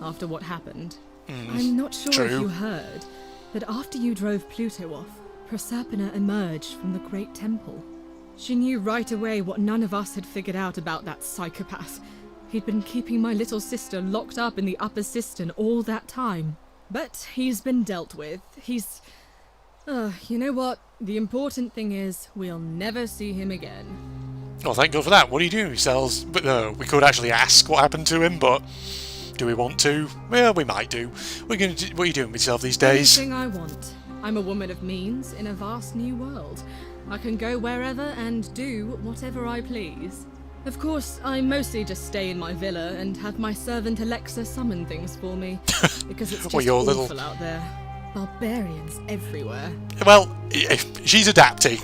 after what happened. I'm not sure if true. you heard, but after you drove Pluto off, Proserpina emerged from the Great Temple. She knew right away what none of us had figured out about that psychopath. He'd been keeping my little sister locked up in the upper cistern all that time. But he's been dealt with. He's... you know what? The important thing is, we'll never see him again. Oh, thank God for that. What are you doing yourselves? But we could actually ask what happened to him, but do we want to? Well, we might do. What are you doing with yourself these days? Anything I want. I'm a woman of means in a vast new world. I can go wherever and do whatever I please. Of course, I mostly just stay in my villa and have my servant Alexa summon things for me, because it's just Well, your awful little- out there. Barbarians everywhere. Well, she's adapting.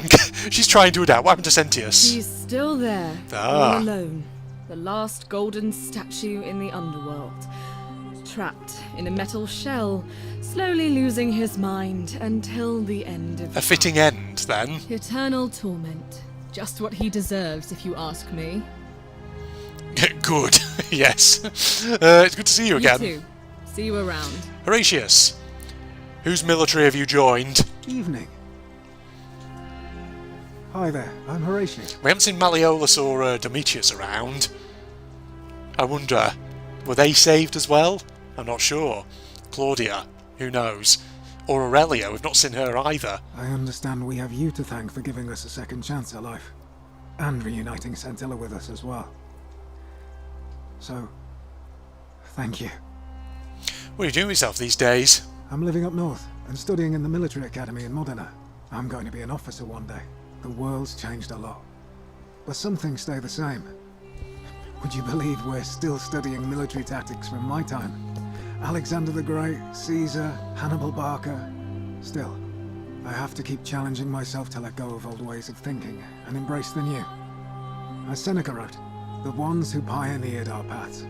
She's trying to adapt. What happened to Sentius? He's still there, Ah. all alone. The last golden statue in the underworld. Trapped in a metal shell, slowly losing his mind until the end of A fitting end, then. eternal torment. Just what he deserves, if you ask me. Good. Yes. It's good to see you again. You too. See you around. Horatius, whose military have you joined? Evening. Hi there, I'm Horatius. We haven't seen Malleolus or Domitius around. I wonder, were they saved as well? I'm not sure. Claudia, who knows? or Aurelia. We've not seen her either. I understand we have you to thank for giving us a second chance at life. And reuniting Scintilla with us as well. So, thank you. What are you doing with yourself these days? I'm living up north and studying in the military academy in Modena. I'm going to be an officer one day. The world's changed a lot. But some things stay the same. Would you believe we're still studying military tactics from my time? Alexander the Great, Caesar, Hannibal Barca. Still, I have to keep challenging myself to let go of old ways of thinking and embrace the new. As Seneca wrote, the ones who pioneered our paths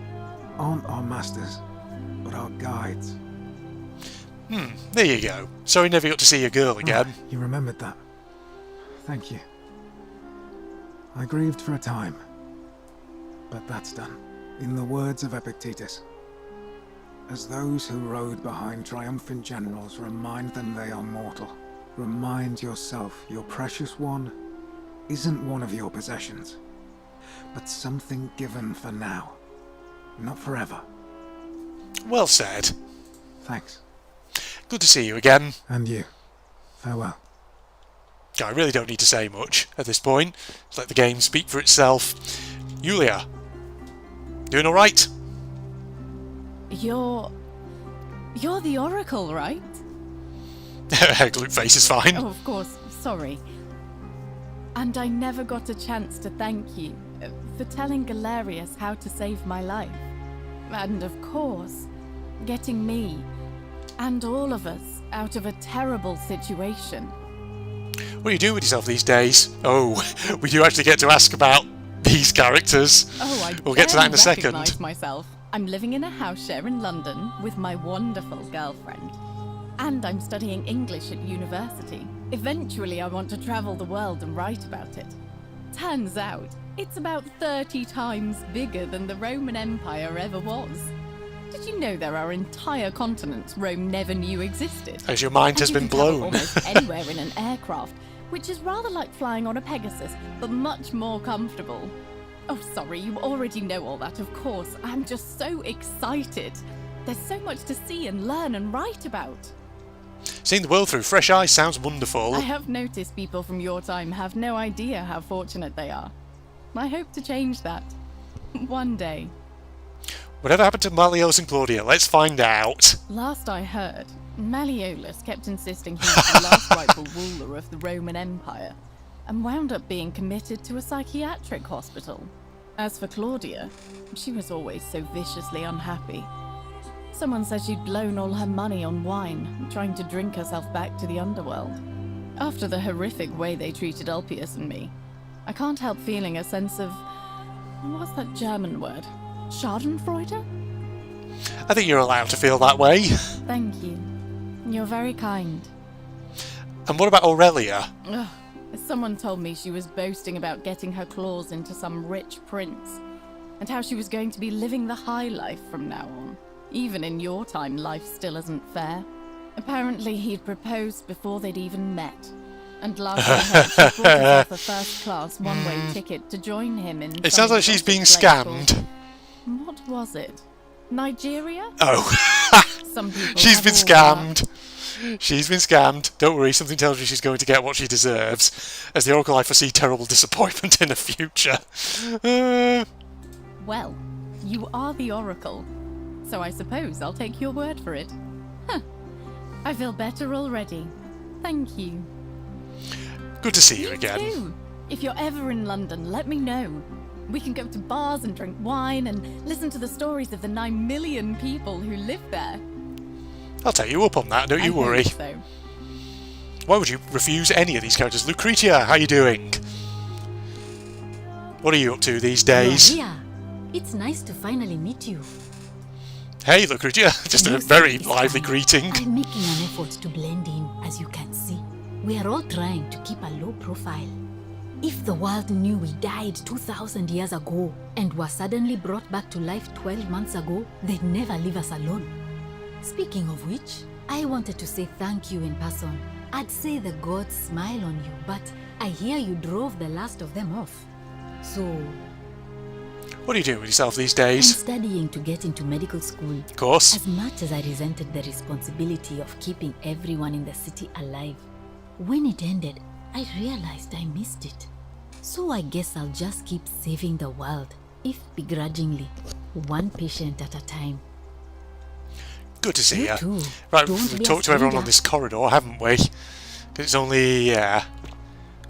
aren't our masters, but our guides. There you go. Sorry never got to see your girl again. Oh, you remembered that. Thank you. I grieved for a time, but that's done. In the words of Epictetus, as those who rode behind triumphant generals remind them they are mortal, remind yourself your precious one isn't one of your possessions, but something given for now, not forever. Well said. Thanks. Good to see you again. And you. Farewell. I really don't need to say much at this point. Just let the game speak for itself. Yulia, doing all right? You're the Oracle, right? Gloop face is fine. Oh, of course. Sorry. And I never got a chance to thank you for telling Galerius how to save my life. And of course, getting me and all of us out of a terrible situation. What are you doing with yourself these days? Oh, we do actually get to ask about these characters. Oh, we'll get to that in a second. Recognise myself. I'm living in a house share in London with my wonderful girlfriend. And I'm studying English at university. Eventually, I want to travel the world and write about it. Turns out, it's about 30 times bigger than the Roman Empire ever was. Did you know there are entire continents Rome never knew existed? As your mind has been blown. Almost anywhere in an aircraft, which is rather like flying on a Pegasus, but much more comfortable. Oh, sorry, you already know all that, of course. I'm just so excited. There's so much to see and learn and write about. Seeing the world through fresh eyes sounds wonderful. I have noticed people from your time have no idea how fortunate they are. I hope to change that. One day. Whatever happened to Malleolus and Claudia? Let's find out. Last I heard, Malleolus kept insisting he was the last rightful ruler of the Roman Empire, and wound up being committed to a psychiatric hospital. As for Claudia, she was always so viciously unhappy. Someone said she'd blown all her money on wine, trying to drink herself back to the underworld. After the horrific way they treated Ulpius and me, I can't help feeling a sense of... what's that German word? Schadenfreude? I think you're allowed to feel that way. Thank you. You're very kind. And what about Aurelia? Ugh. Someone told me she was boasting about getting her claws into some rich prince, and how she was going to be living the high life from now on. Even in your time, life still isn't fair. Apparently he'd proposed before they'd even met. And last I heard, she bought herself a first-class one-way ticket to join him in... It sounds like she's being scammed. What was it? Nigeria? Oh. Some people She's been scammed. She's been scammed. Don't worry, something tells me she's going to get what she deserves. As the Oracle, I foresee terrible disappointment in the future. Well, you are the Oracle, so I suppose I'll take your word for it. Huh. I feel better already. Thank you. Good to see you again. Too. If you're ever in London, let me know. We can go to bars and drink wine and listen to the stories of the 9 million people who live there. I'll take you up on that, don't you worry. Hope so. Why would you refuse any of these characters? Lucretia, how you doing? What are you up to these days? Maria, it's nice to finally meet you. Hey, Lucretia. Just a very lively greeting. I'm making an effort to blend in, as you can see. We are all trying to keep a low profile. If the world knew we died 2,000 years ago and were suddenly brought back to life 12 months ago, they'd never leave us alone. Speaking of which, I wanted to say thank you in person. I'd say the gods smile on you, but I hear you drove the last of them off. So... What are you doing with yourself these I'm days? studying to get into medical school. Of course. As much as I resented the responsibility of keeping everyone in the city alive, when it ended, I realized I missed it. So I guess I'll just keep saving the world, if begrudgingly, one patient at a time. Good to see You you. too. Right, Don't we've be a talked to everyone stranger. on this corridor, haven't we? 'Cause it's only,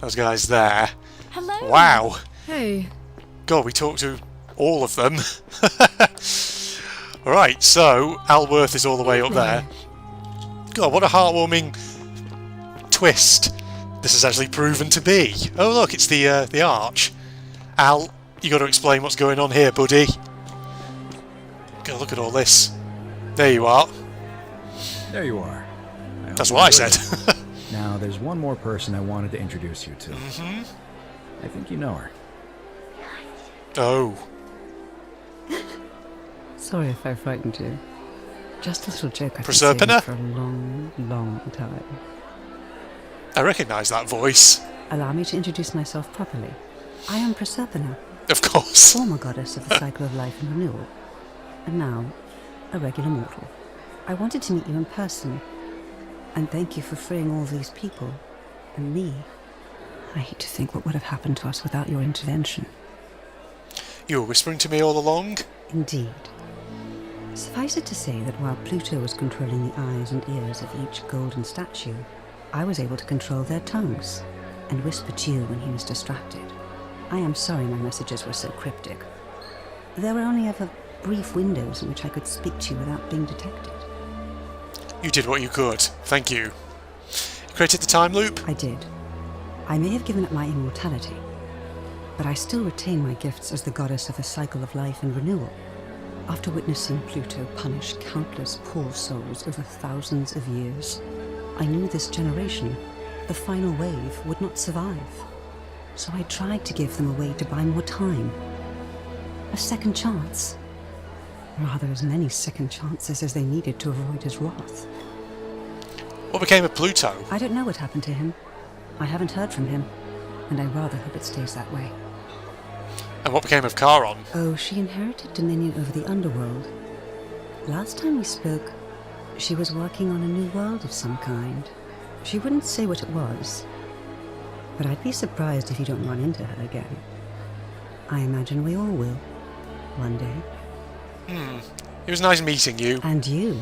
those guys there. Hello. Wow. Hey. God, we talked to all of them. Right, so Alworth is all the way up there. God, what a heartwarming twist this has actually proven to be. Oh look, it's the arch. Al, you got to explain what's going on here, buddy. God, look at all this. There you are. There you are. That's what I said. Now, there's one more person I wanted to introduce you to. Mm-hmm. I think you know her. Oh. Sorry if I frightened you. Just a little joke I've been Proserpina? saying for a long, long time. I recognise that voice. Allow me to introduce myself properly. I am Proserpina. Of course. Former goddess of the cycle of life and renewal. And now, a regular mortal. I wanted to meet you in person. And thank you for freeing all these people. And me. I hate to think what would have happened to us without your intervention. You were whispering to me all along? Indeed. Suffice it to say that while Pluto was controlling the eyes and ears of each golden statue, I was able to control their tongues and whisper to you when he was distracted. I am sorry my messages were so cryptic. There were only ever brief windows in which I could speak to you without being detected. You did what you could. Thank you. You created the time loop? I did. I may have given up my immortality, but I still retain my gifts as the goddess of the cycle of life and renewal. After witnessing Pluto punish countless poor souls over thousands of years, I knew this generation, the final wave, would not survive. So I tried to give them a way to buy more time. A second chance. Rather, as many second chances as they needed to avoid his wrath. What became of Pluto? I don't know what happened to him. I haven't heard from him, and I rather hope it stays that way. And what became of Charon? Oh, she inherited dominion over the underworld. Last time we spoke, she was working on a new world of some kind. She wouldn't say what it was, but I'd be surprised if you don't run into her again. I imagine we all will, one day. It was nice meeting you. And you,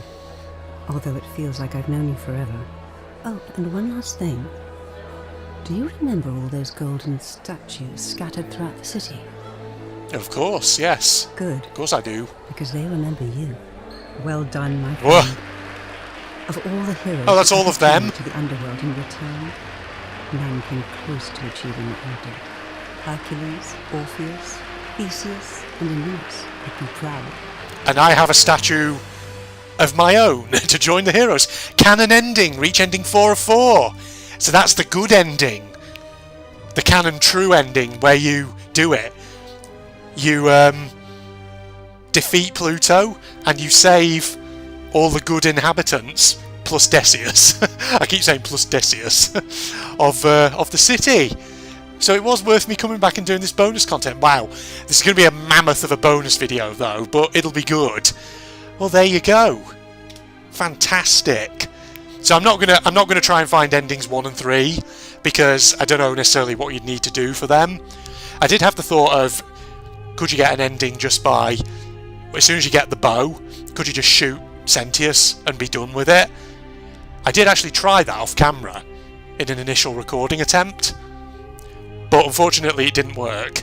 although it feels like I've known you forever. Oh, and one last thing. Do you remember all those golden statues scattered throughout the city? Of course, yes. Good. Of course I do. Because they remember you. Well done, my Whoa. friend. Of all the heroes... Oh, that's who all of ever came them? to the underworld in return, none came close to achieving what you did. Hercules, Orpheus, Theseus, and Aeneas would be proud. And I have a statue of my own to join the heroes. Canon ending, reach ending 4 of 4. So that's the good ending. The canon true ending where you do it. You defeat Pluto and you save all the good inhabitants plus Decius. I keep saying plus Decius of the city. So it was worth me coming back and doing this bonus content. Wow, this is going to be a mammoth of a bonus video though, but it'll be good. Well, there you go. Fantastic. So I'm not gonna try and find endings 1 and 3 because I don't know necessarily what you'd need to do for them. I did have the thought of, could you get an ending just by, as soon as you get the bow, could you just shoot Sentius and be done with it? I did actually try that off camera in an initial recording attempt, but unfortunately it didn't work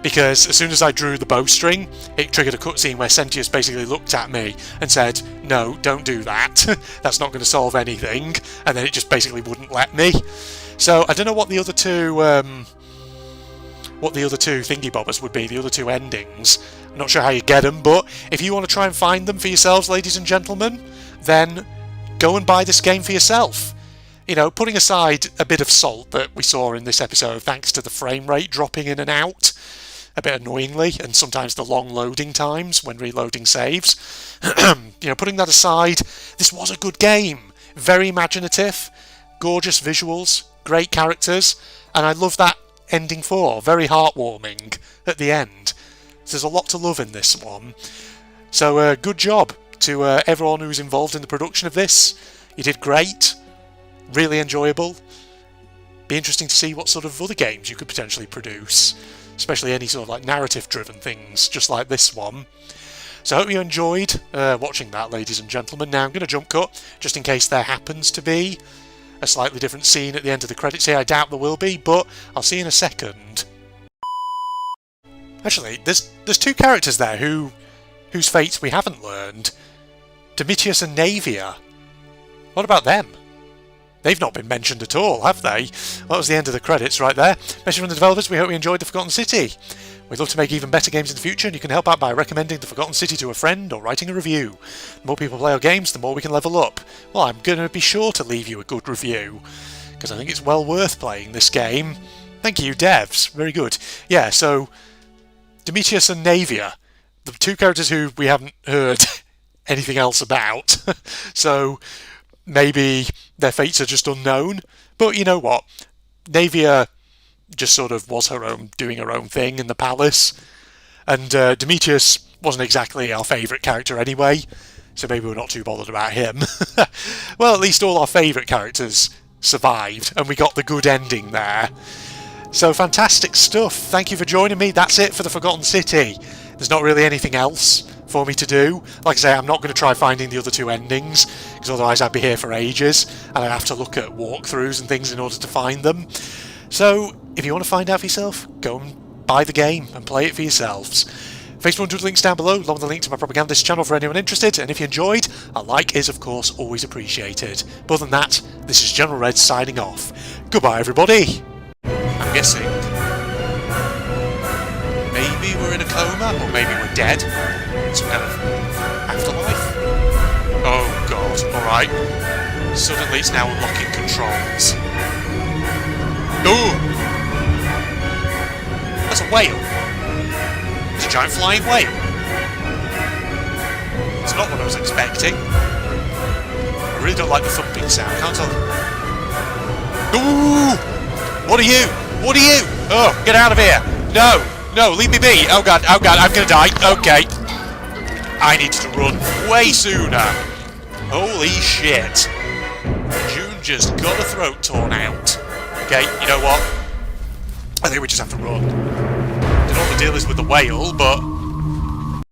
because as soon as I drew the bowstring, it triggered a cutscene where Sentius basically looked at me and said, "No, don't do that. That's not going to solve anything," and then it just basically wouldn't let me. So I don't know what the other two thingy bobbers would be, the other two endings. I'm not sure how you get them, but if you want to try and find them for yourselves, ladies and gentlemen, then go and buy this game for yourself. You know, putting aside a bit of salt that we saw in this episode thanks to the frame rate dropping in and out a bit annoyingly, and sometimes the long loading times when reloading saves. You know, putting that aside, this was a good game. Very imaginative, gorgeous visuals, great characters, and I love that ending 4. Very heartwarming at the end. So there's a lot to love in this one. So good job to everyone who's involved in the production of this. You did great. Really enjoyable. Be interesting to see what sort of other games you could potentially produce, especially any sort of like narrative-driven things, just like this one. So I hope you enjoyed watching that, ladies and gentlemen. Now I'm going to jump cut, just in case there happens to be a slightly different scene at the end of the credits here. I doubt there will be, but I'll see you in a second. Actually, there's two characters there whose fates we haven't learned. Domitius and Navia. What about them? They've not been mentioned at all, have they? Well, that was the end of the credits right there. Message from the developers, we hope you enjoyed The Forgotten City. We'd love to make even better games in the future, and you can help out by recommending The Forgotten City to a friend or writing a review. The more people play our games, the more we can level up. Well, I'm going to be sure to leave you a good review, because I think it's well worth playing this game. Thank you, devs. Very good. Yeah, so Domitius and Navia, the two characters who we haven't heard anything else about. So maybe their fates are just unknown. But you know what? Navia just sort of was doing her own thing in the palace. And Domitius wasn't exactly our favourite character anyway. So maybe we're not too bothered about him. Well, at least all our favourite characters survived. And we got the good ending there. So fantastic stuff. Thank you for joining me. That's it for The Forgotten City. There's not really anything else for me to do. Like I say, I'm not going to try finding the other two endings, because otherwise I'd be here for ages, and I'd have to look at walkthroughs and things in order to find them. So, if you want to find out for yourself, go and buy the game and play it for yourselves. Facebook and Twitter links down below, along with the link to my propagandist channel for anyone interested, and if you enjoyed, a like is of course always appreciated. But other than that, this is General Red signing off. Goodbye everybody! I'm guessing maybe we're in a coma, or maybe we're dead. Some kind of afterlife. Oh god, alright. Suddenly it's now unlocking controls. Ooh! That's a whale. It's a giant flying whale. It's not what I was expecting. I really don't like the thumping sound, can't tell. Ooh! What are you? What are you? Oh, get out of here! No! No, leave me be! Oh god, I'm gonna die. Okay. I needed to run way sooner. Holy shit. June just got her throat torn out. Okay, you know what? I think we just have to run. I don't know what the deal is with the whale, but